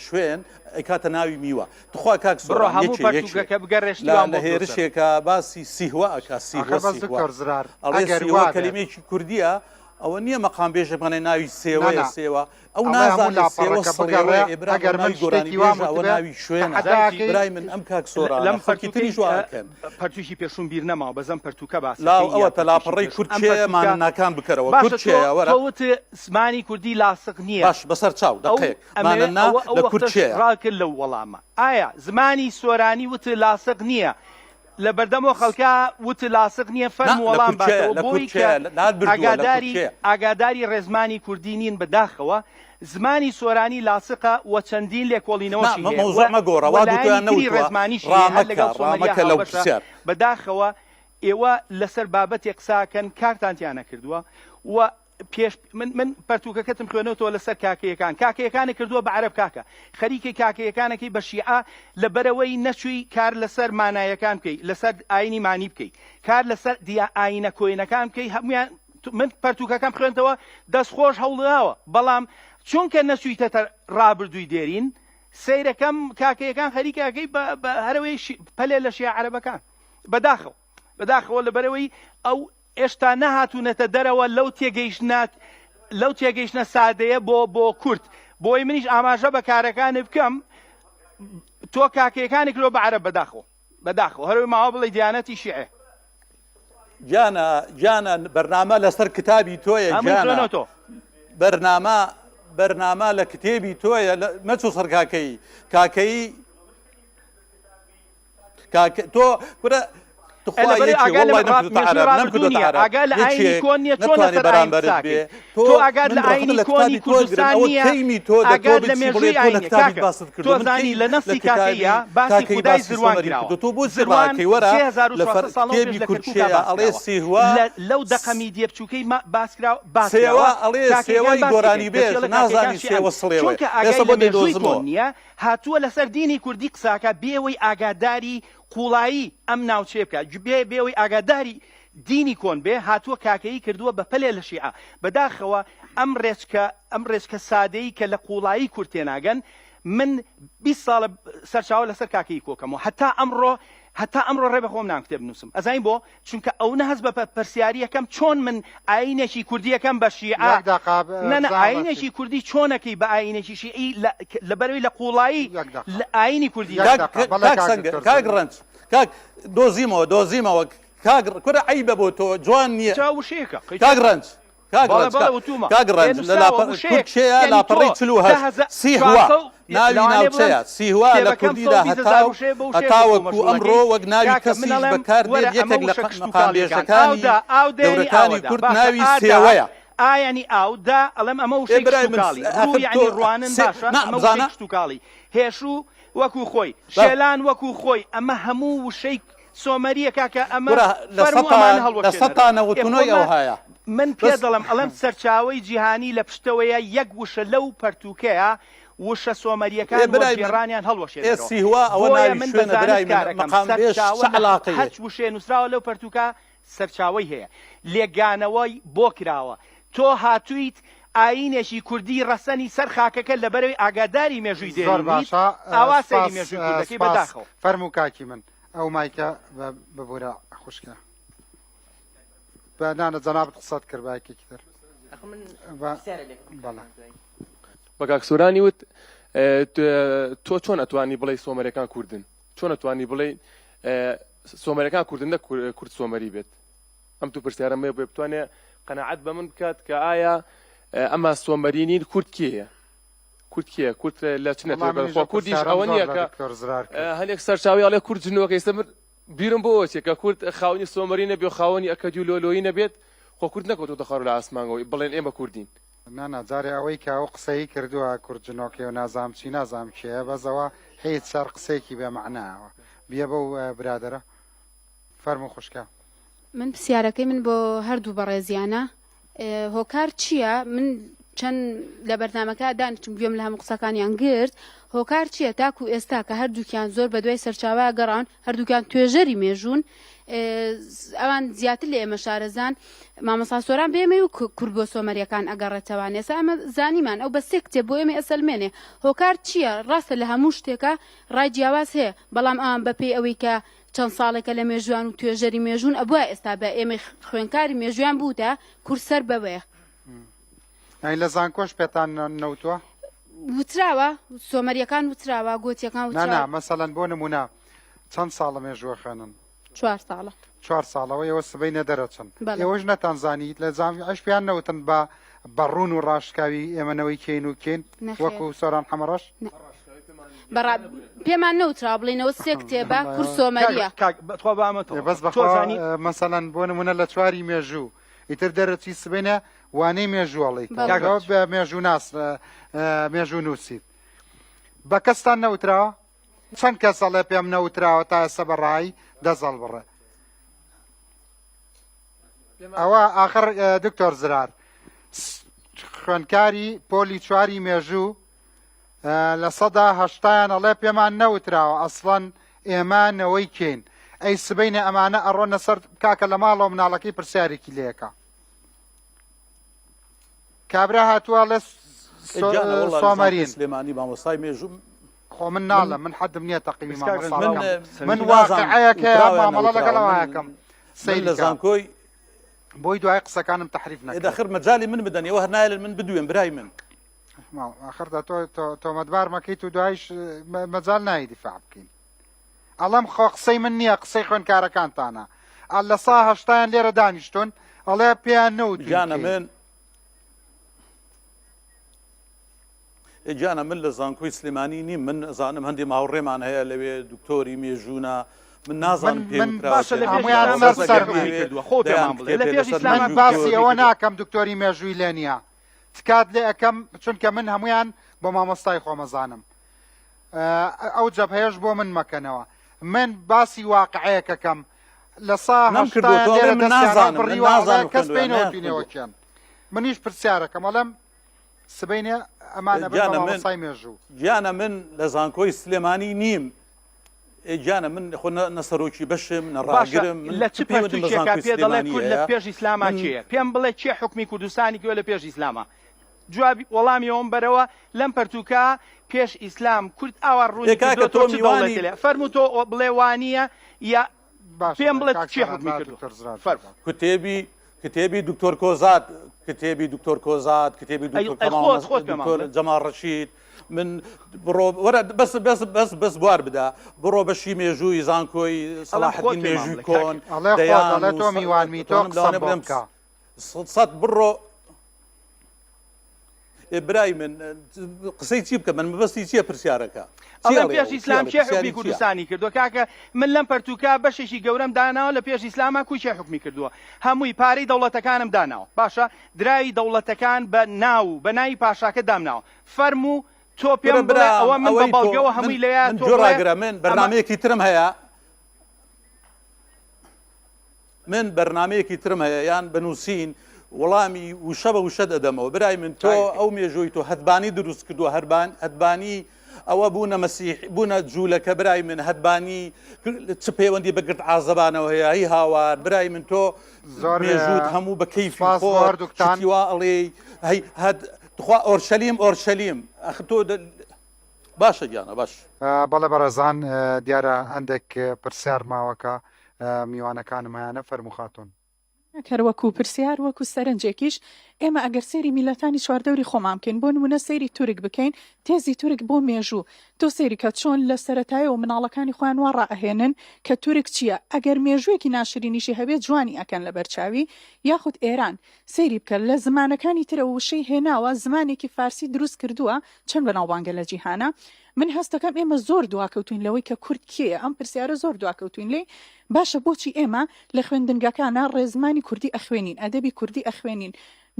شوێن ئەکاتە ناوی میوە تخوا کاک سۆران لە هێرشێکە باسی سیهوە ئەکا سیهوە کەلیمەیەکی کوردیە ئەوە نییە مەقام بێژەکانەی ناوی سێوەیە سێوە ئەو نازانێت سێوە سڵێوەیە ئێبراگەر من گۆرانی بێژە ئەوە ناوی شوێنە برای من ئەم کاک سۆران لەم خەڵکی تری جوواکەن پەرتوشی پێشوم بیر نەماوە بەزەم پەرتوکە باس ئەوە تەلاپەڕی کورتچێمان ناکان بکەرەوە کورتچەیە وەرە وت زمانی کوردی لاسق نییە باش بەسەر چاو دقەیەک مانەنا لە کورتچەیە ڕاکرد لەو وەڵامە ئایا زمانی سۆرانی وت لاسق نییە لە بەردەمەوە خەڵکە وت لاسق نییە فەرم وەڵام باتەوە بۆی ئاگاداری ڕێزمانی کوردی نین بەداخەوە زمانی سۆرانی لاسقە وە چەندین لێکۆڵینەوەشی ڕێزمانیشڕامەکە لەو پرسیار بەداخەوە ئێوە لەسەر بابەتێک قساکەن کارتانتیانە کردووە و پێش من پەرتوکەکەتم خوێنەوە لەسەر کاکەیەکان کاکەیەکانی کردووە بە عەرەب کاکە خەریکی کاکەیەکانێکی بە شیعە لەبەرەوەی نەچووی کار لەسەر مانایەکان بکەیت لەسەر ئاینی مانی بکەیت کار لەسەر ئاینە کۆینەکان بکەیت هەمویان من پەرتوکەکەم خوێنتەوە دەستخۆش هەوڵداوە بەڵام چونکە نەچوویتە ڕابردووی دێرین سیرەکەم کاکەیەکان خەریکاکەی بە هەرەوەی پەلێ لە شیعە عەرەبەکان بەداخەوە لەبەرەوەی ئەو ئێشتا نەهاتوونەتە دەرەوە لەو تێگەیشتە سادەیە بۆ کورد بۆی منیش ئاماژە بە کارەکانی بکەم تۆ کاکەیەکانی کرۆ بە عەرەب بەداخەوە هەروەی ماوە بڵێ دیانەتی شیعە گیانە بەرنامە لەسەر کتابی تۆیە گیانە بەرنامە لە کتێبی تۆیە مەچوو سەر کاکەی تۆ کورە لەو دەقەمی دێ بچووکەی باسکرا سێوەی گۆرانی بێژ نازانی سێوە سڵێ نیە هاتووە لەسەر دینی کوردی قساکە بێەوەی ئاگاداری قوڵایی ئەم ناوچێ بکە بێەوەی ئاگاداری دینی کۆن بێ هاتووە کاکەی کردووە بە پەلێ لە شیعە بەداخەوە ئەم ڕێچکە سادەی کە لە قوڵایی کورد تێناگەن من 20 ساڵە سەرچاوە لەسەر کاکەی کۆکەمەوە هەتا ئەمڕۆ ڕێ بەخۆم نام کتێب نووسم ئەزانین بۆ چونکە ئەو نەهەز بە پرسیاریەکەم چۆن من ئاینێکی کوردیەکەم بە شیعە ئاینێکی کوردی چۆنەکەی بە ئاینێکی شیعی لەبەرەوەی لە قوڵایی ئاینی کوردی کاگڕنج کاک دۆزیمەوە کورە عیبە بۆ تۆ جوان نییە چاوشەیەکە کاگڕنج کاگڕنج کورچەیە لاپەڕی چلو هەست سیهوا ناوی ناوچەیە سیهوا لە کوردیدا هەتاوەکو ئەمڕۆ وەک ناوی کەسیش بەکاردێت یەکێک لە مەقامێژەکانی گەورەکانی کورد ناوی سێوەیە ئایانی ئاودا ئەڵێم ئەمە وشەی شتوکاڵی ڕوویانی ڕوانن باشە ئەمە وشەی شتوکاڵی هێشوو وەکو خۆی شێلان وەکو خۆی ئەمە هەموو وشەی سۆمەریە کاکە ئەمە لە سەتانەوەتونۆی ئەو هەیە من پێ دەڵم ئەڵێم سەرچاوی جیهانی لە پشتەوەیە یەک وشە لەو پەرتوکەیە وشە سۆمەریەکان جێڕانیان هەڵوەشێت سیهوا ئەوە ناوی شوێنە برای هەچ وشێ نووسراوە لەو پەرتوکە سەرچاوی هەیە لێگانەوەی بۆ کراوە تۆ هاتوویت ئاینێکی کوردی ڕەسەنی سەر خاکەکە لەبەرەوەی ئاگاداری مێژووی دێنیت ئاوا سەری مێژووی کوردەکەی بەداخەوە فەرموو کاکی من ئەو مایکە ببوورە خوشکە بەنانە جەنابەت قسەت کرد باکێکی تر بە کاکسۆرانی وت تۆ چۆن ئەتوانی بڵێ سۆمەریەکان کوردن چۆن ئەتوانی بڵێ سۆمەریەکان کوردن نە کورد سۆمەری بێت ئەم تو پرسیارەمە بێ بتوانێت قەنەعەت بە من بکات کە ئایا ئەمە سۆمەرینین کورد کێیە کورد لە چنەوە کوردیش ئەوە نییە کە هەلێک سەرچاوی ئەڵێ کورد جنۆکە ئێستا بیرم بۆ ئەوەیە کە کورد خاوەنی سۆمەری نەبێ خاوەنی ئەکەدی و لۆلۆیی نەبێت خۆ کورد نەکەوتۆ دەخەڕ لە ئاسمانەوەی بڵێن ئێمە کوردین ناناجارێ ئەوەی کە ئەو قسەی کردووە کورد جنۆکێ و نازام چی نازام کێە بەزەوە هەیە چار قسێکی بێ معناوە بیە بەو برادرە فەرموو خوشکە من پرسیارەکەی من بۆ هەردوو بەڕێزیانە هۆکار چییە من چەند لە بەرنامەکە دانیچم گوێم لە هەموو قسەکانیان گرت هۆکار چییە تاکو ئێستا کە هەردووکیان زۆر بە دوای سەرچاوە گەڕان هەردووکیان توێژەری مێژوون ئەوان زیاتر لە ئێمە شارەزان مامەسا سۆران بێمە و کورد بۆ سۆمەریەکان ئەگەڕێتەوان ئێستا ئەمە زانیمان ئەو بە سێ کتێب بۆ ئێمە ئەسەلمێنێ هۆکار چییە ڕاستە لە هەموو شتێکە ڕای جیاواز هەیە بەڵام ئەوان بەپێی ئەوەی کە چەند ساڵێکە لە مێژوان و توێژەری مێژوون ئەبووە ئێستا بە ئێمە خوێنکاری مێژویان بووتە کورد سەر بەوەیە لە زانکۆش پێتان نەوتووە وتراوە سۆمەریەکان وتراوە گۆتیەکان وتراوە مەسەڵەن بۆ نمونە چەند ساڵە مێژووە خوێنن 4 ساڵە 4 ساڵەوە ئێوە سبەی نەدەرەچن ئێوەش نەتانزانیت لە ئەش پیان نەوتن بە بەڕون و ڕاشکاوی ئێمەنەوەی کەین و کێن وەکو سۆران حەمەڕەش پێمان نەوترا بڵێنەوە سێ کتێبە کورد سۆمەریە بەس مەسەڵەن بۆ نمونە لە چواری مێژوو ئیتر دەرەچی سبێنە وانەی مێژووەڵی بە مێژوو ناس مێژوو نووسیت بە کەستان نەوتراوە چەند کەسەڵێ پێم نەوتراوە تا ئێستا بەڕای دەزەڵ بڕێ ئەوە ئاخر دکتۆر زرار خوێنکاری پۆلی چواری مێژوو لە سەدا هەشتایان ئەڵێ پێمان نەوتراوە ئەسڵەن ئێمانەوەی کێن ئەی سبەینە ئەمانە ئەڕۆنە سەر کاکە لە ماڵەوە مناڵەکەی پرسیارێکی لێەکە کابرا هاتووە لە سۆمەرین سلێمانی مامۆستای مێژوو خۆ من ناڵە من حەدم نییە تەقیمی من واقعەیەکە مامەڵە لەگەڵەوە یەکەم سەی لە زانکۆی بۆی دوای قسەکانم تەحریف نەکرد داخر مەجای من بدەن ئێوە هەرنایە من بدوێن برای من ئاخردا تۆمەتبار مەکەیت و دوایش مەجال نایی دیفاع بکەین ئەڵەم خۆ قسەی من نییە قسەی خوێنکارەکانتانە لە سا هەشتایان لێرە دانیشتون ئەڵێ پێیان نەوت گیانە من جانە من لە زانکۆی سلێمانی نیم من ئەزانم هەندێک ماوەڕێمان هەیە لەوێ دکتۆری مێژوونە من نازانم من باسی ئەوە ناکەم دکتۆری مێژووی لێ نییە تکات لێ ئەەکەم چونکە من هەمویان بۆ مامۆستای خۆمەزانم ئەو جەبهەیەش بۆ من مەکەنەوە من باسی واقعەیەکەکەم لە سا کەس پێینەوەتوینەوەکیان منیش پرسیارەکەم ئەڵەم سبەینێ ئەمانە مامۆستای مێژوو گیانە من لە زانکۆی سلێمانی نیم گیانە من خۆ نەسەرۆکی بەشم نەڕاگرم لە چ پێێکا پێ دەڵێ کورد لە پێش ئیسلاما چیە پێم بڵێ چێ حکمی کوردستانی کێ لە پێش ئیسلاما جوابی وەڵامی ئەوم بەرەوە لەم پەرتوکە پێش ئیسلام کورد ئاوا ڕووی فەرمو تۆ بڵێ وانە یا پێم بڵێت چێ حکمی کتێبی کتێبی دکتۆر کۆزات کتێبی دکتۆر کۆزات کتێبی دکتۆر جەمال ڕەشید من بڕۆ وەرە بەس بوار بدا بڕۆ بەشی مێژووی زانکۆی سەلاحەدین مێژووی کۆن تۆ میوانمی تۆ سەد بڕۆ برای من قسەی چی بکە من مەبەستی چییە پرسیارەکە ئەڵێم پێش ئیسلام چێ حکمی کوردستانی کردووە کاکە من لەم پەرتوکە بەشێکی گەورەم داناوە لە پێش ئیسلاما کوی چێ حکمی کردووە هەمووی پارەی دەوڵەتەکانم داناوە باشە درایی دەوڵەتەکان بە ناو بە ناوی پاشاکە دامناوە فەرمو تۆ پێم بڵێ ئەوە من بە بەڵگەوە هەمووی لەیە جۆڕاگرە من بەرنامەیەکی ترم هەیە من بەرنامەیەکی ترم هەیە یان بنووسین وەڵامی وشە بە وشە دەدەمەوە برای من تۆ ئەو مێژووی تۆ هەتبانی دروست کردووە هەتبانی ئەوە بوونە مەسیح بوونە جوولەکە برای من هەتبانی چ پەیوەندی بەگرت ئازەبانەوە هەیە هی هاوار برای من تۆ مێژووت هەموو بە کەیفی خۆرتیوا ئەڵێ خوا ئۆرشەلیم ئەخ تۆ باشە گیانە باش بەڵێ بەڕێزان دیارە هەندێک پرسیار ماوەکە میوانەکانم هەیەە فەرموو خاتون کەر وەکو پرسیار وەکو سەرنجێکیش ئێمە ئەگەر سەیری میلەتانی چواردەوری خۆمان بکەین بۆ نمونە سەیری تورک بکەین تێزی تورک بۆ مێژوو تۆ سەیری کە چۆن لە سەرەتایەوە مناڵەکانی خۆیان وا ڕائەهێنن کە تورک چییە ئەگەر مێژوویەکی ناشرینیشی هەبێت جوانی ئەکەن لە بەرچاوی یاخود ئێران سەیری بکە لە زمانەکانی ترە وشەی هێناوە زمانێکی فارسی دروست کردووە چەند بەناوبانگە لە جیهانە من هەستەکەم ئێمە زۆر دواکەوتوین لەوەی کە کورد کێیە ئەم پرسیارە زۆر دواکەوتوین لێ باشە بۆچی ئێمە لە خوێندنگەکانە ڕێزمانی کوردی ئەخوێنین ئەدەبی کوردی ئەخوێنین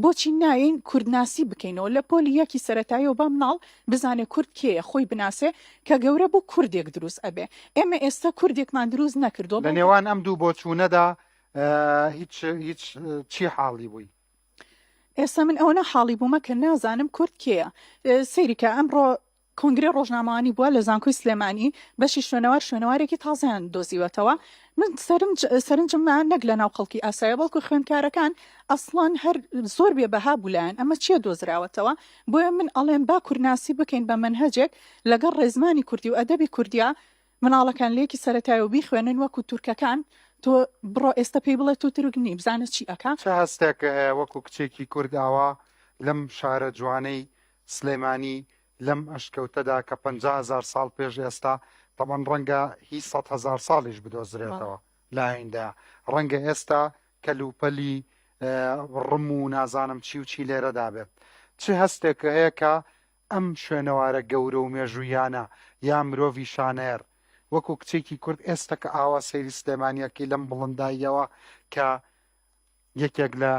بۆچی ناین کوردناسی بکەینەوە لە پۆلی یەکی سەرەتاییەوە بە مناڵ بزانێ کورد کێیە خۆی بناسێ کە گەورە بۆ کوردێک دروست ئەبێ ئێمە ئێستا کوردێکمان دروست نەکردو لە نێوان ئەم دوو بۆچوونەدا هیچ چی حاڵی بووی ئێستا من ئەوە حاڵی بوومە کە نازانم کورد کێیە سەیریکە ئەمڕۆ کۆنگرێ ڕۆژنامەوانی بووە لە زانکۆی سلێمانی بەشی شوێنەوارێکی تازیان دۆزیوەتەوە من سەرنجممان نەک لە ناو خەڵکی ئاسایە بەڵکو خوێندکارەکان ئەسڵان هەر زۆر بێبەها بوولایەن ئەمە چیە دۆزراوەتەوە بۆیە من ئەڵێم با کوردناسی بکەین بە منهەجێک لەگەڵ ڕێزمانی کوردی و ئەدەبی کوردیا مناڵەکان لێکی سەرەتایەوە بیخوێنن وەکو تورکەکان تۆ بڕۆ ئێستا پێی بڵێ تۆ تورک نی بزانە چی ئەکا چه هەستێک وەکو کچێکی کورداوە لەم شارە جوانەی سلێمانی لەم ئەشکەوتەدا کە 50,000 ساڵ پێش ئێستا تەمان ڕەنگە هی 100,000 ساڵیش بدۆزرێتەوە لایەندا ڕەنگە ئێستا کەلوپەلی ڕم و نازانم چی و چی لێرەدا بێت چ هەستێک هەیە کە ئەم شوێنەوارە گەورە و مێژوویانە یا مرۆڤی شانێر وەکو کچێکی کورد ئێستا کە ئاوا سەیری سلێمانیەکەی لەم بڵنداییەوە کە یەکێک لە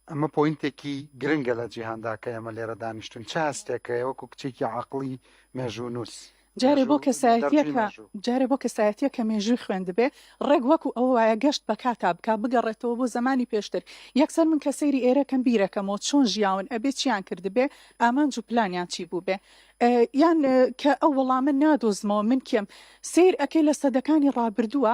ئەمە پۆینتێکی گرنگە لە جیهاندا کە ئێمە لێرە دانیشتون چ هەستێکە وەکو کچێکی عەقڵی مێژوو نووس جارێ بۆ کەسایەتیە کە مێژووی خوێندبێ ڕێک وەکو ئەو وایە گەشت بە کاتا بکە بگەڕێتەوە بۆ زمانی پێشتر یەکسەر من کە سەیری ئێرەکەم بیرەکەمەوە چۆن ژیاون ئەبێ چیان کردبێ ئامانج و پلانیان چی بوو بێ یان کە ئەو وەڵامە نادۆزمەوە من کێم سیر ئەەکەی لە سەدەکانی ڕابردووە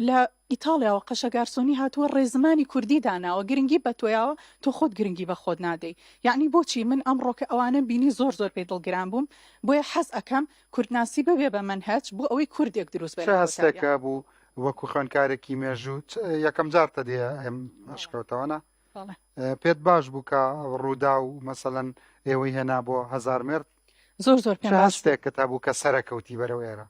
لە ئیتاڵیاوە قەشەگارسۆنی هاتووە ڕێزمانی کوردی داناوە گرنگی بە تۆیاوە تۆ خۆت گرنگی بە خۆت نادەی یعنی بۆچی من ئەمڕۆکە ئەوانە بینی زۆر پێ دڵگران بووم بۆیە حەز ئەەکەم کوردناسی بەبێ بە منهەج بۆ ئەوەی کوردێک دروست بێت هەستێکە بوو وەکو خوێندکارێکی مێژوو یەکەم جارتە دێ ئەم ئەشکەوتەوەە پێت باش بوو کە ڕوودا و مەسەڵەن ئێوەی هێنا بۆ هەزار مرد زۆر پێ هەستێک کە تا بوو کە سەرەکەوتی بەرەوە ئێرە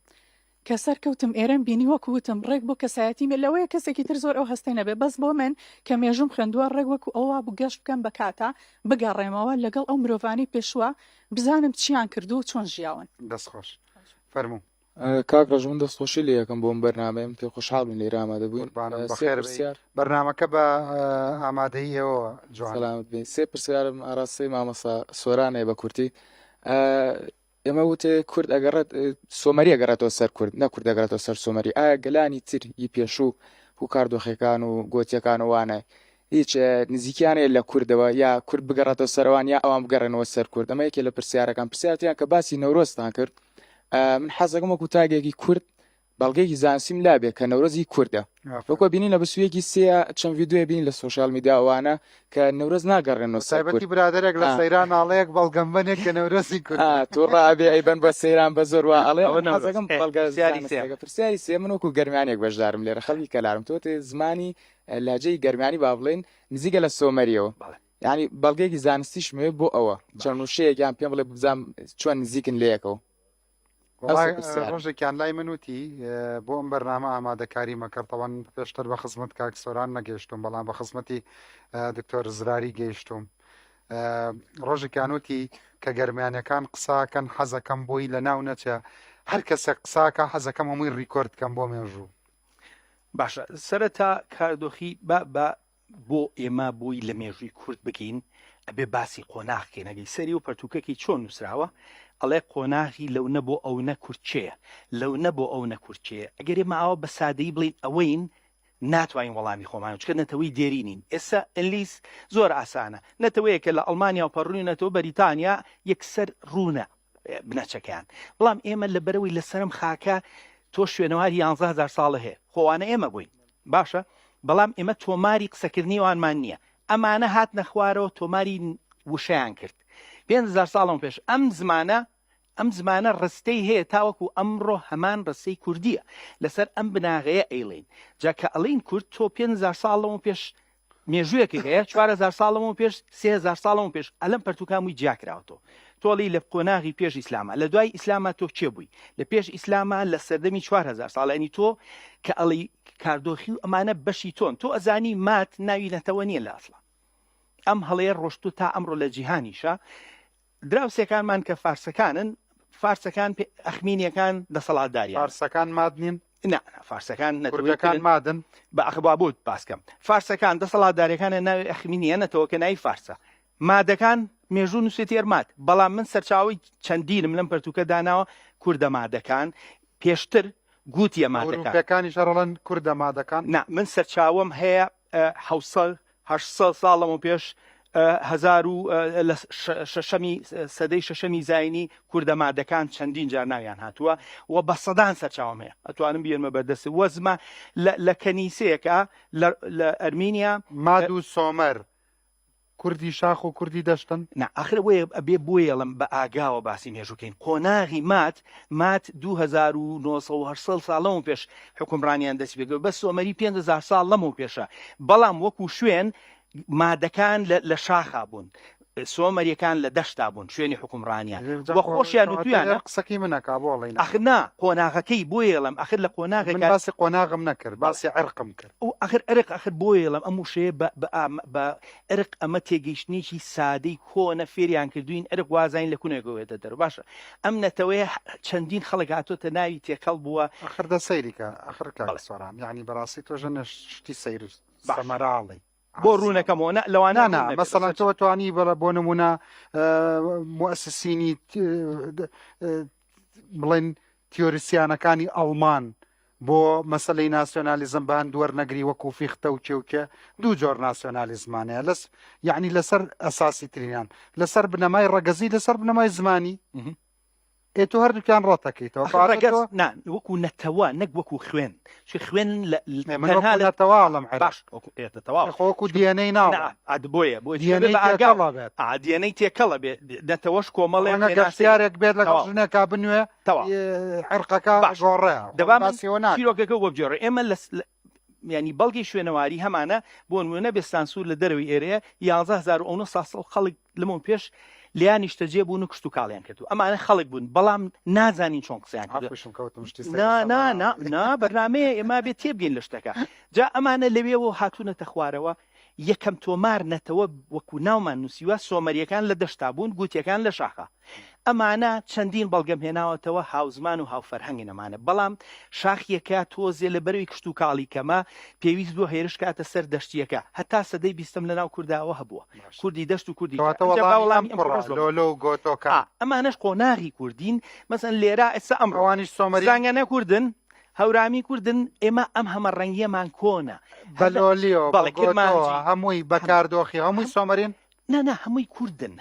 کە سەرکەوتم ئێرەم بینی وەکوتم ڕێک بۆ کەسایەتی مێ لەوەیە کەسێکی تر زۆر ئەو هەستەی نەبێ بەس بۆ من کە مێژوم خوێندووە ڕێک وەکو ئەوە بوو گەشت بکەم بە کاتا بگەڕێمەوە لەگەڵ ئەو مرۆڤانی پێشوە بزانم چیان کردو و چۆن ژیاون دەستخۆش فەرموو کاک ڕژمون دەستخۆشی لە یەکەم بۆم بەرنامەیەم پێ خۆشحاڵبوون لێرە ئامادە بووین بەرنامەکە بە ئامادەیەوە جوانسەلامت بین سێ پرسیارم ئاراستەی مامەسا سۆرانێ بە کورتی ئێمە وتێ کورد ئەگەڕێت سۆمەری ئەگەڕێتەوە سەر کورد نە کورد ئەگەڕێتەوە سەر سۆمەری ئایا گەلانی تر هی پێشوو و کاردۆخەکان و گۆتیەکان وانە هیچ نزیکیانەیە لە کوردەوە یا کورد بگەڕێتەوە سەروان یا ئەوان بگەڕێنەوە سەر کورد ئەمە یەکێ لە پرسیارەکان پرسیارتیان کە باسی نەورۆزتان کرد من حەزەکەم وەکو تاگێکی کورد بەڵگەیەکی زانسیم لابێ کە نەورۆزی کوردە وەکو بینین لە بەسوویەکی سێ چەند ڤیددیۆ بینین لە سۆشال میدیا ئەوانە کە نەورۆز ناگەڕێنەوە سایبەتی برادێک لە سەیران ئاڵەیەک بەڵگەمبەنێک کە نەورۆزی کورد تۆ ڕابێ ئەیبەن بە سەیران بە زۆر وا ئەڵێ حەزەکەم پرسیاری سێ من وەکو گەرمانێک بەشدارم لێرە خەڵکی کەلارم تۆ تێ زمانی لاجەی گەرمانی با بڵێن نزیکە لە سۆمەریەوە یعنی بەڵگەیەکی زانستیشمێ بۆ ئەوە چەند وشەیەکیان پێم بڵێ بزانم چۆن نزیکن لەیەکەوە ڕۆژێکیان لای منوتی بۆ ئەم بەرنامە ئامادەکاری مەکردەوەن پێشتر بە خزمەت کاکسۆران نەگەیشتم بەڵام بە خزمەتی دکتۆر زراری گەیشتم ڕۆژێکیانوتی کە گەرمیانەکان قساکەن حەزەکەم بۆی لە ناو نەچە هەر کەسێک قساکە حەزەکەم هەمووی ڕیکۆردکەم بۆ مێژوو باشە سەرەتا کاردۆخی بۆ ئێمە بۆی لە مێژووی کورد بکەین ئەبێ باسی قۆناغکەین ئەگەی سەری و پەرتوکەکی چۆن نووسراوە ئەڵێ قۆناغی لەو نەبۆ ئەو نەکورچەیە لەو نەبۆ ئەو نەکورچەیە ئەگەرێ ماوە بە سادەی بڵین ئەوەین ناتوانین وەڵامی خۆمان چکە نەتەوەی دێرینین ئێستا ئەنلیس زۆر ئاسانە نەتەوەیە کە لە ئەڵمانیا و پەڕوونی نەتەوە بەریتانیا یەکسەر ڕوونە بنەچەکان بەڵام ئێمە لە بەرەوەی لەسرم خاکە تۆ شوێنەواری 11,000 ساڵە هەیە خۆوانە ئێمە بووین باشە بەڵام ئێمە تۆماری قسەکردنیوانمان نییە ئەمانە هات نەخوارەوە تۆماری وشیان کرد 5,000 ساڵم پێش ئەم زمانە ڕستەی هەیە تاوەکو ئەمڕۆ هەمان ڕستەی کوردیە لەسەر ئەم بناغەیە ئەیڵین جاکە ئەڵین کورد تۆ 5,000 ساڵەوە پێش مێژوویەکی هەیە 4,000 ساڵەوە پێش 3,000 ساڵەوە پێش ئەلم پەرتوکامی جیاکراوەتەوە تۆڵی لە قۆناغی پێش ئیسلامە لە دوای ئیسلامە تۆ چێ بووی لە پێش ئیسلامە لە سەردەمی 4,000 ساڵانی تۆ کە ئەڵی کاردۆخی و ئەمانە بەشی تۆن تۆ ئەزانی مات ناوی نەتەوە نییە لە ئەسڵا ئەم هەڵەیە ڕۆشتو تا ئەمڕۆ لە جیهانیشە دراوسەکانمان کە فارسەکان ئەخمینیەکان دەسەڵاتداریان فارسەکان ماد نین فارسەکان کوردەکان مادن بە ئەخبابوت باسکەم فارسەکان دەسەڵاتداریەکانە ناوی ئەخمینیە نەتەوە کە ناوی فارسە مادەکان مێژوو نووسێتی ئەرمات بەڵام من سەرچاوی چەندینم لەم پەرتوکە داناوە کوردە مادەکان پێشتر گوتیە مادەکانی شەڕەڵەن کوردە مادەکان من سەرچاوم هەیە 800 ساڵەمە پێش 1600 زاینی کوردە مادەکان چەندین جار ناویان هاتووە و بە سەدان سەرچاوم هەیە ئەتوانم بێنمە بەردەست وەزمە لە کەنیسەیەکە لە ئەرمینیا ماد و سۆمەر کوردی شاخ و کوردی دەشتن نەئەخر وەیە ئەبێ بۆیەڵم بە ئاگاوە باسی مێژووکەین قۆناغی مات 2900 ساڵەوە پێش حکومڕانیان دەست بێگە بە سۆمەری 5,000 ساڵ لەمەوە پێشە بەڵام وەکو شوێن مادەکان لە شاخا بوون سۆمەریەکان لە دەشتا بوون شوێنی حکومڕانیان وە خۆشیان و تویان قسەکی منەکا بۆڵین ئەخنا قۆناغەکەی بۆیەڵم ئەخر لە قۆناغێک باسی قۆناغم نەکرد باسی عرقم کرد و ئەخر ئەخر بۆیەڵم ئەم وشەیە بە ئەرق ئەمە تێگەیشتنیی سادەی کۆنە فێریان کردوین ئەرق وازین لە کوونێکەوەێتە دەر باشە ئەم نەتەوەی چەندین خەڵک هاتۆتە ناوی تێکەڵ بووە ئەخر دە سەیریکە ئەخر سۆران یعنی بەڕاستی تۆ ژەنە شتی سەیر سەمەراڵی بۆ ڕوونەکەمەوە لەوانە مەسەڵەن تۆ توانی بڵە بۆ نمونە مؤسسینی بڵێن تیۆریسیانەکانی ئەڵمان بۆ مەسلەی ناسیۆنالیزم بە هەندوەرنەگری وەکو فیختە و چێوکە دوو جۆر ناسیۆنالیزمانەیە یعنی لەسەر ئەساسی ترینیان لەسەر بنەمای ڕەگەزی لەسەر بنەمای زمانی تۆ هەردووکیان ڕەتەکەیتەوە وەکو نەتەوە نەک وەکو خوێن خوێن تەواڵم خۆکو دیێنەی ناو بۆیە بۆ دیێنەی تێکەڵە بێ دەتەوەش کۆمەڵێ گەشتیارێک بێت لە ژنێکا بنوێ عێرقەکە گۆڕێ دەبامەکە وەبجێڕێ ئێمە ینی بەڵگی شوێنەواری هەمانە بۆ نمونە بێستانسوور لە دەروی ئێرەیە 11,900 خەڵک لەمە پێش لیانی شتەجێ بوون و کشت و کاڵیان کردو ئەمانە خەڵک بوون بەڵام نازانین چۆن قسەیان بەرنامەیە ئێمە بێت تێبگەین لە شتەکە جا ئەمانە لەوێەوە هاتوونەتە خوارەوە یەکەم تۆمار نەتەوە وەکو ناومان نووسیوە سۆمەریەکان لە دەشتا بوون گوتیەکان لە شاخە ئەمانە چەندین بەڵگەم هێناوەتەوە هاوزمان و هاوفەرهەنگی نەمانە بەڵام شاخیەکە تۆزێ لە بەروی کشت و کاڵی کەمە پێویست بۆ هێرش کاتە سەر دەشتیەکە هەتا سەدەی 20 لەناو کورداوە هەبووە کوردی دەشت و کوردی ئەمانەش قۆناغی کوردین مەسەن لێرە ئێستا ئەمڕوانیش سۆمەریانە کوردن هەورامی کوردن ئێمە ئەم هەمە ڕەنگیەمان کۆنە هەمووی بەکاردۆخی هەمووی سۆمەرین نه هەمووی کوردن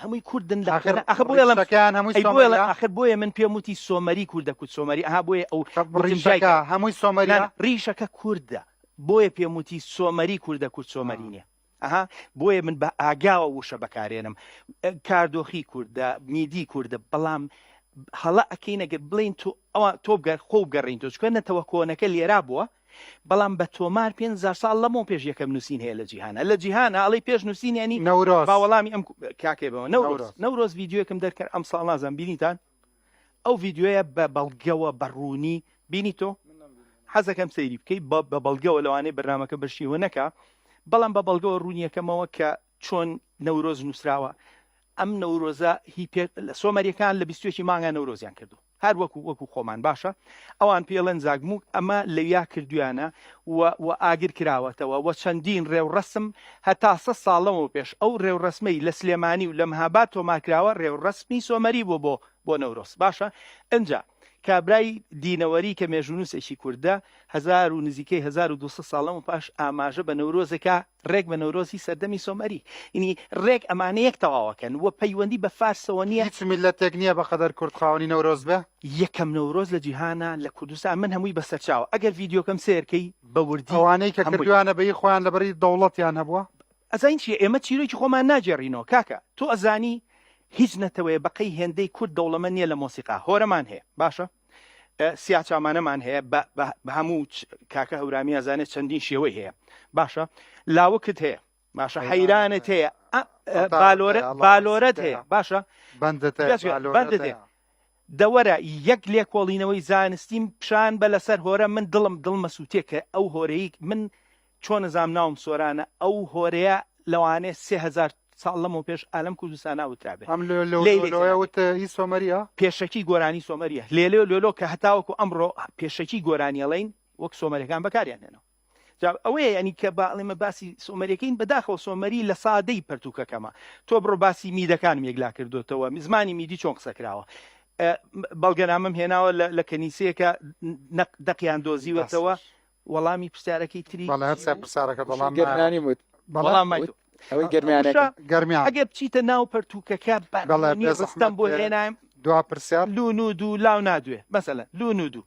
آخر بۆیە من پێم وتی سۆمەری کوردە کورد سۆمەری بۆیە ئەو هەمووی سۆمەری ڕیشەکە کووردە بۆیە پێم وتی سۆمەری کوردە کورد سۆمەرینە بۆیە من بە ئاگاوە وشە بەکارێنم کاردۆخی کووردە میدی کووردە بەڵام هەڵا ئەکەینەگەر بڵین تۆ خۆ بگەڕین تۆ چکەنەتەوە کۆنەکە لێرا بووە بەڵام بە تۆمار 5,000 ساڵ لەمەوە پێش یەکەم نووسین هەیە لە جیهانە لە جیهانە ئەڵی پێش نووسین ینی باوەڵامی ئەم کاکێبەوە نەورۆز ڤیددیۆکم دەرکرد ئەم ساڵ نازان بینیتان ئەو ڤیددیۆیە بە بەڵگەوە بەڕوونی بینی تۆ حەزەکەم سەیری بکەیت بە بەڵگەوە لەوانەیە بەرنامەکە بەشیوە نەکا بەڵام بە بەڵگەوە ڕوونیەکەمەوە کە چۆن نەورۆز نووسراوە ئەم نەورۆزە هی سۆمەریەکان لە 20 مانگە نەورۆزیان کردو هەر وەکو خۆمان باشە ئەوان پێڵەن زاگموک ئەمە لەویا کردویانە و ئاگر کراوەتەوە و چەندین ڕێوڕەسم هەتا 100 ساڵەوە پێش ئەو ڕێوڕسمەی لە سلێمانی و لە مەهاباد تۆمارکراوە ڕێوڕسمی سۆمەری بۆ نەورۆز باشە ئەجا کابرای دینەوەری کە مێژونووسێکی کووردە 1200 ساڵەمە پاش ئاماژە بە نەورۆزەکە ڕێک بە نەورۆزی سەردەمی سۆمەری ئینی ڕێک ئەمانە یەک تەواوەکەن وە پەیوەندی بە فارسەوە نییە هیچ میلەتێک نییە بەقەدەر کورتخاوەنی نەورۆز بێ یەکەم نەورۆز لە جیهانە لە کوردستان من هەمووی بەسەرچاوە ئەگەر ڤیددیۆکەم سێرکەی بەوردی ئەوانەی کە کردویانە بەی خۆیان لەبەری دەوڵەتیان هەبووە ئەزین چیە ئێمە چیرۆکی خۆمان ناجێڕینەوە کاکە تۆ ئەزانی هیچ نەتەوەیە بەقەی هێندەی کورد دەوڵەمە نییە لە مۆسیقا هۆرەمان هەیە باشە سیاچامانەمان هەیە بە هەموو کاکە هەورامی ئەزانێت چەندین شێوەی هەیە باشە لاوەکت هەیە باشە حەیرانت هەیە بالۆرەت هەیە باشە بەندت هەیە دەوەرە یەک لێکۆڵینەوەی زانستیم پیشان بە لەسەر هۆرە من دڵمە سووتێکە ئەو هۆرەی من چۆن نزام ناوم سۆرانە ئەو هۆرەیە لەوانێ 3000 ساڵ لەمەوە پێش ئالەم کوردستان ناوترابێت سۆمەریە پێشەکی گۆرانی سۆمەریە لێلۆ کە هەتاوەکو ئەمڕۆ پێشەکی گۆرانیەڵین وەک سۆمەریەکان بەکاریان هێنەوە ئەوەیە ینی کە باڵێمە باسی سۆمەریەکەین بەداخەوە سۆمەری لە سادەی پەرتوکەکەمە تۆ بڕۆ باسی میدەکانم یەکلا کردوتەوە زمانی میدی چۆن قسەکراوە بەڵگەنامەم هێناوە لە کەنیسەیەکە دەقیان دۆزیوەتەوە وەڵامی پرسیارەکەی تری بەڵام ئەوەی گەرمیان ئەگەر بچیتە ناو پەرتوکەکە ڕستەم بۆ هێنایم دوا پرسیار لون و دوو لاو نادوێ مەسەلەن لون و دوو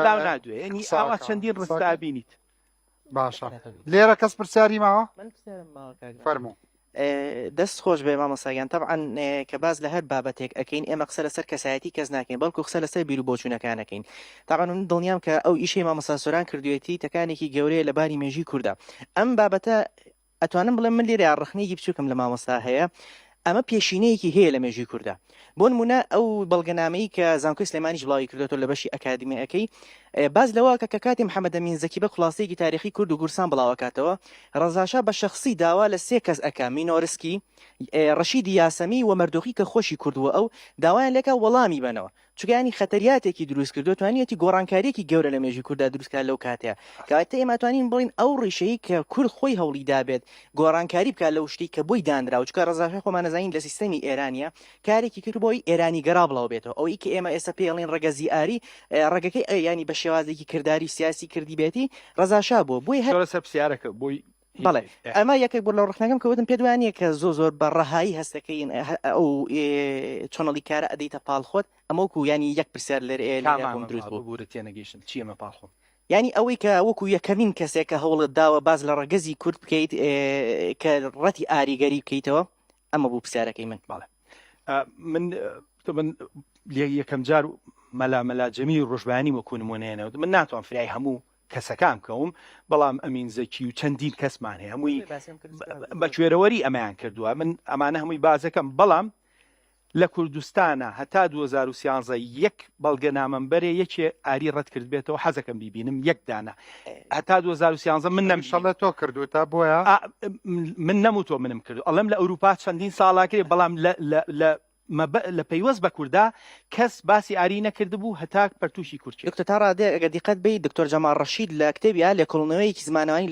لاو نادوێ ینی ئاوا چەندین ڕستا بینیت باشە لێرە کەس پرسیاری ماوە فەرموو دەست خۆش بێ مامۆستاگیان تەبعەن کە باز لە هەر بابەتێک ئەەکەین ئێمە قسە لەسەر کەسایەتی کەس ناکەین بەڵکو قسە لەسەر بیر و بۆچوونەکانەکەین تاقان من دڵنیام کە ئەو ئیشەی مامۆستا سۆران کردوێتی تەکانێکی گەورەیە لە باری مێژی کووردە ئەم بابەتە ئەتوانم بڵێم من لێرە ڕخنەیەکی بچووکم لە مامۆستا هەیە ئەمە پێشینەیەکی هەیە لە مێژووی کووردە بۆ نمونە ئەو بەڵگەنامەی کە زانکۆی سلێمانیش بڵاوی کردێتەوە لە بەشی ئەکادمیەکەی باز لەوە کە کاتی محەممەد ئەمین زەکی بە خلاصەیەکی تاریخی کورد و گورسان بڵاوکاتەوە ڕەزاشا بە شخصی داوا لە 3 کەس ئەکا مینۆرسکی ڕەشیدی یاسەمی و مەردۆخی کە خۆشی کردووە ئەو داوایان لێکە وەڵامی بنەوە چگانی خەتەریاتێکی دروست کردو توانێتی گۆڕانکاریەکی گەورە لە مێژووی کووردا دروستکار لەو کاتەیە کاتە ئێمەتوانین بڵین ئەو ڕیشەی کە کورد خۆی هەوڵی دابێت گۆڕانکاری بکات لەو شتی کە بۆی دانراو چکە ڕەزاشا خۆمانەزانین ئازین لە سیستەمی ئێرانە کارێکی کرد بۆی ئێرانی گەرا بڵاو بێتەوە ئەوەی کە ئێمە ئێستا پێڵین ڕگەزی ئاری ڕگەکەی ینی بە شێوازێکی کردداری سیاسی کردی بێتی ڕزاشا بوو بۆی هەر سەر پرسیارەکە بۆی بەڵێ ئەمە یەکێک بۆ لە ڕخنەکەم کەوتم پێ دوانیە کە زۆر بە ڕەهایی هەستەکەین ئەو چۆنەڵی کارە ئەدەیتە پاڵخۆت ئەمەکو ینی یەک پرسیار لێرە دروست بوو بورە تێنەگەیشتم چیەمە پاڵخۆم ینی ئەوەی کە وەکو یەکەمین کەسێک کە هەوڵت داوە باز لە ڕگەزی کورد بکەیت کە ڕەتی ئاریگەری بکەیتەوە ئەمە بوو پرسیارەکەی من باڵێ من یەکەم جار مەلا جەمی ڕۆژبیانی وەکو نمونێنەوە من ناتوان فرای هەموو کەسەکان کەوم بەڵام ئەمین زەکی و چەندین کەسمان هەیە هەمووی بە کوێرەوەری ئەمایان کردووە من ئەمانە هەمووی بازەکەم بەڵام لە کوردستانە هەتا 2013 یەک بەڵگە نامەمبەرێ یەکێ ئاری ڕەت کرد بێتەوە حەزەکەم بیبینم یەک دانە هەتا 2013 من نەمشەڵە تۆ کردو تا بۆیە من نەموتۆ منم کرد ئەڵم لە ئەوروپا چەندین ساڵاکرێ بەڵام لە پەیوەست بە کووردا کەس باسی ئاری نەکرد بوو هەتا پەرتوشی کورچی دکتۆر تا ڕادێ ئەگە دیقەت بی دکتۆر جەمال ڕەشید لە کتێبیا لە کۆڵنەوەیەکی زمانەوەی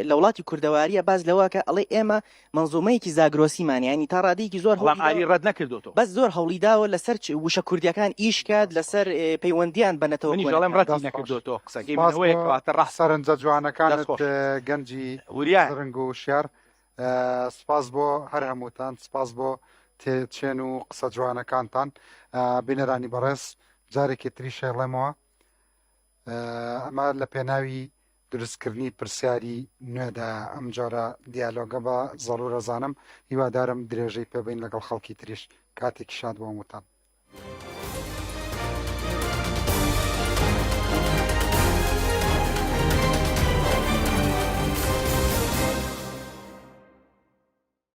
لە وڵاتی کوردەواریە باز لەوەکە ئەڵێ ئێمە منزومەیەکی زاگرۆسیمانیانی تا ڕادەیەکی زۆر ئاری ڕەت نەکردوەوە بەس زۆر هەوڵی داوە لەسەر وشە کوردیەکان ئیش کات لەسەر پەیوەندیان بنەتەوە منیڵم ڕەتی نەکردوەوە قسەکەیەوەیەکەواتە سەرنجە جوانەکانت گەنجی ڕنگ و شیار سپاس بۆ هەر هەمووتان سپاس بۆ تێچێن و قسە جوانەکانتان بینەرانی بەڕێز جارێکی تری شێڵێمەوە ئەمە لە پێناوی دروستکردنی پرسیاری نوێدا ئەم جۆرە دیالۆگە بە زەڵورەزانم هیوادارم درێژەی پێبین لەگەڵ خەڵکی تریش کاتێکی شاد بۆ هەمووتان